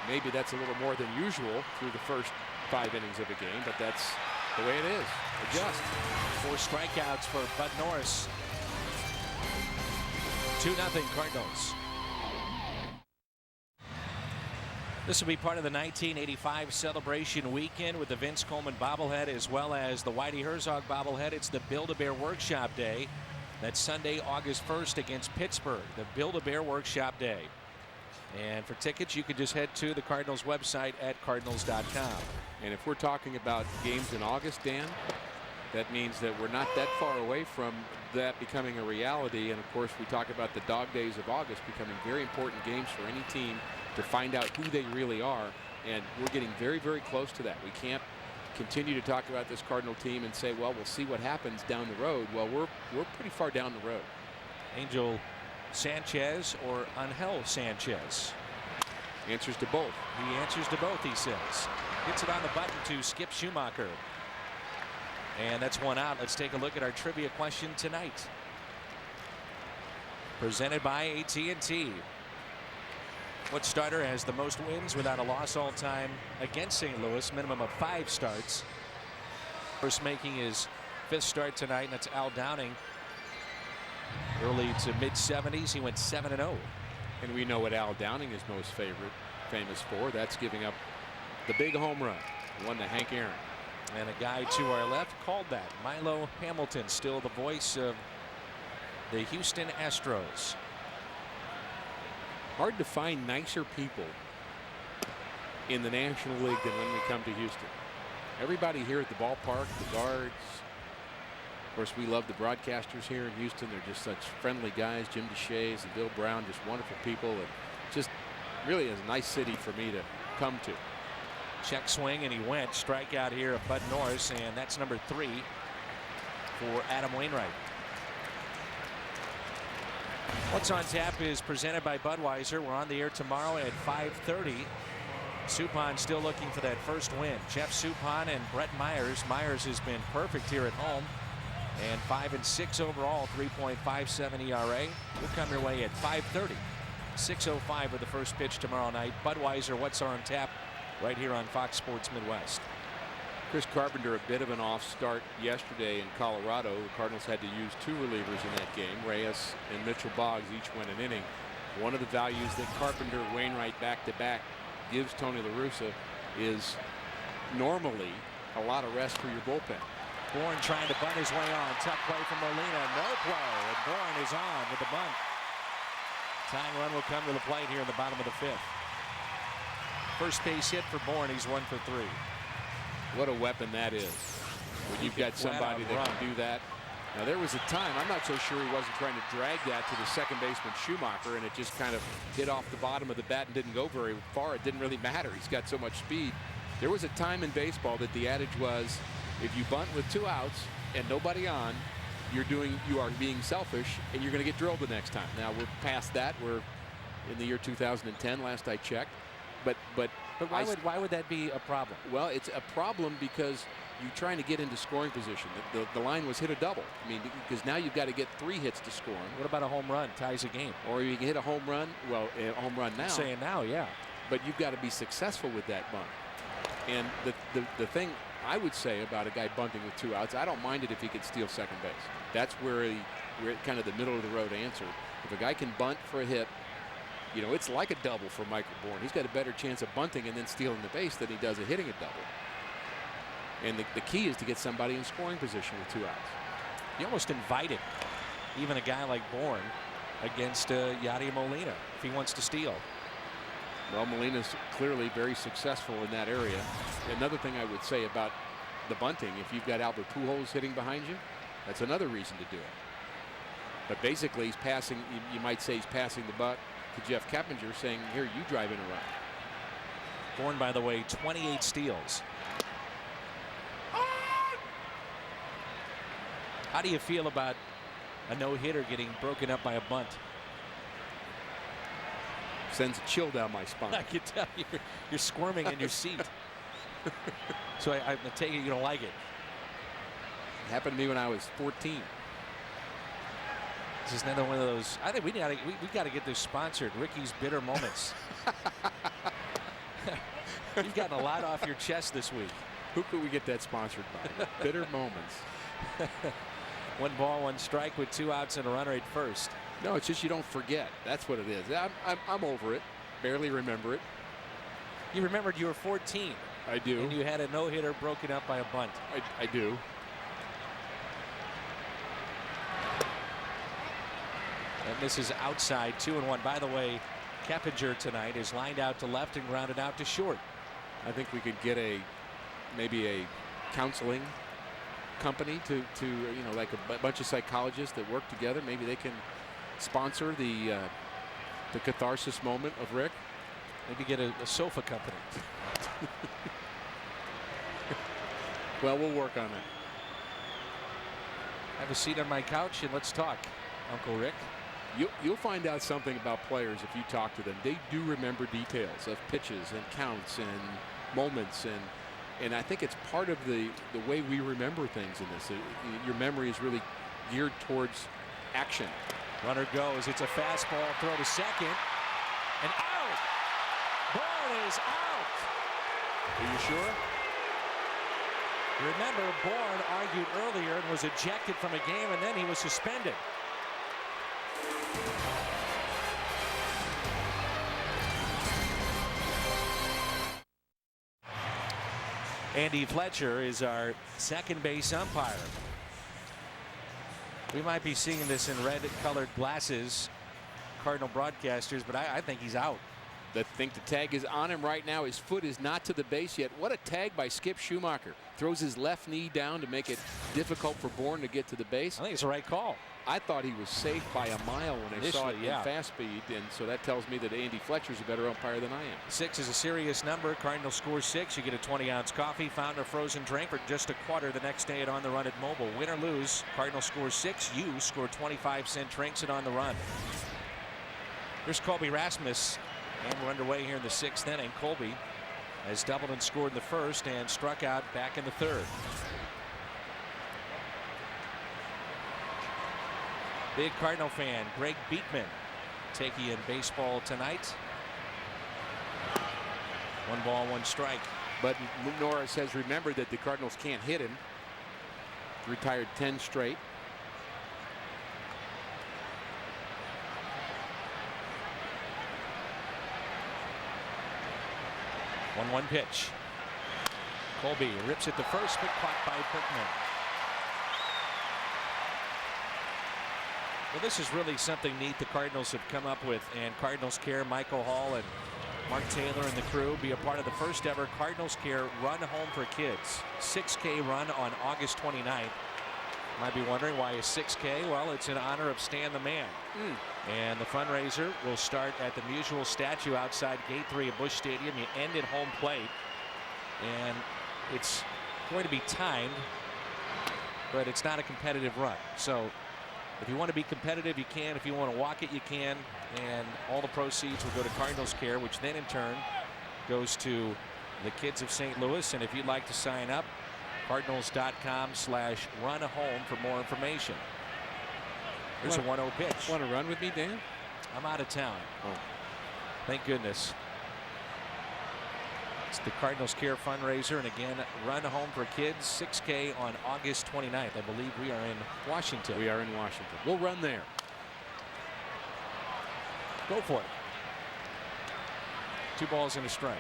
maybe that's a little more than usual through the first 5 innings of a game, but that's the way it is. Adjust. 4 strikeouts for Bud Norris. 2-0 Cardinals. This will be part of the 1985 celebration weekend with the Vince Coleman bobblehead as well as the Whitey Herzog bobblehead. It's the Build-A-Bear Workshop Day. That's Sunday, August 1st against Pittsburgh, the Build-A-Bear Workshop Day. And for tickets, you can just head to the Cardinals website at cardinals.com. And if we're talking about games in August, Dan, that means that we're not that far away from that becoming a reality. And of course, we talk about the dog days of August becoming very important games for any team to find out who they really are. And we're getting very, very close to that. We can't continue to talk about this Cardinal team and say, well, we'll see what happens down the road. Well, we're pretty far down the road. Angel Sanchez or Angel Sanchez? Answers to both. He answers to both, he says. Gets it on the button to Skip Schumacher. And that's one out. Let's take a look at our trivia question tonight. Presented by AT&T. What starter has the most wins without a loss all time against St. Louis? Minimum of 5 starts. First making his 5th start tonight, and that's Al Downing. Early to mid-70s, he went 7-0. And we know what Al Downing is most famous for. That's giving up the big home run, the one to Hank Aaron. And a guy to our left called that. Milo Hamilton, still the voice of the Houston Astros. Hard to find nicer people in the National League than when we come to Houston. Everybody here at the ballpark, the guards. Of course, we love the broadcasters here in Houston. They're just such friendly guys. Jim DeShays and Bill Brown, just wonderful people. And just really is a nice city for me to come to. Check swing, and he went. Strikeout here of Bud Norris, and that's number 3 for Adam Wainwright. What's on Tap is presented by Budweiser. We're on the air tomorrow at 5:30. Suppan still looking for that first win. Jeff Suppan and Brett Myers. Myers has been perfect here at home. And 5-6 overall, 3.57 ERA. Will come your way at 5:30. 6:05 with the first pitch tomorrow night. Budweiser, what's on tap right here on Fox Sports Midwest. Chris Carpenter, a bit of an off start yesterday in Colorado. The Cardinals had to use 2 relievers in that game. Reyes and Mitchell Boggs each went an inning. One of the values that Carpenter, Wainwright back-to-back gives Tony La Russa is normally a lot of rest for your bullpen. Bourne trying to bunt his way on. Tough play from Molina. No play. And Bourne is on with the bunt. Tying run will come to the plate here in the bottom of the 5th. First base hit for Bourne. He's 1 for 3. What a weapon that is. When you've got somebody that can do that. Now, there was a time, I'm not so sure he wasn't trying to drag that to the second baseman Schumacher, and it just kind of hit off the bottom of the bat and didn't go very far. It didn't really matter. He's got so much speed. There was a time in baseball that the adage was, if you bunt with 2 outs and nobody on, you are being selfish, and you're going to get drilled the next time. Now, we're past that. We're in the year 2010, last I checked. But why would that be a problem? Well, it's a problem because you're trying to get into scoring position. The line was hit a double. I mean, because now you've got to get 3 hits to score. What about a home run? Ties a game. Or you can hit a home run. Well, a home run now. I'm saying now, yeah. But you've got to be successful with that bunt. And the thing I would say about a guy bunting with 2 outs, I don't mind it if he can steal second base. That's where we're at kind of the middle of the road answer. If a guy can bunt for a hit, you know, it's like a double for Michael Bourne. He's got a better chance of bunting and then stealing the base than he does of hitting a double. And the key is to get somebody in scoring position with 2 outs. You almost invited even a guy like Bourne against Yadier Molina if he wants to steal. Well, Molina's clearly very successful in that area. Another thing I would say about the bunting, if you've got Albert Pujols hitting behind you, that's another reason to do it. But basically, he's passing, you might say he's passing the buck to Jeff Keppinger, saying, here, you drive in a run. Bourne, by the way, 28 steals. How do you feel about a no-hitter getting broken up by a bunt? Sends a chill down my spine. I can tell you're squirming in your seat. So I take it you don't like it. It happened to me when I was 14. This is another one of those. I think we got to get this sponsored. Ricky's Bitter Moments. You've gotten a lot off your chest this week. Who could we get that sponsored by? Bitter Moments. 1 ball, 1 strike with 2 outs and a runner at first. No, it's just you don't forget. That's what it is. I'm over it. Barely remember it. You remembered you were 14. I do. And you had a no-hitter broken up by a bunt. I do. And this is outside, 2-1. By the way, Keppinger tonight is lined out to left and grounded out to short. I think we could get maybe a counseling company to like a bunch of psychologists that work together. Maybe they can sponsor the catharsis moment of Rick. Maybe get a sofa company. Well, we'll work on it. Have a seat on my couch and let's talk, Uncle Rick. You'll find out something about players if you talk to them. They do remember details of pitches and counts and moments, and I think it's part of the way we remember things in this. Your memory is really geared towards action. Runner goes. It's a fastball throw to second. And out. Ball is out. Are you sure? Remember, Bourne argued earlier and was ejected from a game, and then he was suspended. Andy Fletcher is our second base umpire. We might be seeing this in red-colored glasses, Cardinal broadcasters, but I think he's out. I think the tag is on him right now. His foot is not to the base yet. What a tag by Skip Schumacher. Throws his left knee down to make it difficult for Bourne to get to the base. I think it's the right call. I thought he was safe by a mile when I saw it in fast speed, and so that tells me that Andy Fletcher's a better umpire than I am. 6 is a serious number. Cardinals score 6. You get a 20-ounce coffee, fountain, or frozen drink for just $0.25 the next day at On the Run at Mobile. Win or lose, Cardinals score 6. You score 25-cent drinks at On the Run. Here's Colby Rasmus, and we're underway here in the 6th inning. Colby has doubled and scored in the first and struck out back in the third. Big Cardinal fan, Greg Beekman, taking in baseball tonight. 1 ball, 1 strike. But Norris has remembered that the Cardinals can't hit him. Retired 10 straight. One pitch. Colby rips it to first, but caught by Berkman. Well, this is really something neat the Cardinals have come up with, and Cardinals Care, Michael Hall and Mark Taylor and the crew be a part of the first ever Cardinals Care Run Home for Kids. 6K run on August 29th. Might be wondering why is 6K? Well, it's in honor of Stan the Man. And the fundraiser will start at the Musial statue outside Gate 3 of Busch Stadium. You end at home plate. And it's going to be timed, but it's not a competitive run. So if you want to be competitive, you can. If you want to walk it, you can. And all the proceeds will go to Cardinals Care, which then in turn goes to the kids of St. Louis. And if you'd like to sign up, Cardinals.com/run-home for more information. Here's a 1-0 pitch. Want to run with me, Dan? I'm out of town. Oh. Thank goodness. It's the Cardinals Care fundraiser, and again, Run Home for Kids, 6K on August 29th. I believe we are in Washington. We are in Washington. We'll run there. Go for it. 2 balls and a strike.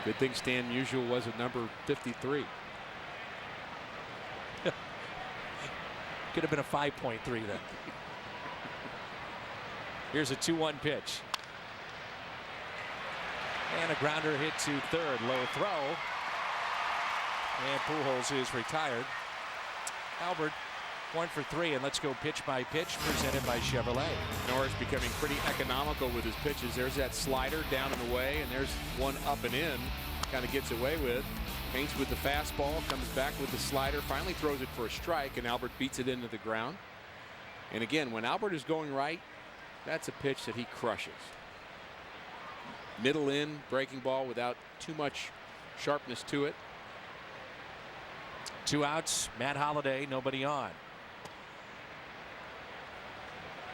Good thing Stan Musial was at number 53. Could have been a 5.3 then. Here's a 2-1 pitch. And a grounder hit to third. Low throw. And Pujols is retired. Albert 1 for 3, and let's go pitch by pitch, presented by Chevrolet. Norris becoming pretty economical with his pitches. There's that slider down and away, and there's one up and in. Kind of gets away with. Paints with the fastball, comes back with the slider, finally throws it for a strike, and Albert beats it into the ground. And again, when Albert is going right, That's a pitch that he crushes. Middle in, breaking ball without too much sharpness to it. 2 outs, Matt Holliday, nobody on.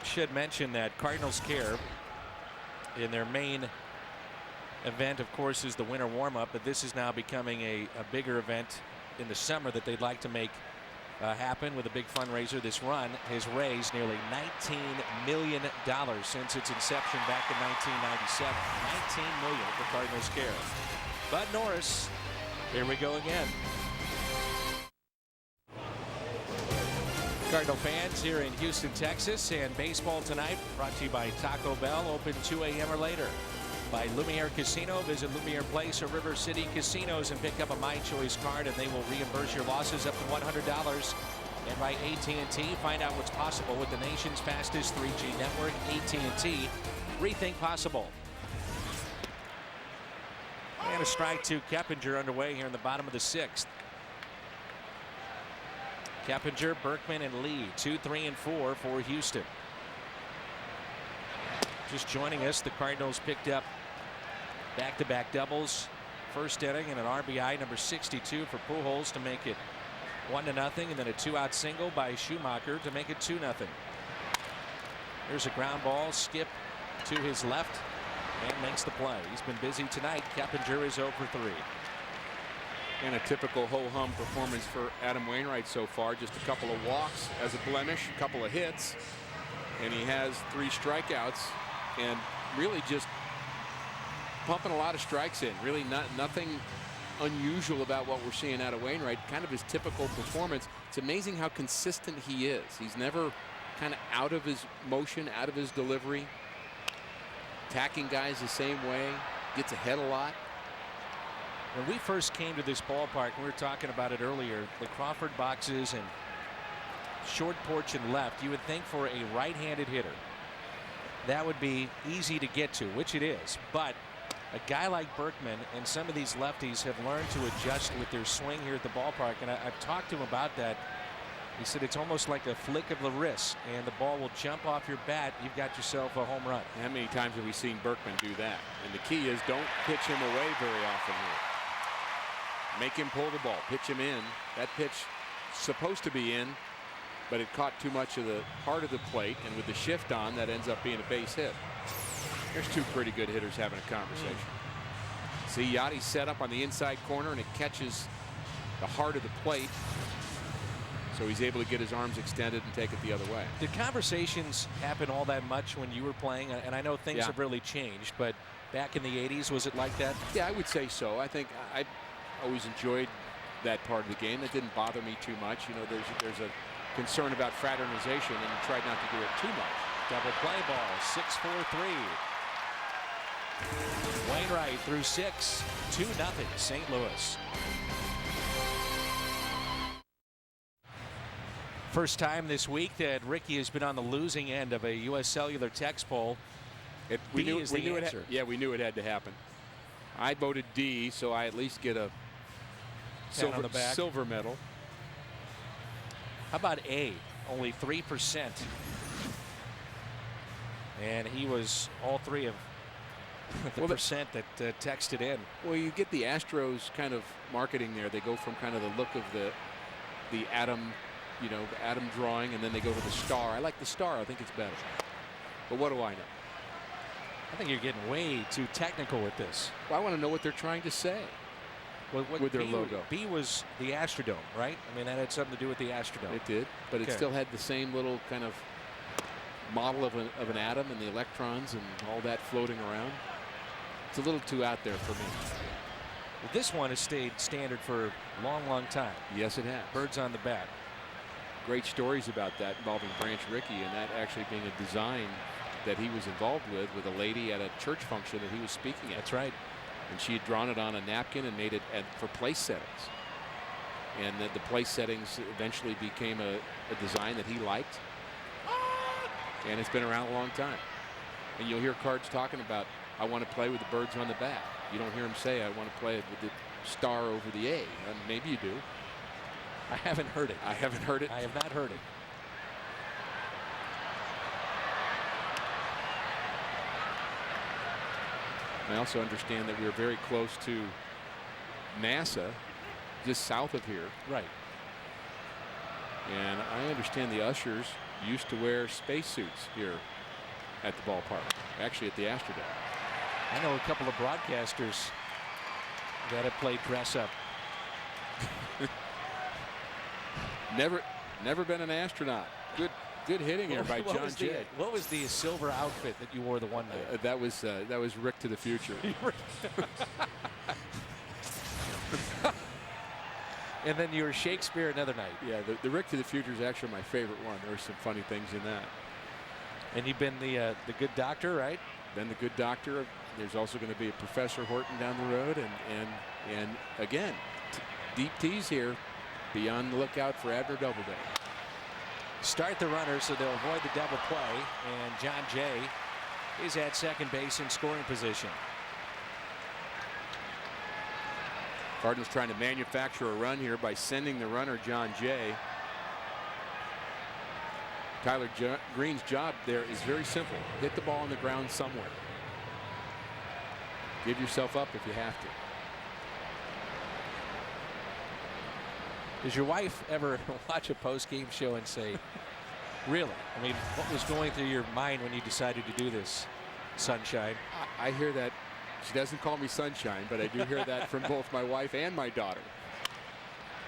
Should mention that Cardinals Care in their main event, of course, is the winter warm-up, but this is now becoming a bigger event in the summer that they'd like to make happen with a big fundraiser. This run has raised nearly $19 million since its inception back in 1997. $19 million for Cardinals Care. Bud Norris, here we go again. Cardinal fans here in Houston, Texas, and baseball tonight brought to you by Taco Bell, open 2 a.m. or later. By Lumiere Casino, visit Lumiere Place or River City Casinos and pick up a My Choice card, and they will reimburse your losses up to $100. And by AT&T, find out what's possible with the nation's fastest 3G network. AT&T, rethink possible. And a strike to Keppinger underway here in the bottom of the 6th. Keppinger, Berkman, and Lee, 2, 3, and 4 for Houston. Just joining us, the Cardinals picked up back-to-back doubles, first inning, and an RBI number 62 for Pujols to make it 1-0, and then a 2-out single by Schumacher to make it 2-0. Here's a ground ball, skip to his left, and makes the play. He's been busy tonight. Keppinger is 0 for 3. And a typical ho-hum performance for Adam Wainwright so far. Just a couple of walks as a blemish, a couple of hits, and he has 3 strikeouts, and really just pumping a lot of strikes in. Really nothing unusual about what we're seeing out of Wainwright. Kind of his typical performance. It's amazing how consistent he is. He's never kind of out of his motion, out of his delivery. Attacking guys the same way. Gets ahead a lot. When we first came to this ballpark, we were talking about it earlier, the Crawford boxes and short porch and left, you would think for a right-handed hitter that would be easy to get to, which it is. But a guy like Berkman and some of these lefties have learned to adjust with their swing here at the ballpark, and I've talked to him about that. He said it's almost like a flick of the wrist, and the ball will jump off your bat. You've got yourself a home run. How many times have we seen Berkman do that? And the key is don't pitch him away very often here. Make him pull the ball, pitch him in. That pitch supposed to be in, but it caught too much of the heart of the plate, and with the shift on, that ends up being a base hit. There's 2 pretty good hitters having a conversation. See, Yachty's set up on the inside corner, and it catches the heart of the plate, so he's able to get his arms extended and take it the other way. Did conversations happen all that much when you were playing? And I know things have really changed, but back in the 80s, was it like that? Yeah, I would say so. I think I always enjoyed that part of the game. That didn't bother me too much. You know, there's a concern about fraternization, and you tried not to do it too much. Double play ball, 6-4-3. Wainwright through 6, 2-0 St. Louis. First time this week that Ricky has been on the losing end of a U.S. Cellular text poll. We knew it had to happen. I voted D, so I at least get a silver medal. How about A? Only 3%. And he was all 3 of the percent that texted in. Well, you get the Astros kind of marketing there. They go from kind of the look of the atom, you know, the atom drawing, and then they go to the star. I like the star. I think it's better. But what do I know? I think you're getting way too technical with this. Well, I want to know what they're trying to say with their logo. B was the Astrodome, right? I mean, that had something to do with the Astrodome. It did, but it still had the same little kind of model of an atom and the electrons and all that floating around. It's a little too out there for me. Well, this one has stayed standard for a long, long time. Yes, it has. Birds on the bat. Great stories about that involving Branch Rickey, and that actually being a design that he was involved with a lady at a church function that he was speaking at. That's right. And she had drawn it on a napkin and made it for place settings. And the place settings eventually became a design that he liked. And it's been around a long time. And you'll hear Cards talking about, I want to play with the birds on the bat. You don't hear him say, I want to play with the star over the A. And maybe you do. I haven't heard it. I haven't heard it. I have not heard it. I also understand that we are very close to NASA, just south of here. Right. And I understand the ushers used to wear spacesuits here at the ballpark, actually at the Astrodome. I know a couple of broadcasters that have played dress up. Never been an astronaut. Good hitting here by John Jay. What was the silver outfit that you wore the one night? That was Rick to the Future. And then you were Shakespeare another night. Yeah, the Rick to the Future is actually my favorite one. There were some funny things in that. And you've been the good doctor, right? Been the good doctor. There's also going to be a Professor Horton down the road, and again, deep tees here. Be on the lookout for Abner Doubleday. Start the runner so they'll avoid the double play, and John Jay is at second base in scoring position. Cardinals trying to manufacture a run here by sending the runner John Jay. Tyler Green's job there is very simple. Hit the ball on the ground somewhere. Give yourself up if you have to. Does your wife ever watch a post-game show and say, really? I mean, what was going through your mind when you decided to do this, Sunshine? I hear that. She doesn't call me Sunshine, but I do hear that from both my wife and my daughter.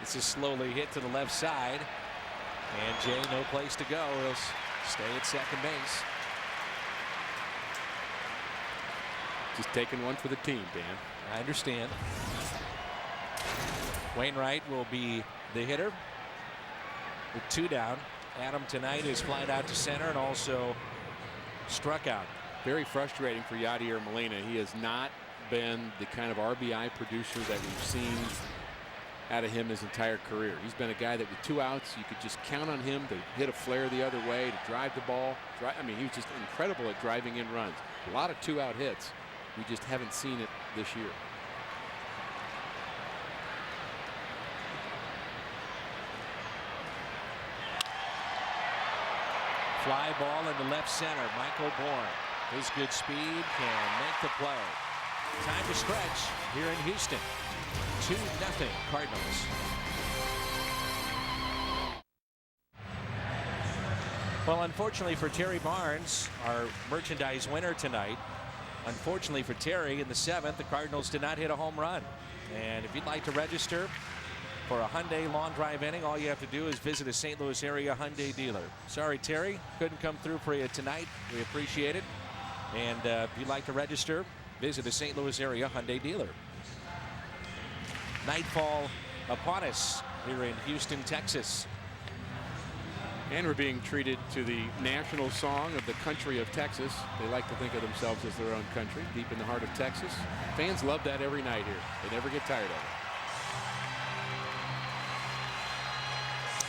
This is slowly hit to the left side. And Jay, no place to go. He'll stay at second base. Just taking one for the team, Dan. I understand. Wainwright will be the hitter with 2 down. Adam tonight is flied out to center and also struck out. Very frustrating for Yadier Molina. He has not been the kind of RBI producer that we've seen out of him his entire career. He's been a guy that with 2 outs, you could just count on him to hit a flare the other way, to drive the ball. I mean, he was just incredible at driving in runs. A lot of 2-out hits. We just haven't seen it this year. Fly ball into left center. Michael Bourne. His good speed can make the play. Time to stretch here in Houston. 2-0 Cardinals. Well, unfortunately for Terry Barnes, our merchandise winner tonight, unfortunately for Terry, in the 7th, the Cardinals did not hit a home run. And if you'd like to register for a Hyundai long drive inning, all you have to do is visit a St. Louis area Hyundai dealer. Sorry, Terry, couldn't come through for you tonight. We appreciate it. And if you'd like to register, visit a St. Louis area Hyundai dealer. Nightfall upon us here in Houston, Texas. And we're being treated to the national song of the country of Texas. They like to think of themselves as their own country, deep in the heart of Texas. Fans love that every night here. They never get tired of it.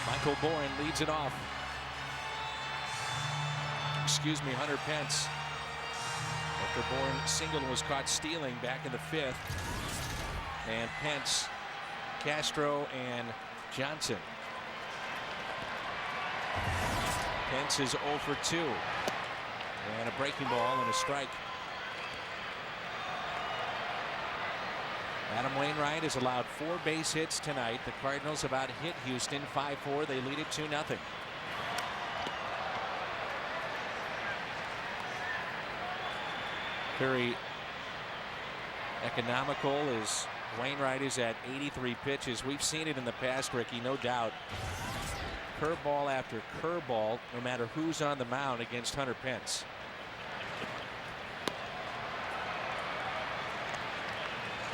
Michael Bourne leads it off. Excuse me, Hunter Pence. After Bourne singled and was caught stealing back in the 5th. And Pence, Castro, and Johnson. Pence is 0 for 2. And a breaking ball and a strike. Adam Wainwright has allowed 4 base hits tonight. The Cardinals have out hit Houston 5-4. They lead it 2-0. Very economical as Wainwright is at 83 pitches. We've seen it in the past, Ricky, no doubt. Curveball after curveball, no matter who's on the mound against Hunter Pence.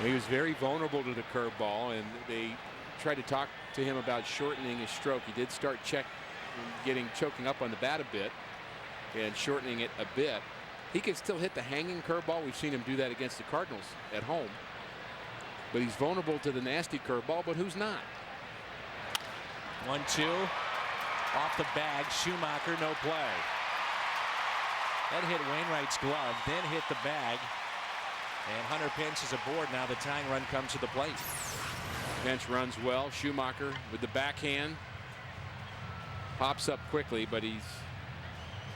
He was very vulnerable to the curveball, and they tried to talk to him about shortening his stroke. He did start choking up on the bat a bit and shortening it a bit. He can still hit the hanging curveball. We've seen him do that against the Cardinals at home. But he's vulnerable to the nasty curveball, but who's not? 1-2 off the bag. Schumacher, no play. That hit Wainwright's glove, then hit the bag. And Hunter Pence is aboard. Now the tying run comes to the plate. Pence runs well. Schumacher with the backhand pops up quickly, but he's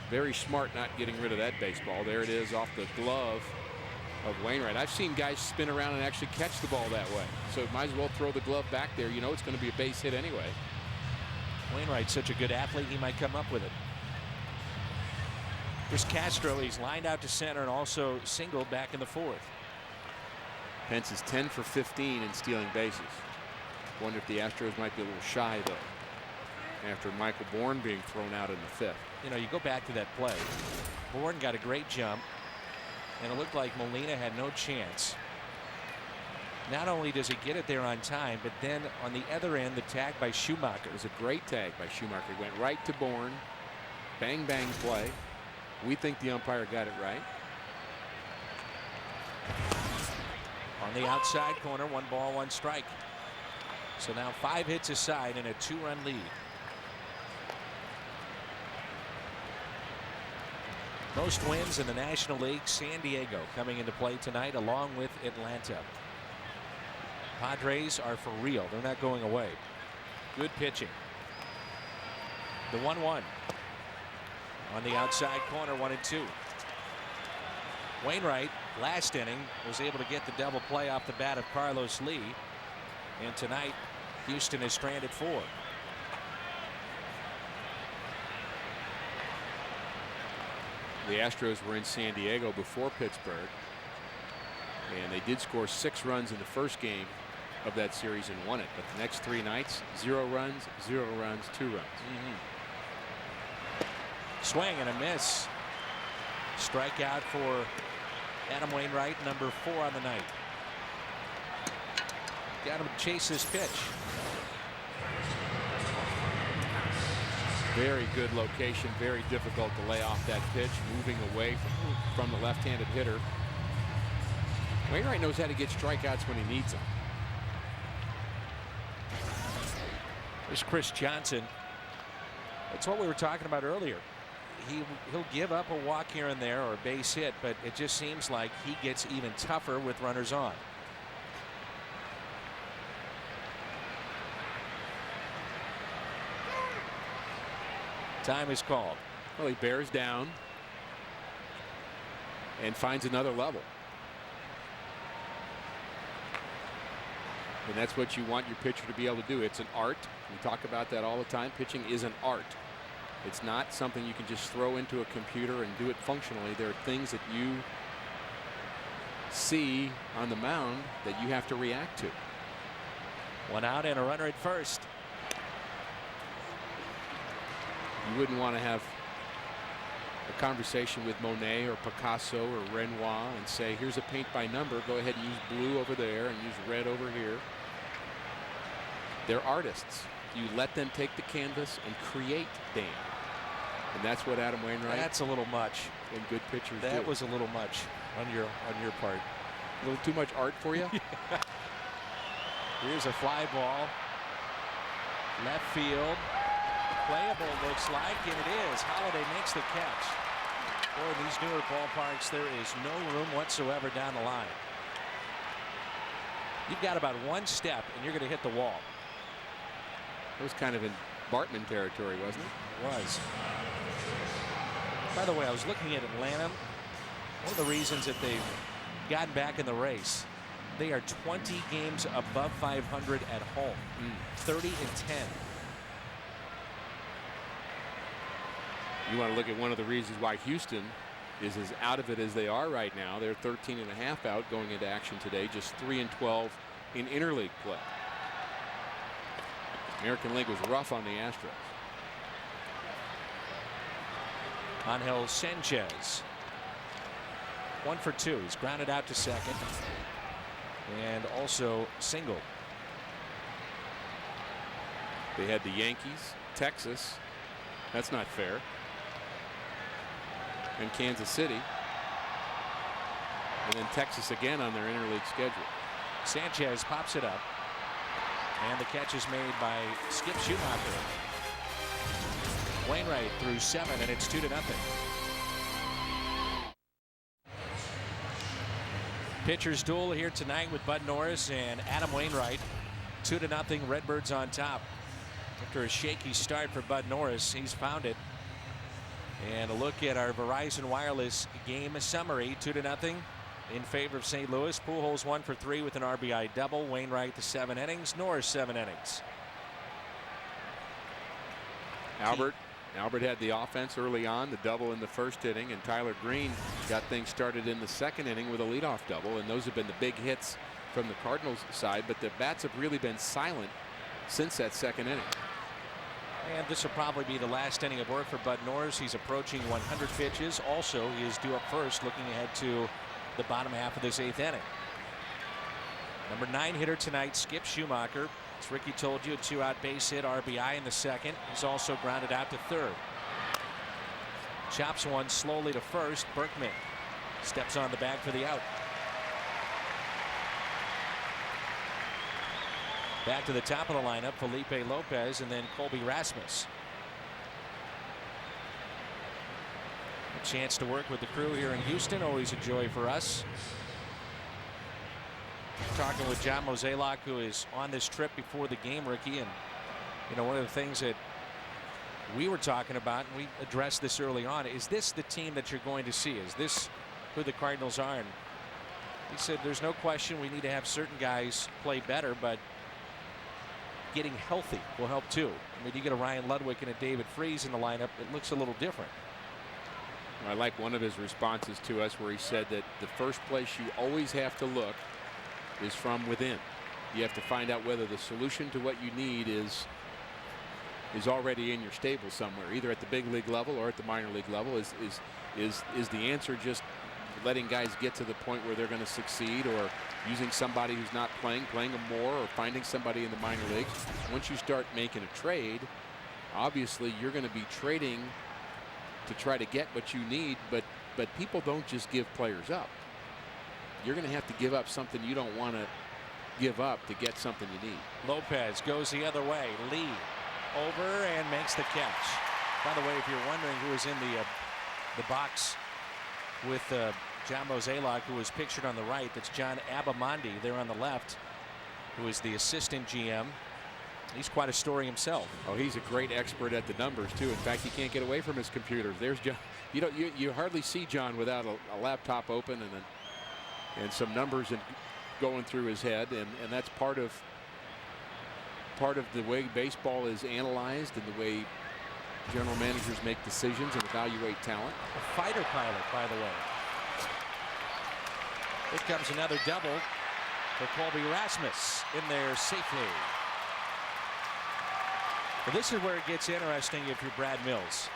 very smart not getting rid of that baseball. There it is off the glove of Wainwright. I've seen guys spin around and actually catch the ball that way. So might as well throw the glove back there. You know it's going to be a base hit anyway. Wainwright's such a good athlete, he might come up with it. Here's Castro. He's lined out to center and also singled back in the fourth. Pence is 10 for 15 in stealing bases. Wonder if the Astros might be a little shy, though, after Michael Bourne being thrown out in the fifth. You know, you go back to that play. Bourne got a great jump, and it looked like Molina had no chance. Not only does he get it there on time, but then on the other end, the tag by Schumacher. It was a great tag by Schumacher. He went right to Bourne. Bang, bang play. We think the umpire got it right. On the outside corner, 1 ball, 1 strike. So now 5 hits aside and a 2-run lead. Most wins in the National League, San Diego coming into play tonight along with Atlanta. Padres are for real. They're not going away. Good pitching. The 1-1. On the outside corner, 1-2. Wainwright, last inning, was able to get the double play off the bat of Carlos Lee. And tonight, Houston is stranded 4. The Astros were in San Diego before Pittsburgh, and they did score 6 runs in the first game of that series and won it. But the next 3 nights, 0 runs, 0 runs, 2 runs. Swing and a miss. Strikeout for Adam Wainwright, number 4 on the night. Got him to chase this pitch. Very good location, very difficult to lay off that pitch, moving away from the left-handed hitter. Wainwright knows how to get strikeouts when he needs them. There's Chris Johnson. That's what we were talking about earlier. He'll give up a walk here and there or a base hit, but it just seems like he gets even tougher with runners on. Time is called. Well, he bears down and finds another level. And that's what you want your pitcher to be able to do. It's an art. We talk about that all the time. Pitching is an art. It's not something you can just throw into a computer and do it functionally. There are things that you see on the mound that you have to react to. 1 out and a runner at first. You wouldn't want to have a conversation with Monet or Picasso or Renoir and say, here's a paint by number. Go ahead and use blue over there and use red over here. They're artists. You let them take the canvas and create, Dan. And that's what Adam Wainwright. That's a little much. And good pitchers That do. was a little much on your part. A little too much art for you? Here's a fly ball. Left field. Playable, looks like, and it is. Holliday makes the catch. Boy, in these newer ballparks, there is no room whatsoever down the line. You've got about 1 step, and you're going to hit the wall. It was kind of in Bartman territory, wasn't it? It was. By the way, I was looking at Atlanta. One of the reasons that they've gotten back in the race, they are 20 games above 500 at home. 30-10. You want to look at one of the reasons why Houston is as out of it as they are right now. They're 13.5 out going into action today, just 3-12 in interleague play. American League was rough on the Astros. Angel Sanchez. 1 for 2. He's grounded out to second. And also single. They had the Yankees, Texas. That's not fair. And Kansas City. And then Texas again on their interleague schedule. Sanchez pops it up. And the catch is made by Skip Schumacher. Wainwright through 7, and it's 2-0. Pitchers duel here tonight with Bud Norris and Adam Wainwright. 2-0 Redbirds on top. After a shaky start for Bud Norris, he's found it. And a look at our Verizon Wireless game summary. 2-0. in favor of St. Louis. Pujols 1 for 3 with an RBI double. Wainwright the 7 innings. Norris 7 innings. Albert had the offense early on, the double in the first inning, and Tyler Green got things started in the second inning with a leadoff double, and those have been the big hits from the Cardinals side, but the bats have really been silent since that second inning. And this will probably be the last inning of work for Bud Norris. He's approaching 100 pitches. Also, he is due up first, looking ahead to the bottom half of this 8th inning. Number 9 hitter tonight, Skip Schumacher. As Ricky told you, a 2-out base hit, RBI in the second. He's also grounded out to third. Chops one slowly to first. Berkman steps on the bag for the out. Back to the top of the lineup, Felipe Lopez and then Colby Rasmus. A chance to work with the crew here in Houston, always a joy for us. Talking with John Mozeliak, who is on this trip before the game, Ricky, and you know, one of the things that we were talking about, and we addressed this early on, is this the team that you're going to see? Is this who the Cardinals are? And he said there's no question we need to have certain guys play better, but getting healthy will help too. I mean, you get a Ryan Ludwig and a David Freese in the lineup, it looks a little different. I like one of his responses to us where he said that the first place you always have to look is from within. You have to find out whether the solution to what you need is already in your stable somewhere, either at the big league level or at the minor league level. Is the answer just letting guys get to the point where they're going to succeed, or using somebody who's not playing them more, or finding somebody in the minor leagues? Once you start making a trade, obviously you're going to be trading to try to get what you need, but people don't just give players up. You're going to have to give up something you don't want to give up to get something you need. Lopez goes the other way. Lee over and makes the catch. By the way, if you're wondering who is in the box with John Mozeliak, who is pictured on the right, that's John Abamondi there on the left, who is the assistant GM. He's quite a story himself. Oh, he's a great expert at the numbers too. In fact, he can't get away from his computer. There's John. You hardly see John without a laptop open and some numbers going through his head, and that's part of the way baseball is analyzed and the way general managers make decisions and evaluate talent. A fighter pilot, by the way. Here comes another double for Colby Rasmus in there safely. Well, this is where it gets interesting if you're Brad Mills.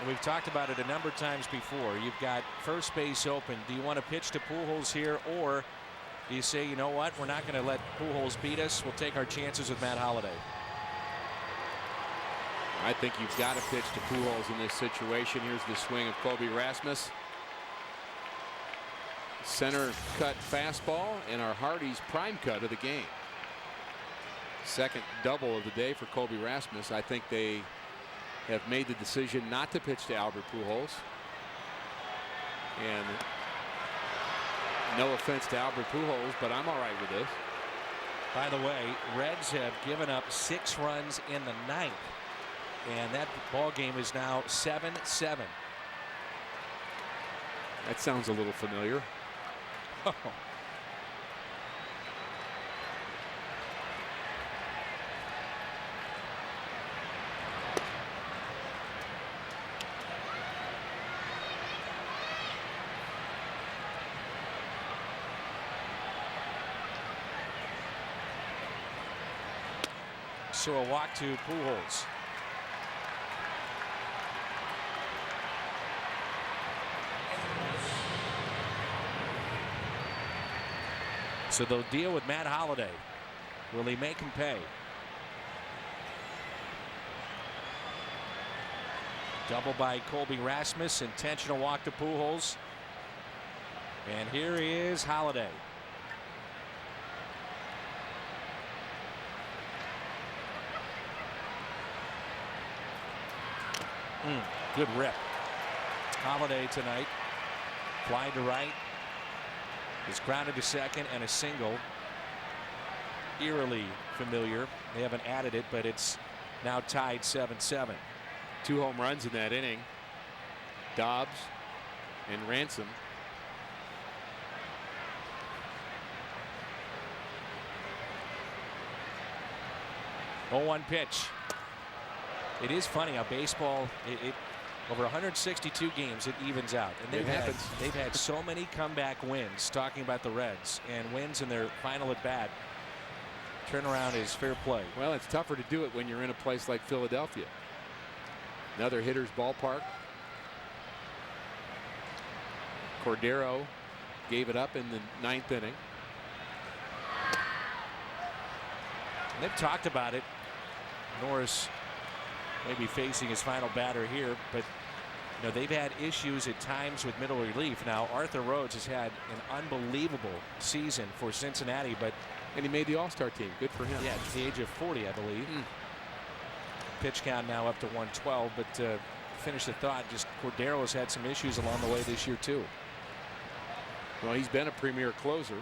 And we've talked about it a number of times before. You've got first base open. Do you want to pitch to Pujols here, or do you say, you know what, we're not going to let Pujols beat us. We'll take our chances with Matt Holliday. I think you've got to pitch to Pujols in this situation. Here's the swing of Colby Rasmus. Center cut fastball and our Hardy's prime cut of the game. Second double of the day for Colby Rasmus. I think they have made the decision not to pitch to Albert Pujols. And no offense to Albert Pujols, but I'm all right with this. By the way, Reds have given up 6 runs in the 9th, and that ball game is now 7-7. That sounds a little familiar. Oh. So a walk to Pujols. So they'll deal with Matt Holliday. Will he make him pay? Double by Colby Rasmus. Intentional walk to Pujols. And here is Holliday. Good rip. Holliday tonight. Fly to right. Is grounded to second and a single. Eerily familiar. They haven't added it, but it's now tied 7-7. 2 home runs in that inning. Dobbs and Ransom. 0-1 pitch. It is funny how baseball, over 162 games, it evens out. And they've had so many comeback wins, talking about the Reds, and wins in their final at bat. Turnaround is fair play. Well, it's tougher to do it when you're in a place like Philadelphia. Another hitter's ballpark. Cordero gave it up in the 9th inning. They've talked about it. Norris may be facing his final batter here, but you know, they've had issues at times with middle relief. Now Arthur Rhodes has had an unbelievable season for Cincinnati, and he made the All-Star team. Good for him. Yeah, at the age of 40, I believe. Pitch count now up to 112, but to finish the thought, just Cordero has had some issues along the way this year too. Well, he's been a premier closer,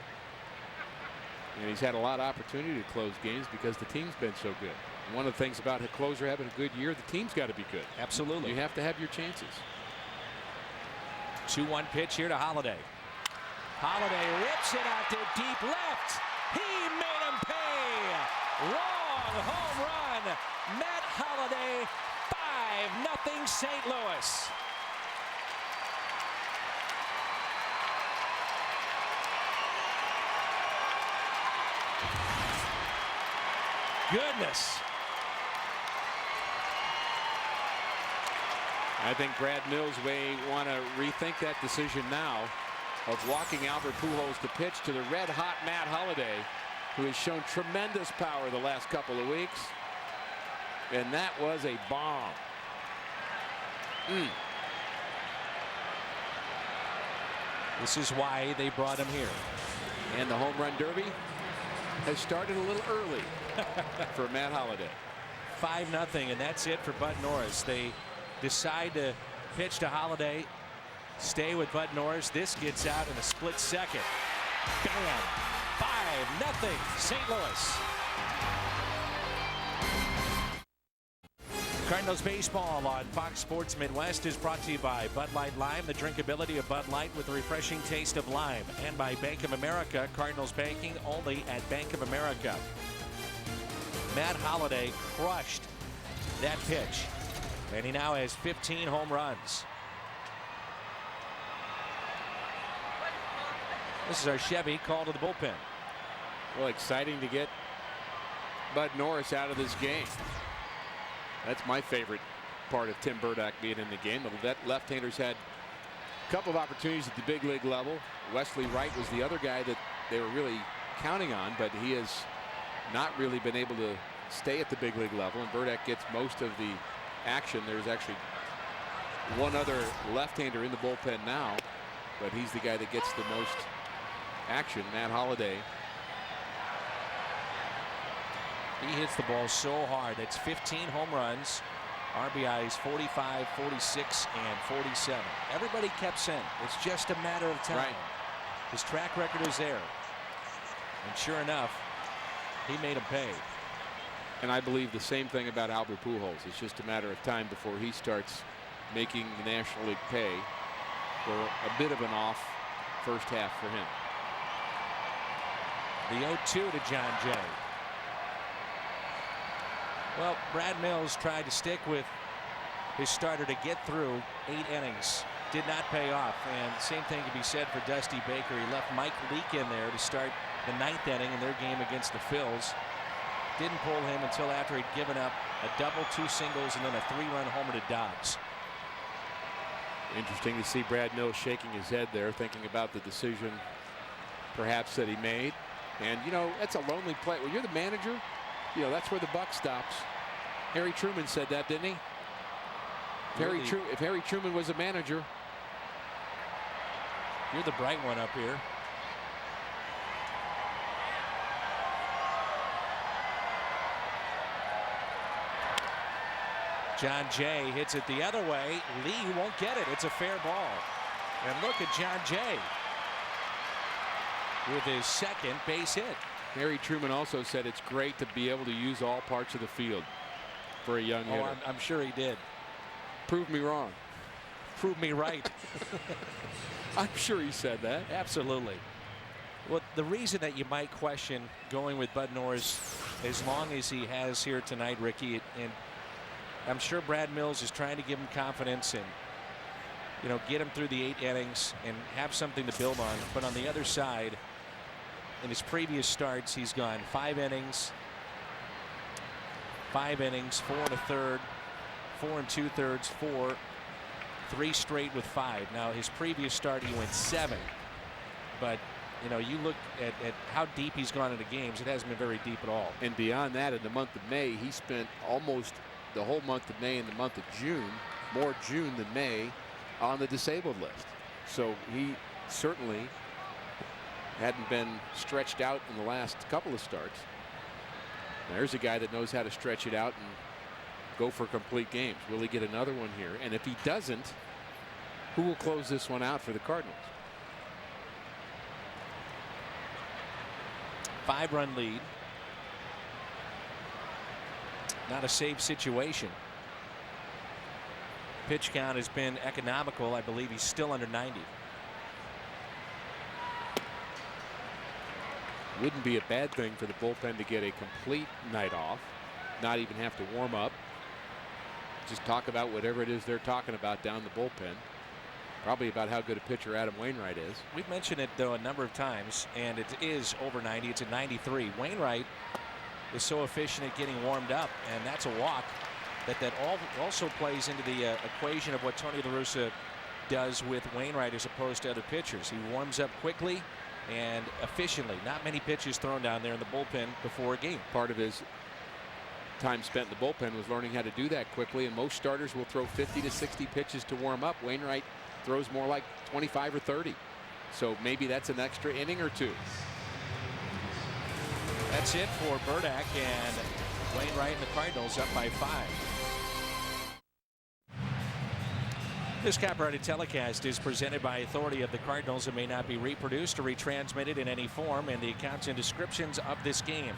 and he's had a lot of opportunity to close games because the team's been so good. And one of the things about a closer having a good year, the team's got to be good. Absolutely. You have to have your chances. 2-1 pitch here to Holliday. Holliday rips it out to deep left. He made him pay. Long home run. Matt Holliday, 5-0 St. Louis. Goodness. I think Brad Mills may want to rethink that decision now of walking Albert Pujols to pitch to the red-hot Matt Holliday, who has shown tremendous power the last couple of weeks. And that was a bomb. This is why they brought him here. And the home run derby has started a little early for Matt Holliday. 5-0, and that's it for Bud Norris. They decide to pitch to Holliday, stay with Bud Norris. This gets out in a split second. Bam! 5-0 St. Louis. Cardinals baseball on Fox Sports Midwest is brought to you by Bud Light Lime, the drinkability of Bud Light with the refreshing taste of lime, and by Bank of America. Cardinals banking only at Bank of America. Matt Holliday crushed that pitch, and he now has 15 home runs. This is our Chevy call to the bullpen. Well, exciting to get Bud Norris out of this game. That's my favorite part of Tim Burdock being in the game. That left-hander's had a couple of opportunities at the big league level. Wesley Wright was the other guy that they were really counting on, but he has not really been able to stay at the big league level, and Burdock gets most of the action. There's actually one other left-hander in the bullpen now, but he's the guy that gets the most action, Matt Holliday. He hits the ball so hard. That's 15 home runs, RBIs 45, 46, and 47. Everybody kept saying it's just a matter of time. Right. His track record is there. And sure enough, he made him pay. And I believe the same thing about Albert Pujols. It's just a matter of time before he starts making the National League pay for a bit of an off first half for him. The 0-2 to John Jay. Well, Brad Mills tried to stick with his starter to get through 8 innings. Did not pay off. And same thing can be said for Dusty Baker. He left Mike Leake in there to start the 9th inning in their game against the Phils. Didn't pull him until after he'd given up a double, 2 singles, and then a 3-run homer to Dobbs. Interesting to see Brad Mills shaking his head there, thinking about the decision perhaps that he made. And, you know, that's a lonely play. When you're the manager, you know, that's where the buck stops. Harry Truman said that, didn't he? If Harry Truman was a manager. You're the bright one up here. John Jay hits it the other way. Lee won't get it. It's a fair ball. And look at John Jay with his second base hit. Harry Truman also said it's great to be able to use all parts of the field for a young hitter. Oh, I'm sure he did. Prove me wrong. Prove me right. I'm sure he said that. Absolutely. Well, the reason that you might question going with Bud Norris as long as he has here tonight, Ricky. And I'm sure Brad Mills is trying to give him confidence and, you know, get him through the 8 innings and have something to build on. But on the other side, in his previous starts, he's gone 5 innings, 4 1/3, 4 2/3, 4, 3 straight with 5. Now his previous start he went 7, but you know, you look at how deep he's gone into games, it hasn't been very deep at all. And beyond that, in the month of May, he spent almost the whole month of May and the month of June, more June than May, on the disabled list. So he certainly hadn't been stretched out in the last couple of starts. There's a guy that knows how to stretch it out and go for complete games. Will he get another one here? And if he doesn't, who will close this one out for the Cardinals? 5-run lead. Not a safe situation. Pitch count has been economical. I believe he's still under 90. Wouldn't be a bad thing for the bullpen to get a complete night off, not even have to warm up. Just talk about whatever it is they're talking about down the bullpen. Probably about how good a pitcher Adam Wainwright is. We've mentioned it though a number of times, and it is over 90. It's at 93. Wainwright is so efficient at getting warmed up, and that's a walk. That also plays into the equation of what Tony La Russa does with Wainwright as opposed to other pitchers. He warms up quickly and efficiently. Not many pitches thrown down there in the bullpen before a game. Part of his time spent in the bullpen was learning how to do that quickly, and most starters will throw 50 to 60 pitches to warm up. Wainwright throws more like 25 or 30. So maybe that's an extra inning or 2. That's it for Burdack, and Wainwright and the Cardinals up by 5. This copyrighted telecast is presented by authority of the Cardinals and may not be reproduced or retransmitted in any form, and the accounts and descriptions of this game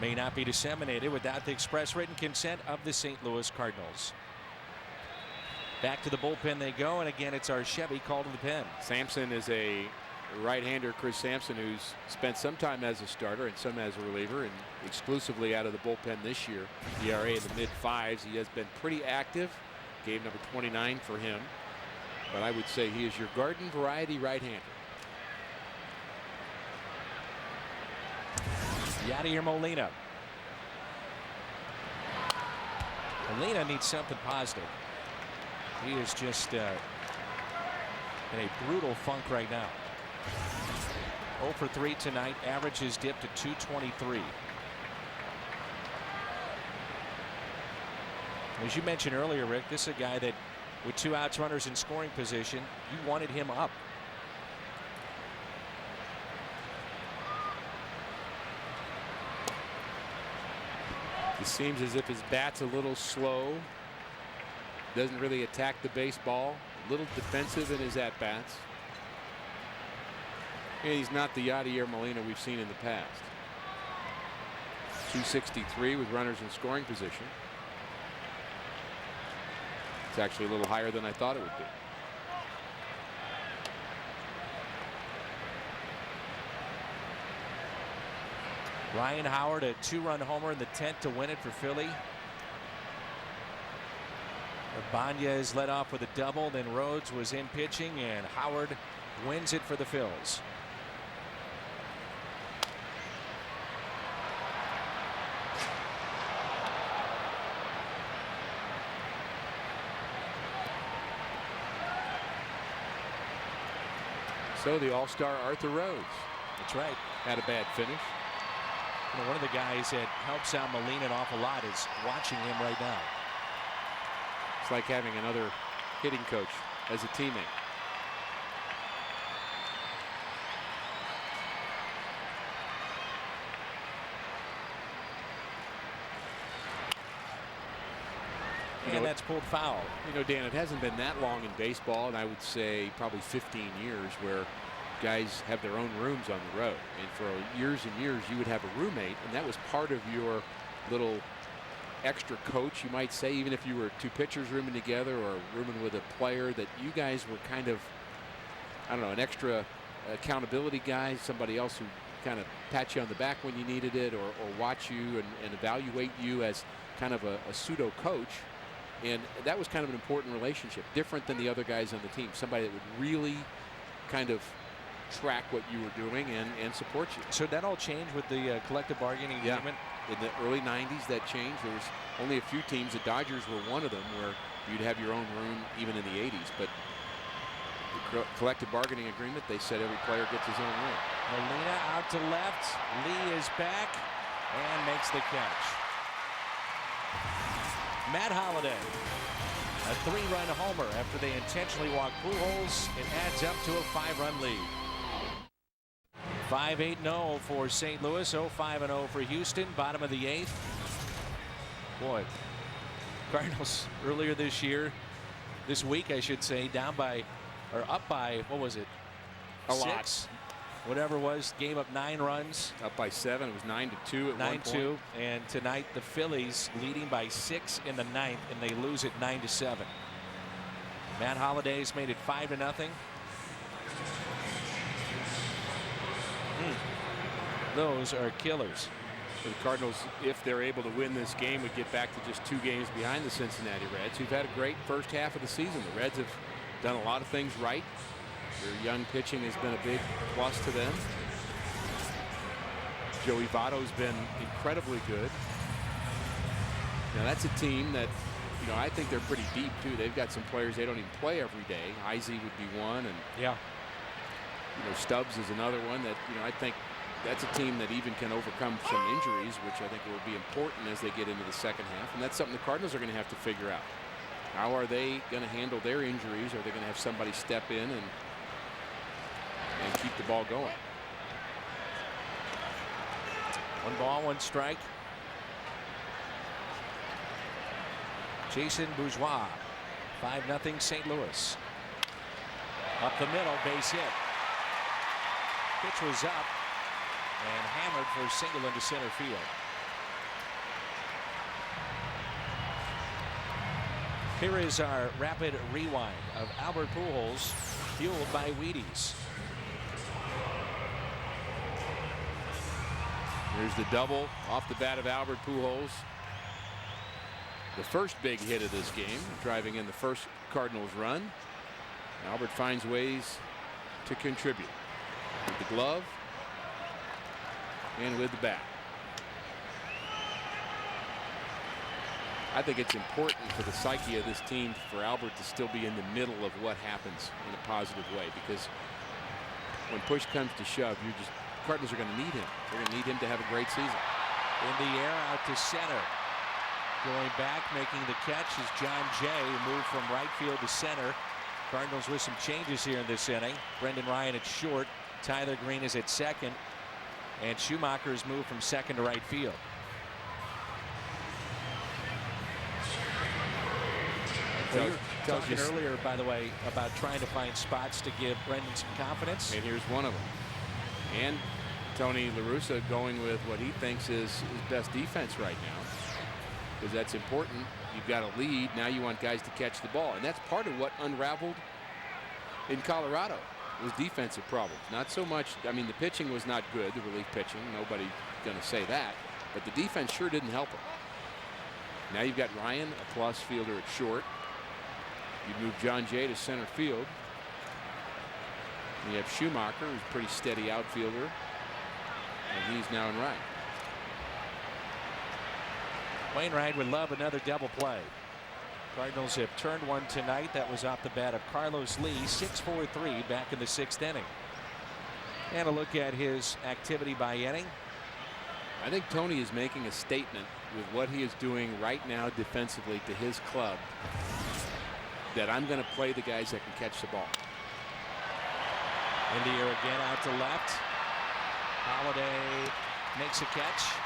may not be disseminated without the express written consent of the St. Louis Cardinals. Back to the bullpen they go, and again it's our Chevy called to the pen. Sampson is a right-hander, Chris Sampson, who's spent some time as a starter and some as a reliever, and exclusively out of the bullpen this year. ERA in the mid-5s. He has been pretty active. Game number 29 for him, but I would say he is your garden variety right-hander. Yadier Molina. Molina needs something positive. He is just in a brutal funk right now. 0 for 3 tonight. Average has dipped to 223. As you mentioned earlier, Rick, this is a guy that with 2 outs, runners in scoring position, you wanted him up. It seems as if his bat's a little slow. Doesn't really attack the baseball. A little defensive in his at-bats. And he's not the Yadier Molina we've seen in the past. 263 with runners in scoring position. It's actually a little higher than I thought it would be. Ryan Howard, a 2-run homer in the 10th to win it for Philly. Ibanez led off with a double, then Rhodes was in pitching, and Howard wins it for the Phils. So the all-star Arthur Rhodes. That's right. Had a bad finish. You know, one of the guys that helps out Molina an awful lot is watching him right now. It's like having another hitting coach as a teammate. And that's pulled foul. You know, Dan, it hasn't been that long in baseball, and I would say probably 15 years, where guys have their own rooms on the road. And for years and years, you would have a roommate, and that was part of your little extra coach, you might say, even if you were 2 pitchers rooming together or rooming with a player, that you guys were kind of, I don't know, an extra accountability guy, somebody else who kind of pat you on the back when you needed it, or watch you and evaluate you as kind of a pseudo coach. And that was kind of an important relationship, different than the other guys on the team. Somebody that would really kind of track what you were doing and support you. So that all changed with the collective bargaining agreement? In the early 90s, that changed. There was only a few teams. The Dodgers were one of them where you'd have your own room even in the 80s. But the collective bargaining agreement, they said every player gets his own room. Molina out to left. Lee is back and makes the catch. Matt Holliday, a 3-run homer after they intentionally walked Pujols. It adds up to a 5-run lead. 5-8-0 for St. Louis, 0-5-0 for Houston, bottom of the 8th. Boy, Cardinals earlier this week, I should say, down by, or up by, what was it? A 6? lot. Whatever it was, game up 9 runs. Up by 7. It was 9-2 at 9-2. And tonight the Phillies leading by 6 in the 9th, and they lose it 9-7. Matt Holliday's made it 5-0. Those are killers. The Cardinals, if they're able to win this game, would get back to just 2 games behind the Cincinnati Reds, who've had a great first half of the season. The Reds have done a lot of things right. Their young pitching has been a big plus to them. Joey Votto's been incredibly good. Now that's a team that, you know, I think they're pretty deep too. They've got some players they don't even play every day. Izzy would be one, and you know, Stubbs is another one that, you know, I think that's a team that even can overcome some injuries, which I think will be important as they get into the second half. And that's something the Cardinals are going to have to figure out. How are they going to handle their injuries? Are they going to have somebody step in and keep the ball going? 1 ball, 1 strike. Jason Bourgeois, 5-0 St. Louis. Up the middle, base hit. Pitch was up and hammered for a single into center field. Here is our rapid rewind of Albert Pujols, fueled by Wheaties. Here's the double off the bat of Albert Pujols. The first big hit of this game, driving in the first Cardinals run. Albert finds ways to contribute with the glove and with the bat. I think it's important for the psyche of this team for Albert to still be in the middle of what happens in a positive way, because when push comes to shove, Cardinals are going to need him. They're going to need him to have a great season. In the air, out to center. Going back, making the catch is John Jay, who moved from right field to center. Cardinals with some changes here in this inning. Brendan Ryan at short. Tyler Green is at second. And Schumacher has moved from second to right field. Well, you were talking earlier, by the way, about trying to find spots to give Brendan some confidence. And here's one of them. And Tony La Russa going with what he thinks is his best defense right now, because that's important. You've got a lead. Now you want guys to catch the ball. And that's part of what unraveled in Colorado was defensive problems. Not so much, I mean, the pitching was not good, the relief pitching. Nobody's going to say that. But the defense sure didn't help them. Now you've got Ryan, a plus fielder at short. You move John Jay to center field. And you have Schumacher, who's a pretty steady outfielder. And he's now in right. Wainwright would love another double play. Cardinals have turned one tonight. That was off the bat of Carlos Lee. 6-4-3 back in the 6th inning. And a look at his activity by inning. I think Tony is making a statement with what he is doing right now defensively to his club, that I'm going to play the guys that can catch the ball. In the air again, out to left. Holliday makes a catch.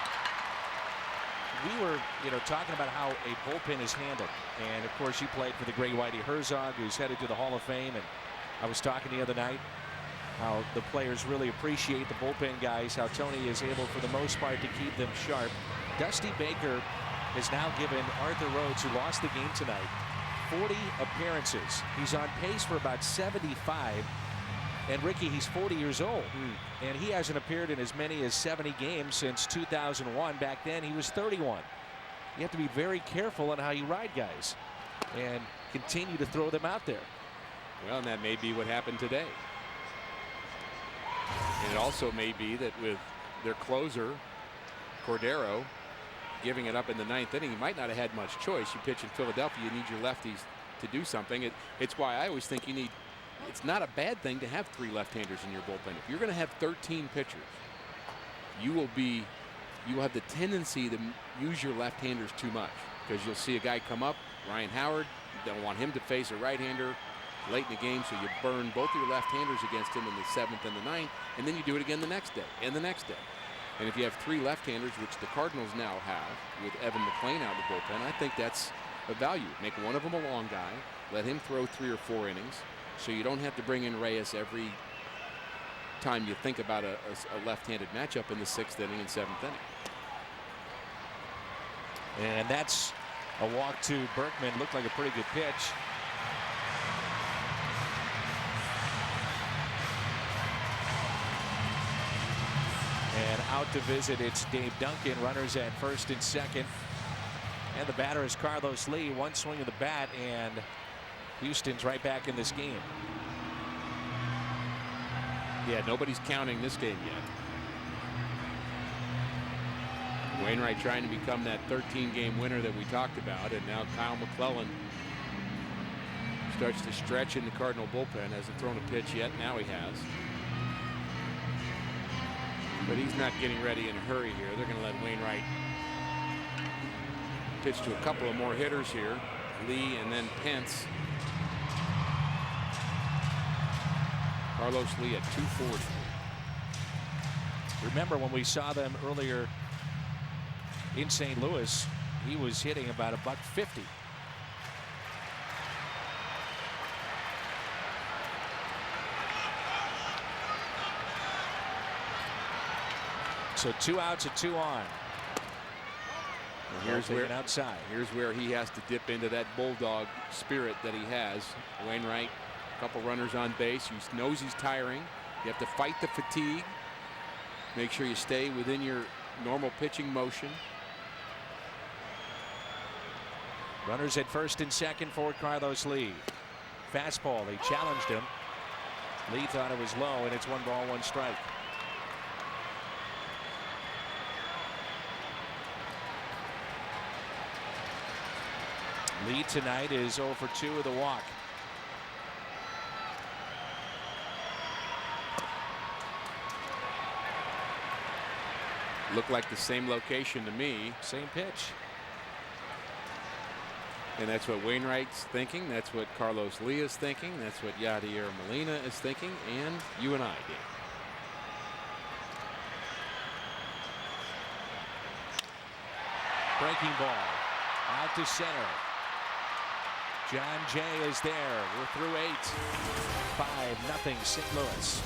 We were, talking about how a bullpen is handled. And of course, you played for the great Whitey Herzog, who's headed to the Hall of Fame. And I was talking the other night how the players really appreciate the bullpen guys, how Tony is able, for the most part, to keep them sharp. Dusty Baker has now given Arthur Rhodes, who lost the game tonight, 40 appearances. He's on pace for about 75. And Ricky, he's 40 years old, and he hasn't appeared in as many as 70 games since 2001. Back then, he was 31. You have to be very careful on how you ride guys and continue to throw them out there. Well, and that may be what happened today. And it also may be that with their closer, Cordero, giving it up in the 9th inning, he might not have had much choice. You pitch in Philadelphia, you need your lefties to do something. It's why I always think you need. It's not a bad thing to have 3 left-handers in your bullpen. If you're going to have 13 pitchers, you will have the tendency to use your left-handers too much, because you'll see a guy come up, Ryan Howard, you don't want him to face a right-hander late in the game, so you burn both your left-handers against him in the 7th and the 9th, and then you do it again the next day and the next day. And if you have 3 left-handers, which the Cardinals now have with Evan McClain out of the bullpen, I think that's a value. Make one of them a long guy, let him throw 3 or 4 innings, so you don't have to bring in Reyes every time you think about a left-handed matchup in the 6th inning and 7th inning. And that's a walk to Berkman. Looked like a pretty good pitch. And out to visit, it's Dave Duncan. Runners at first and second. And the batter is Carlos Lee. One swing of the bat, and Houston's right back in this game. Yeah, nobody's counting this game yet. Wainwright trying to become that 13-game winner that we talked about, and now Kyle McClellan starts to stretch in the Cardinal bullpen. Hasn't thrown a pitch yet. Now he has. But he's not getting ready in a hurry here. They're going to let Wainwright pitch to a couple of more hitters here. Lee and then Pence. Carlos Lee at 240. Remember when we saw them earlier in St. Louis, he was hitting about $150. So 2 outs and 2 on. And here's where outside. Here's where he has to dip into that bulldog spirit that he has. Wainwright, a couple runners on base. He knows he's tiring. You have to fight the fatigue. Make sure you stay within your normal pitching motion. Runners at first and second for Carlos Lee. Fastball. They challenged him. Lee thought it was low, and it's 1 ball, 1 strike. Lee tonight is 0 for 2 with a walk. Looked like the same location to me. Same pitch. And that's what Wainwright's thinking. That's what Carlos Lee is thinking. That's what Yadier Molina is thinking. And you and I did. Breaking ball. Out to center. John Jay is there. We're through 8. 5-0 St. Louis.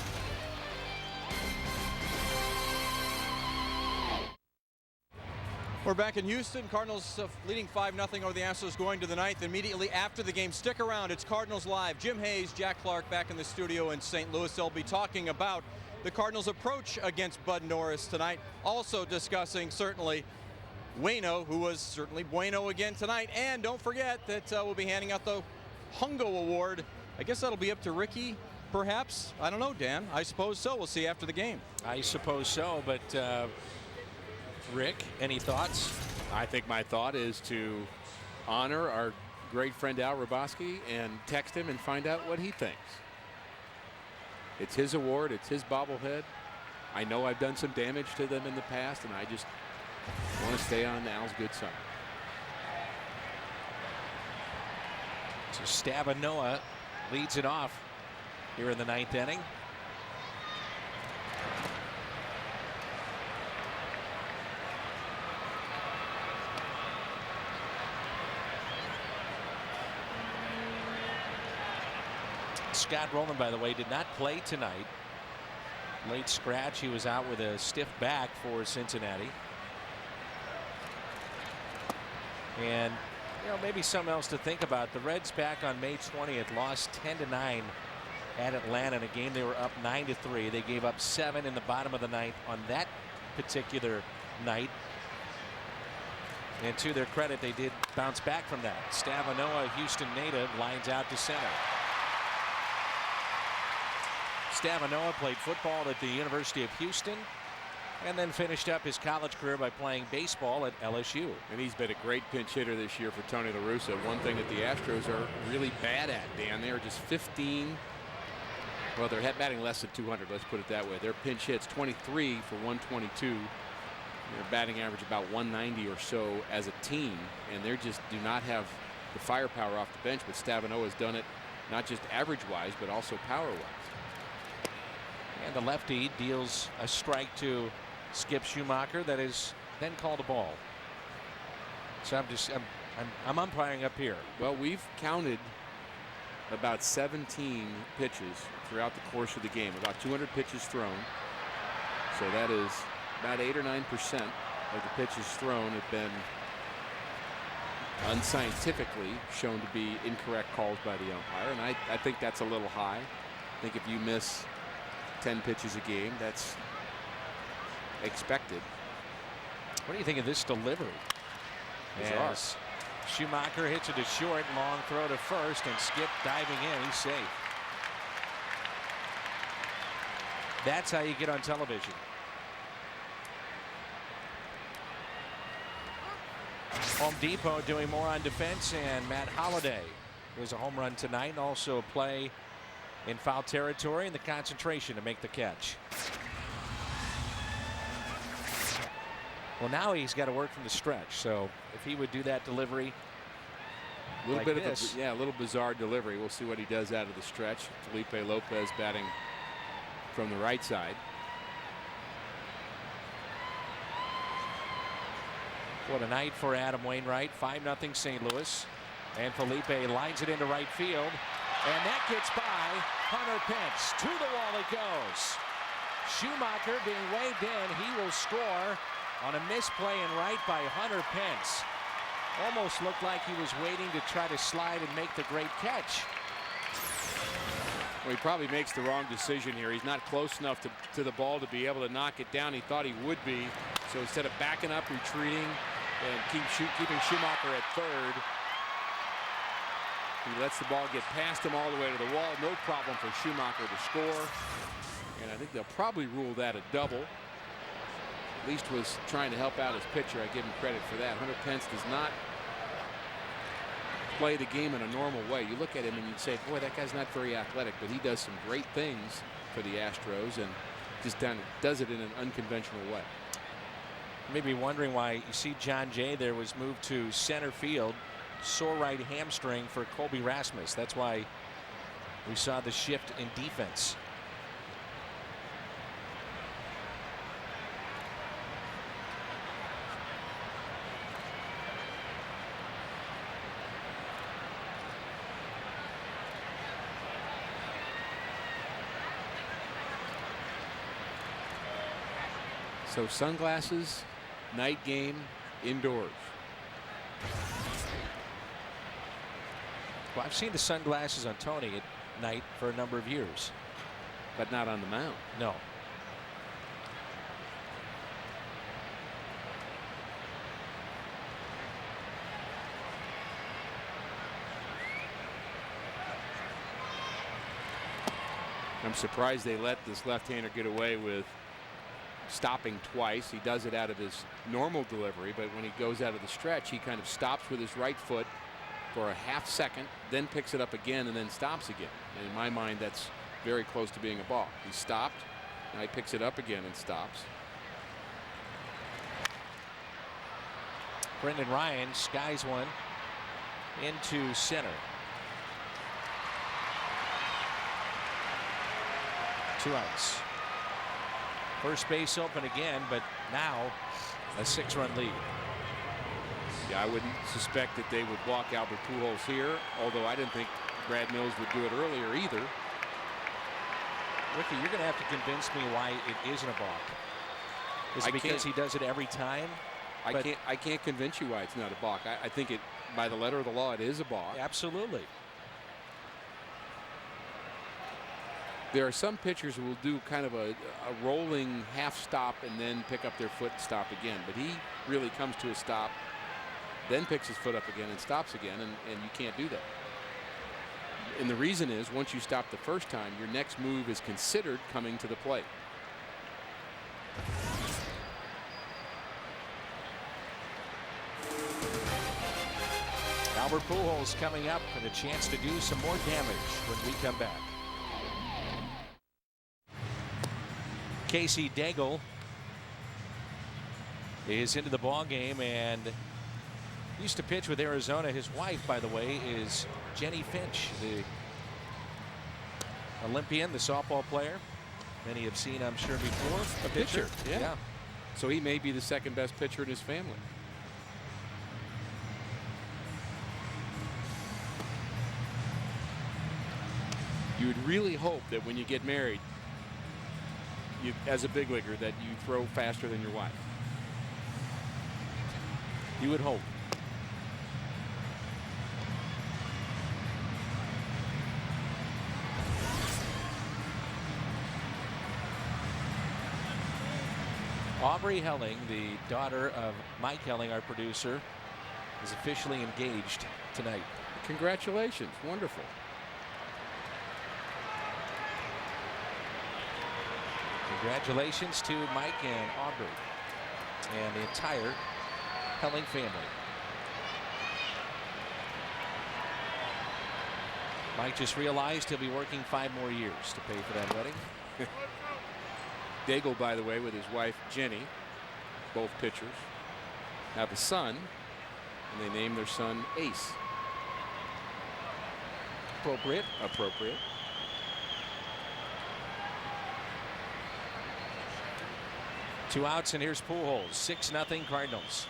We're back in Houston. Cardinals leading 5-0 over the Astros going to the 9th. Immediately after the game, stick around. It's Cardinals Live. Jim Hayes, Jack Clark back in the studio in St. Louis. They'll be talking about the Cardinals' approach against Bud Norris tonight. Also discussing certainly Waino, who was certainly bueno again tonight. And don't forget that we'll be handing out the Hungo Award. I guess that'll be up to Ricky, perhaps. I don't know, Dan. I suppose so. We'll see after the game. I suppose so, but Rick, any thoughts? I think my thought is to honor our great friend Al Raboski and text him and find out what he thinks. It's his award. It's his bobblehead. I know I've done some damage to them in the past, and I just want to stay on Al's good side. So Stabanoa leads it off here in the 9th inning. Scott Rowland, by the way, did not play tonight. Late scratch. He was out with a stiff back for Cincinnati. And, you know, maybe something else to think about. The Reds back on May 20th lost 10-9 at Atlanta in a game they were up 9-3. They gave up 7 in the bottom of the ninth on that particular night. And to their credit, they did bounce back from that. Stavanoa, Houston native, lines out to center. Stavanoa played football at the University of Houston and then finished up his college career by playing baseball at LSU. And he's been a great pinch hitter this year for Tony La Russa. One thing that the Astros are really bad at, Dan, they are just 15. Well, they're batting less than 200. Let's put it that way. Their pinch hits 23 for 122. Their batting average about 190 or so as a team, and they just do not have the firepower off the bench. But Stavanoa has done it not just average-wise, but also power-wise. And the lefty deals a strike to Skip Schumacher that is then called a ball. So I'm umpiring up here. Well, we've counted about 17 pitches throughout the course of the game, about 200 pitches thrown. So that is about 8 or 9% of the pitches thrown have been unscientifically shown to be incorrect calls by the umpire, and I think that's a little high. I think if you miss 10 pitches a game, that's expected. What do you think of this delivery? Bizarre. As Schumacher hits it to short, long throw to first, and Skip diving in. He's safe. That's how you get on television. Home Depot doing more on defense, and Matt Holliday was a home run tonight, and also a play in foul territory, and the concentration to make the catch. Well, now he's got to work from the stretch, so if he would do that delivery a little like bit this, of a little bizarre delivery. We'll see what he does out of the stretch. Felipe Lopez batting from the right side. what a night for Adam Wainwright. 5-0 St. Louis, and Felipe lines it into right field, and that gets by Hunter Pence. To the wall it goes. Schumacher being waved in. He will score on a misplay in right by Hunter Pence. Almost looked like he was waiting to try to slide and make the great catch. Well, he probably makes the wrong decision here. He's not close enough to the ball to be able to knock it down. He thought he would be. So instead of backing up, retreating, and keeping Schumacher at third, he lets the ball get past him all the way to the wall. No problem for Schumacher to score. And I think they'll probably rule that a double. At least was trying to help out his pitcher. I give him credit for that. Hunter Pence does not play the game in a normal way. You look at him and you'd say, boy, that guy's not very athletic, but he does some great things for the Astros and just does it in an unconventional way. Maybe wondering why you see John Jay there was moved to center field. Sore right hamstring for Colby Rasmus. That's why we saw the shift in defense. So sunglasses, night game, indoors. Well, I've seen the sunglasses on Tony at night for a number of years. But not on the mound. No. I'm surprised they let this left-hander get away with stopping twice. He does it out of his normal delivery, but when he goes out of the stretch, he kind of stops with his right foot for a half second, then picks it up again, and then stops again. And in my mind, that's very close to being a balk. He stopped, now he picks it up again and stops. Brendan Ryan skies one into center. 2 outs. First base open again, but now a 6-run lead. Yeah, I wouldn't suspect that they would walk Albert Pujols here, although I didn't think Brad Mills would do it earlier either. Ricky, you're going to have to convince me why it isn't a balk. Is it because he does it every time? I can't convince you why it's not a balk. I think it, by the letter of the law, it is a balk. Absolutely. There are some pitchers who will do kind of a rolling half stop and then pick up their foot and stop again. But he really comes to a stop, then picks his foot up again and stops again, and you can't do that. And the reason is, once you stop the first time, your next move is considered coming to the plate. Albert Pujols coming up and a chance to do some more damage when we come back. Casey Daigle is into the ball game and used to pitch with Arizona. His wife, by the way, is Jenny Finch, the Olympian, the softball player. Many have seen, I'm sure, before. A pitcher. Yeah. So he may be the second best pitcher in his family. You would really hope that when you get married, as a big leaguer, that you throw faster than your wife. You would hope. Aubrey Helling, the daughter of Mike Helling, our producer, is officially engaged tonight. Congratulations. Wonderful. Congratulations to Mike and Aubrey and the entire Helling family. Mike just realized he'll be working 5 more years to pay for that wedding. Daigle, by the way, with his wife Jenny, both pitchers, have a son, and they named their son Ace. Appropriate. Appropriate. Two outs, and here's Pujols. 6-0 Cardinals.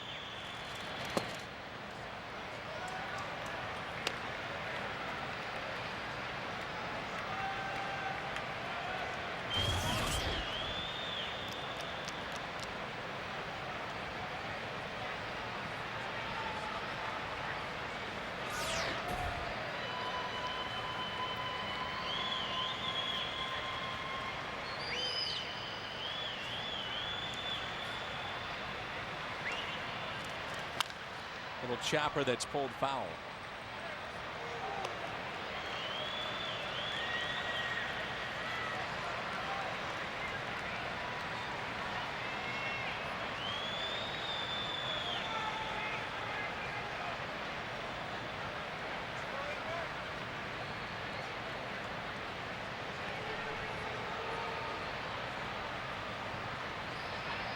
Little chopper that's pulled foul.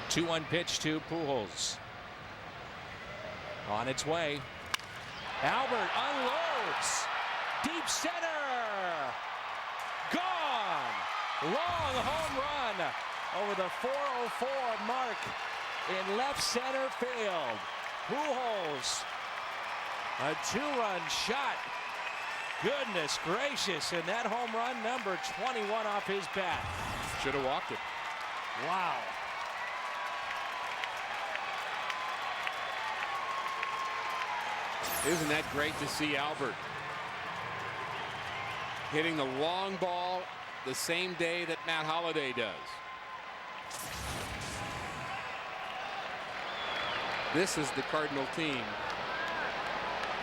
Two-one pitch to Pujols. On its way. Albert unloads. Deep center. Gone. Long home run over the 404 mark in left center field. Pujols. A 2-run shot. Goodness gracious. And that home run, number 21 off his bat. Should have walked it. Wow. Isn't that great to see Albert hitting the long ball the same day that Matt Holliday does? This is the Cardinal team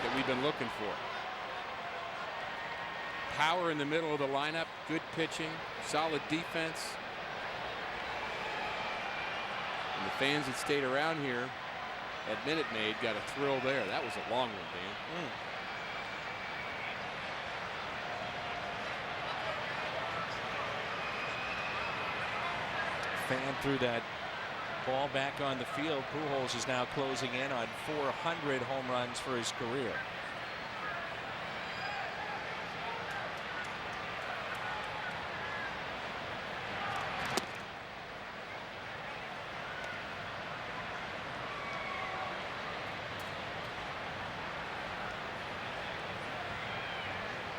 that we've been looking for. Power in the middle of the lineup, good pitching, solid defense. And the fans that stayed around here at Minute Maid got a thrill there. That was a long one, Dan. Fan threw that ball back on the field. Pujols is now closing in on 400 home runs for his career.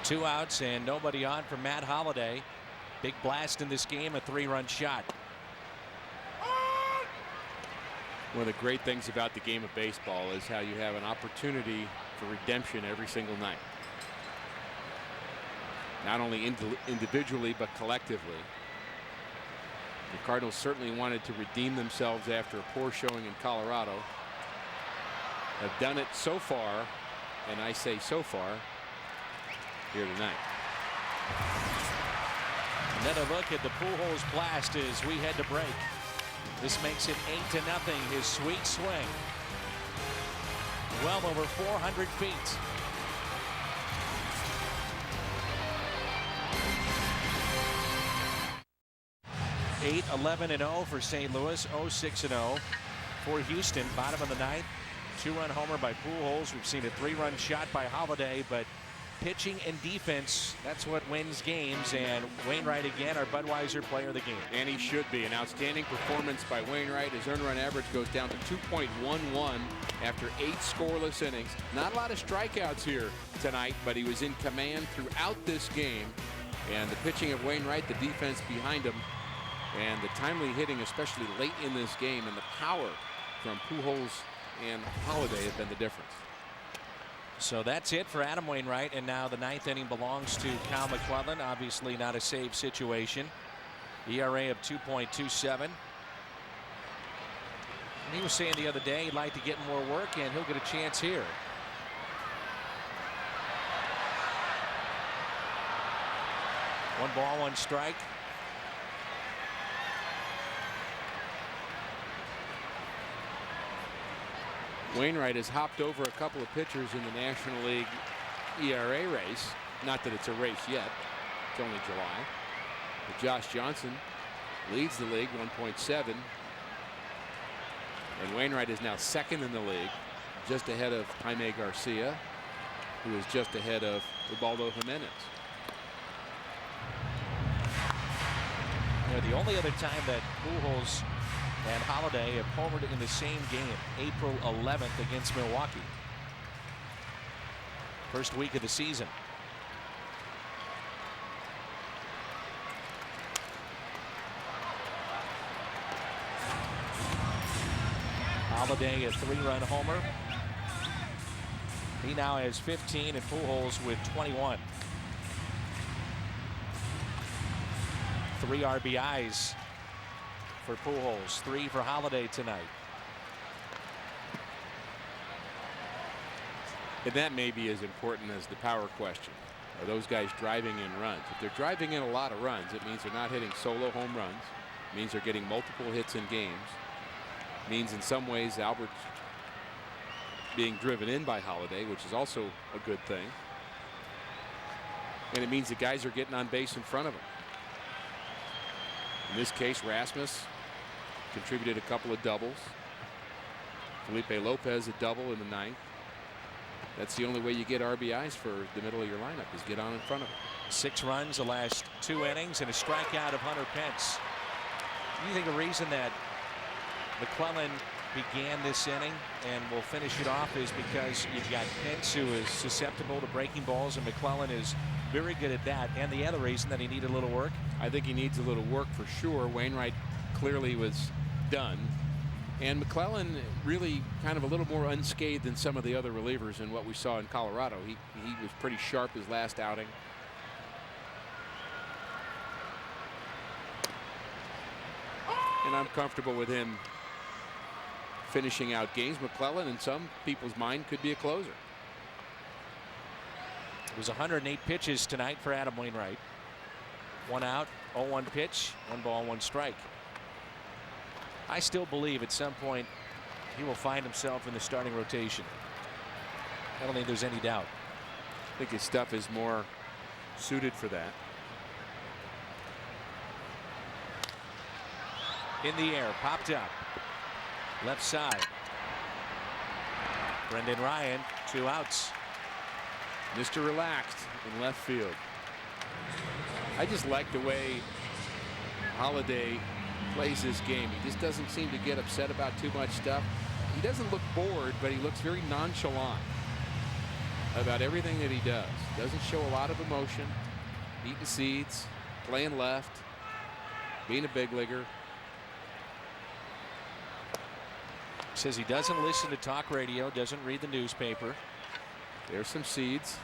Two outs and nobody on for Matt Holliday. Big blast in this game, a 3-run shot. One of the great things about the game of baseball is how you have an opportunity for redemption every single night. not only individually but collectively. The Cardinals certainly wanted to redeem themselves after a poor showing in Colorado. Have done it so far, and I say so far, here tonight. Another look at the Pujols blast as we head to break. This makes it 8-0. His sweet swing. Well over 400 feet. 8-11-0 for St. Louis. 0-6-0 for Houston. Bottom of the ninth. 2-run homer by Pujols. We've seen a 3-run shot by Holiday, but pitching and defense, that's what wins games. And Wainwright again, our Budweiser player of the game. And he should be. An outstanding performance by Wainwright. His earned run average goes down to 2.11 after 8 scoreless innings. Not a lot of strikeouts here tonight, but he was in command throughout this game. And the pitching of Wainwright, the defense behind him, and the timely hitting, especially late in this game, and the power from Pujols and Holiday have been the difference. So that's it for Adam Wainwright, and now the ninth inning belongs to Cal McClellan. Obviously not a save situation. ERA of 2.27. He was saying the other day he'd like to get more work, and he'll get a chance here. One ball, one strike. Wainwright has hopped over a couple of pitchers in the National League ERA race. Not that it's a race yet. It's only July. But Josh Johnson leads the league, 1.7. And Wainwright is now second in the league, just ahead of Jaime Garcia, who is just ahead of Ubaldo Jimenez. You know, the only other time that Pujols and Holiday have homered in the same game, April 11th against Milwaukee. First week of the season. Holiday a 3-run homer. He now has 15 and Pujols with 21. 3 RBIs for Pujols, 3 for Holiday tonight. And that may be as important as the power question. Are those guys driving in runs? If they're driving in a lot of runs, it means they're not hitting solo home runs. It means they're getting multiple hits in games. It means in some ways Albert's being driven in by Holiday, which is also a good thing. And it means the guys are getting on base in front of him. In this case, Rasmus contributed a couple of doubles. Felipe Lopez a double in the ninth. That's the only way you get RBIs for the middle of your lineup, is get on in front of him. 6 runs the last 2 innings and a strikeout of Hunter Pence. Do you think a reason that McClellan began this inning and will finish it off is because you've got Pence, who is susceptible to breaking balls, and McClellan is very good at that, and the other reason that he needed a little work? I think he needs a little work for sure. Wainwright clearly was done, and McClellan really kind of a little more unscathed than some of the other relievers in what we saw in Colorado. He was pretty sharp his last outing. And I'm comfortable with him finishing out games. McClellan, in some people's mind, could be a closer. It was 108 pitches tonight for Adam Wainwright. 1 out, 0-1 pitch, 1 ball, 1 strike. I still believe at some point he will find himself in the starting rotation. I don't think there's any doubt. I think his stuff is more suited for that. In the air, popped up. Left side. Brendan Ryan, 2 outs. Mr. Relaxed in left field. I just like the way Holiday plays this game. He just doesn't seem to get upset about too much stuff. He doesn't look bored, but he looks very nonchalant about everything that he does. Doesn't show a lot of emotion. Eating seeds, playing left, being a big leaguer. Says he doesn't listen to talk radio, doesn't read the newspaper. There's some seeds.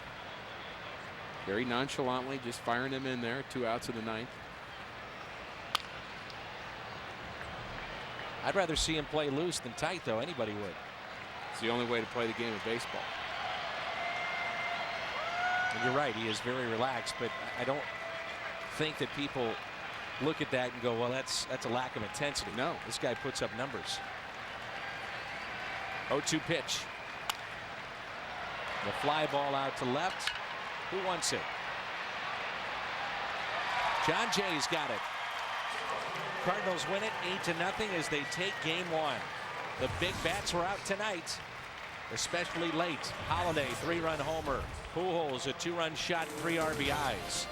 very nonchalantly just firing them in there. 2 outs in the 9th. I'd rather see him play loose than tight, though. Anybody would. It's the only way to play the game of baseball. And you're right, he is very relaxed, but I don't think that people look at that and go, well, that's a lack of intensity. No. This guy puts up numbers. 0-2 pitch. The fly ball out to left. Who wants it? John Jay's got it. Cardinals win it 8-0 as they take game 1. The big bats were out tonight, especially late. Holiday, 3-run homer. Pujols, a 2-run shot, 3 RBIs.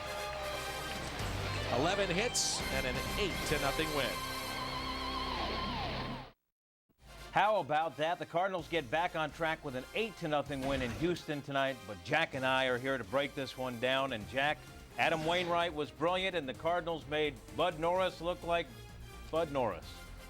11 hits and an 8-0 win. How about that? The Cardinals get back on track with an 8-0 win in Houston tonight, but Jack and I are here to break this one down. And Jack, Adam Wainwright was brilliant, and the Cardinals made Bud Norris look like Bud Norris.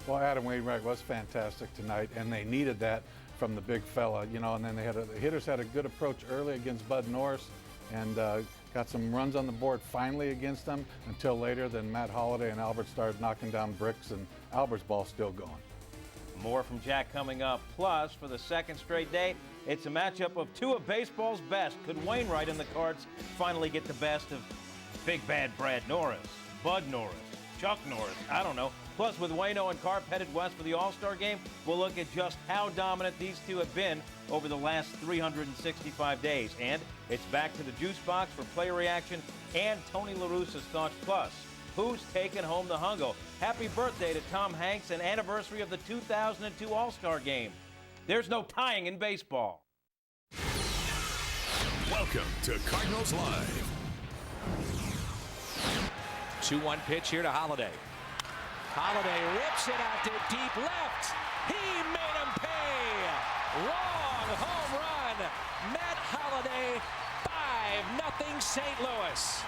Well, Adam Wainwright was fantastic tonight, and they needed that from the big fella, you know. And then the hitters had a good approach early against Bud Norris, and got some runs on the board finally against them. Until later, then Matt Holliday and Albert started knocking down bricks, and Albert's ball still going. More from Jack coming up. Plus, for the second straight day, it's a matchup of 2 of baseball's best. Could Wainwright and the Cards finally get the best of Big Bad Brad Norris, Bud Norris, Chuck Norris? I don't know. Plus, with Waino and Carp headed west for the All-Star game, we'll look at just how dominant these two have been over the last 365 days. And it's back to the juice box for player reaction and Tony La Russa's thoughts. Plus, who's taking home the hungo? Happy birthday to Tom Hanks and anniversary of the 2002 All-Star game. There's no tying in baseball. Welcome to Cardinals Live. 2-1 pitch here to Holiday. Holiday rips it out to deep left. He made him pay. Long home run. Matt Holiday, 5-0 St. Louis.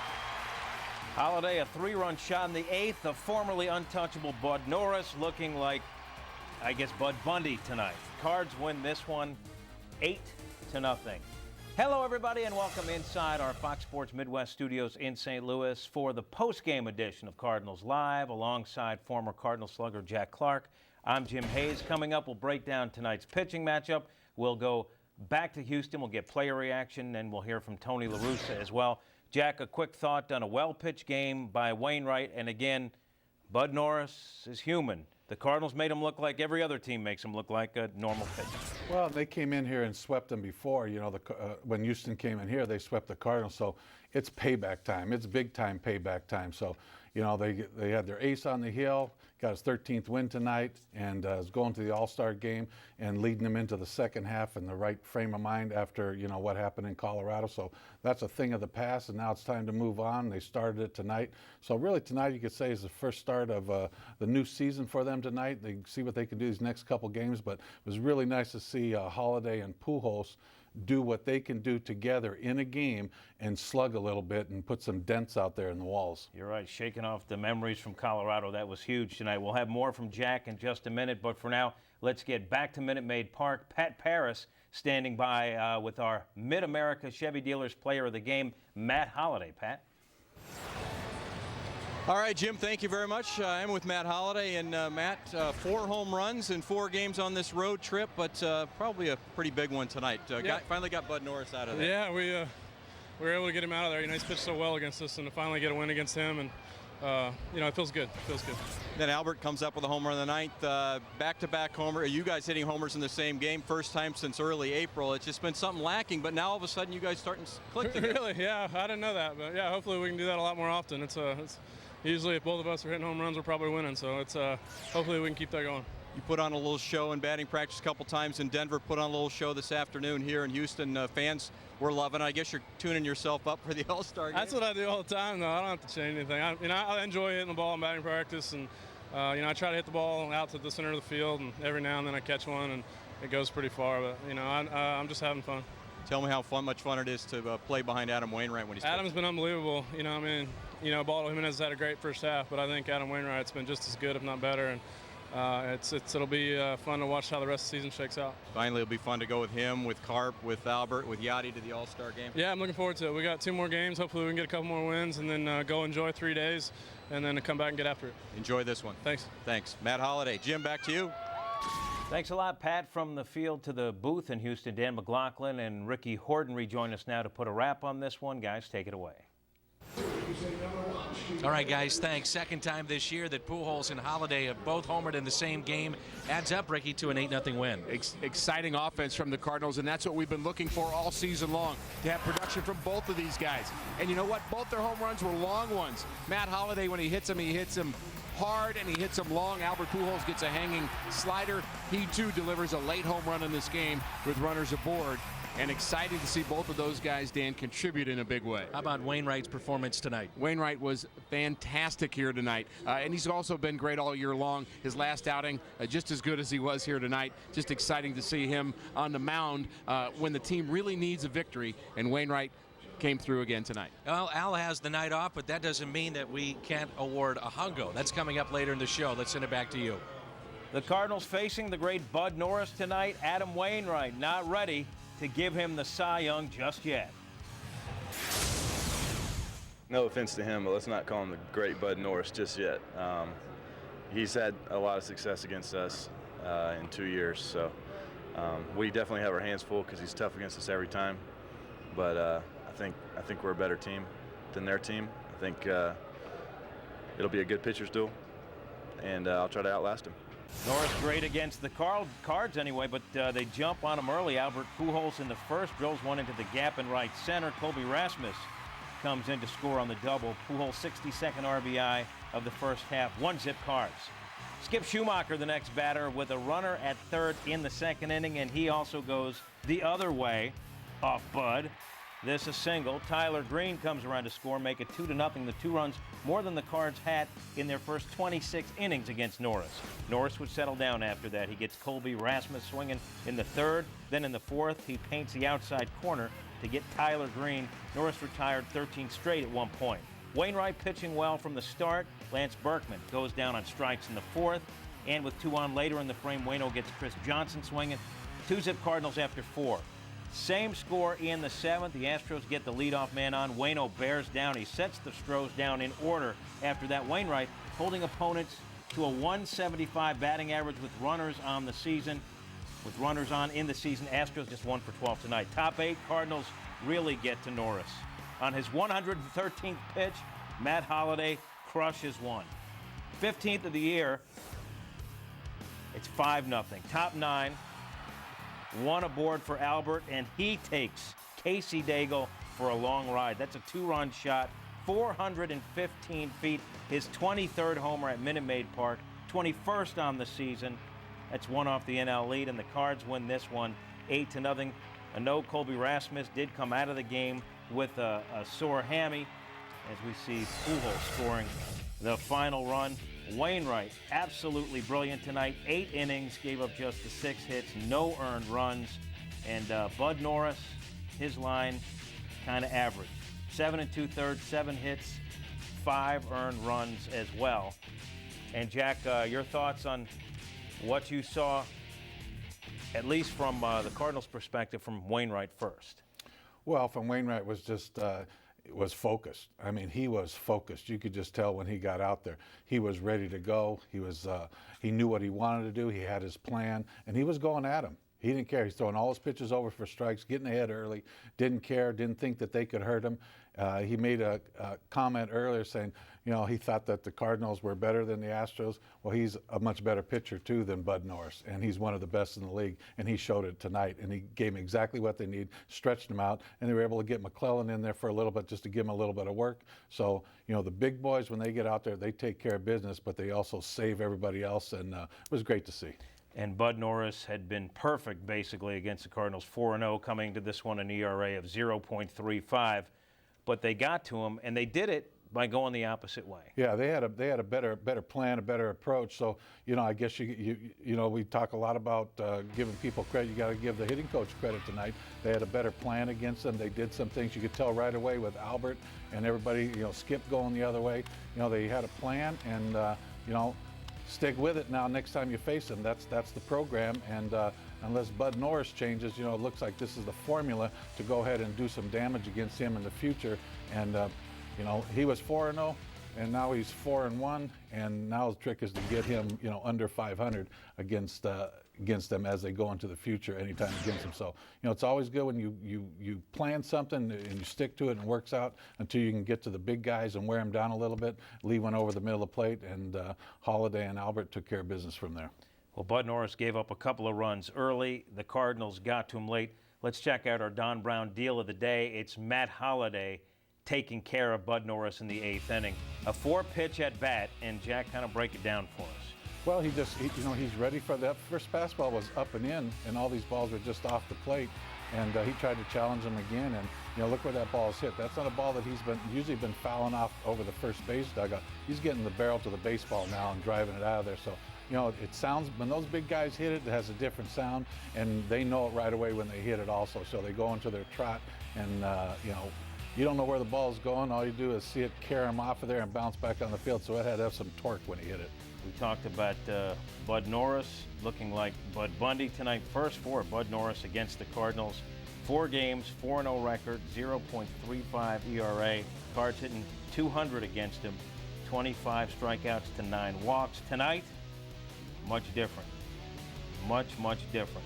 Holiday, a 3-run shot in the 8th. The formerly untouchable Bud Norris looking like, I guess, Bud Bundy tonight. Cards win this one 8-0. Hello, everybody, and welcome inside our Fox Sports Midwest studios in St. Louis for the post-game edition of Cardinals Live alongside former Cardinal slugger Jack Clark. I'm Jim Hayes. Coming up, we'll break down tonight's pitching matchup. We'll go back to Houston. We'll get player reaction, and we'll hear from Tony La Russa as well. Jack, a quick thought on a well-pitched game by Wainwright. And again, Bud Norris is human. The Cardinals made him look like every other team makes him look like a normal pitcher. Well, they came in here and swept them before. You know, when Houston came in here, they swept the Cardinals. So it's payback time. It's big-time payback time. So, you know, they had their ace on the hill, got his 13th win tonight, and is going to the All-Star game and leading them into the second half in the right frame of mind after, you know, what happened in Colorado. So that's a thing of the past, and now it's time to move on. They started it tonight. So really tonight you could say is the first start of the new season for them tonight. They see what they can do these next couple games, but it was really nice to see Holiday and Pujols do what they can do together in a game and slug a little bit and put some dents out there in the walls. You're right, shaking off the memories from Colorado. That was huge tonight. We'll have more from Jack in just a minute, but for now, let's get back to Minute Maid Park. Pat Paris standing by with our Mid-America Chevy Dealers Player of the Game, Matt Holliday. Pat? All right, Jim, thank you very much. I'm with Matt Holliday, and Matt, 4 home runs in 4 games on this road trip, but probably a pretty big one tonight. Finally got Bud Norris out of there. Yeah, we were able to get him out of there. You know, he's pitched so well against us, and to finally get a win against him, and you know, it feels good. It feels good. Then Albert comes up with a home run in the 9th, back-to-back homer. You guys hitting homers in the same game, first time since early April. It's just been something lacking, but now all of a sudden you guys starting to click together. Really? Yeah, I didn't know that, but yeah, hopefully we can do that a lot more often. It's usually if both of us are hitting home runs, we're probably winning. So it's hopefully we can keep that going. You put on a little show in batting practice a couple times in Denver, put on a little show this afternoon here in Houston. Fans were loving it. I guess you're tuning yourself up for the All-Star game. That's what I do all the time, though. I don't have to change anything. I enjoy hitting the ball in batting practice, and you know, I try to hit the ball out to the center of the field, and every now and then I catch one, and it goes pretty far. But you know, I'm just having fun. Tell me how much fun it is to play behind Adam Wainwright when he's Adam's been unbelievable. You know, I mean, you know, Baldo Jimenez has had a great first half, but I think Adam Wainwright's been just as good, if not better. And it'll be fun to watch how the rest of the season shakes out. Finally, it'll be fun to go with him, with Carp, with Albert, with Yachty to the All-Star game. Yeah, I'm looking forward to it. We got 2 more games. Hopefully, we can get a couple more wins and then go enjoy 3 days and then come back and get after it. Enjoy this one. Thanks. Thanks. Matt Holliday. Jim, back to you. Thanks a lot, Pat. From the field to the booth in Houston, Dan McLaughlin and Ricky Horton rejoin us now to put a wrap on this one. Guys, take it away. All right, guys, thanks. Second time this year that Pujols and Holiday have both homered in the same game. Adds up, Ricky, to an 8-0 win. Exciting offense from the Cardinals, and that's what we've been looking for all season long, to have production from both of these guys. And you know what? Both their home runs were long ones. Matt Holliday, when he hits them hard and he hits them long. Albert Pujols gets a hanging slider. He, too, delivers a late home run in this game with runners aboard. And excited to see both of those guys, Dan, contribute in a big way. How about Wainwright's performance tonight? Wainwright was fantastic here tonight, and he's also been great all year long. His last outing, just as good as he was here tonight. Just exciting to see him on the mound when the team really needs a victory, and Wainwright came through again tonight. Well, Al has the night off, but that doesn't mean that we can't award a hungo. That's coming up later in the show. Let's send it back to you. The Cardinals facing the great Bud Norris tonight. Adam Wainwright not ready to give him the Cy Young just yet. No offense to him, but let's not call him the great Bud Norris just yet. He's had a lot of success against us in 2 years, so we definitely have our hands full because he's tough against us every time. But I think we're a better team than their team. I think it'll be a good pitcher's duel, and I'll try to outlast him. Norris great against the Cards anyway, but they jump on him early. Albert Pujols in the first drills one into the gap in right center. Colby Rasmus comes in to score on the double. Pujols' 62nd RBI of the first half. 1-zip Cards. Skip Schumacher, the next batter, with a runner at third in the second inning, and he also goes the other way off Bud. This a single. Tyler Green comes around to score, make it 2-0. The 2 runs more than the Cards had in their first 26 innings against Norris. Norris would settle down after that. He gets Colby Rasmus swinging in the third. Then in the fourth, he paints the outside corner to get Tyler Green. Norris retired 13 straight at one point. Wainwright pitching well from the start. Lance Berkman goes down on strikes in the fourth. And with 2 on later in the frame, Waino gets Chris Johnson swinging. 2-zip Cardinals after 4. Same score in the 7th. The Astros get the leadoff man on. Waino bears down. He sets the Stros down in order after that. Wainwright holding opponents to a 175 batting average with runners on the season. With runners on in the season, Astros just 1 for 12 tonight. Top 8, Cardinals really get to Norris. On his 113th pitch, Matt Holliday crushes one. 15th of the year, it's 5-0. Top 9. 1 aboard for Albert, and he takes Casey Daigle for a long ride. That's a 2-run shot, 415 feet, his 23rd homer at Minute Maid Park, 21st on the season. That's 1 off the NL lead, and the Cards win this one 8-0. I know Colby Rasmus did come out of the game with a sore hammy, as we see Pujols scoring the final run. Wainwright, absolutely brilliant tonight. 8 innings, gave up just the 6 hits, no earned runs. And Bud Norris, his line, kind of average. 7 2/3, 7 hits, 5 earned runs as well. And Jack, your thoughts on what you saw, at least from the Cardinals' perspective, from Wainwright first? Well, from Wainwright was just was focused. I mean, he was focused. You could just tell when he got out there. He was ready to go. He knew what he wanted to do. He had his plan, and he was going at him. He didn't care. He's throwing all his pitches over for strikes, getting ahead early, didn't care, didn't think that they could hurt him. He made a comment earlier saying, you know, he thought that the Cardinals were better than the Astros. Well, he's a much better pitcher, too, than Bud Norris, and he's one of the best in the league, and he showed it tonight, and he gave them exactly what they need, stretched them out, and they were able to get McClellan in there for a little bit just to give him a little bit of work. So, you know, the big boys, when they get out there, they take care of business, but they also save everybody else, and it was great to see. And Bud Norris had been perfect, basically, against the Cardinals, 4-0, coming to this one an ERA of 0.35. But they got to him, and they did it by going the opposite way. Yeah, they had a better plan, a better approach. So, you know, I guess you know, we talk a lot about giving people credit. You got to give the hitting coach credit tonight. They had a better plan against them. They did some things you could tell right away with Albert and everybody. You know, Skip going the other way. You know, they had a plan, and you know, stick with it now next time you face him. That's the program, and unless Bud Norris changes, you know, it looks like this is the formula to go ahead and do some damage against him in the future. And you know, he was 4-0, and now he's 4-1, and now the trick is to get him, you know, under 500 against them as they go into the future anytime against them. So, you know, it's always good when you plan something and you stick to it and it works out until you can get to the big guys and wear them down a little bit. Lee went over the middle of the plate, and Holiday and Albert took care of business from there. Well, Bud Norris gave up a couple of runs early. The Cardinals got to him late. Let's check out our Don Brown deal of the day. It's Matt Holliday taking care of Bud Norris in the 8th inning. A 4-pitch at bat, and Jack, kind of break it down for us. Well, you know, he's ready for that. First fastball was up and in, and all these balls were just off the plate. And he tried to challenge him again, and you know, look where that ball's hit. That's not a ball that he's usually been fouling off over the first base dugout. He's getting the barrel to the baseball now and driving it out of there. So, you know, it sounds, when those big guys hit it, it has a different sound, and they know it right away when they hit it also. So they go into their trot, and you know, you don't know where the ball's going. All you do is see it carry him off of there and bounce back on the field. So it had to have some torque when he hit it. We talked about Bud Norris looking like Bud Bundy tonight. First for Bud Norris against the Cardinals. 4 games, 4-0 record, 0.35 ERA. Cards hitting 200 against him, 25 strikeouts to 9 walks. Tonight, much different. Much different.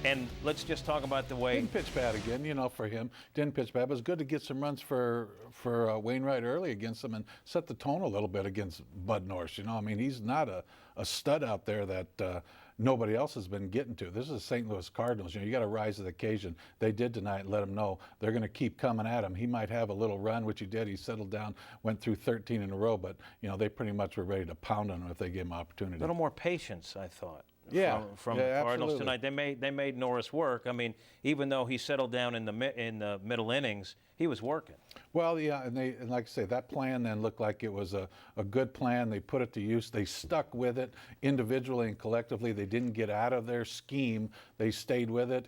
And let's just talk about the way. Didn't pitch bad again, you know, for him. Didn't pitch bad, but it was good to get some runs for Wainwright early against him and set the tone a little bit against Bud Norris. You know, I mean, he's not a stud out there that nobody else has been getting to. This is the St. Louis Cardinals. You know, you got to rise to the occasion. They did tonight and let him know they're going to keep coming at him. He might have a little run, which he did. He settled down, went through 13 in a row, but, you know, they pretty much were ready to pound on him if they gave him opportunity. A little more patience, I thought. Yeah, from the Cardinals tonight. They made Norris work. I mean, even though he settled down in the middle innings, he was working. Well, yeah, and like I say, that plan then looked like it was a good plan. They put it to use. They stuck with it individually and collectively. They didn't get out of their scheme. They stayed with it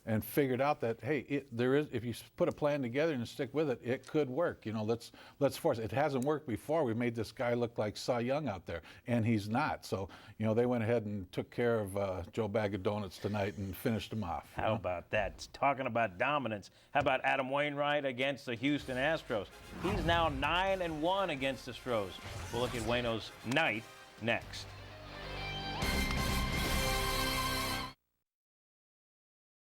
and figured out that, hey, if you put a plan together and stick with it, it could work. You know, let's force it. It hasn't worked before. We made this guy look like Cy Young out there, and he's not. So, you know, they went ahead and took care of Joe Bag of Donuts tonight and finished him off. How about that? Talking about dominance, how about Adam Wainwright against the Houston Astros? He's now 9-1 against the Astros. We'll look at Waino's night next.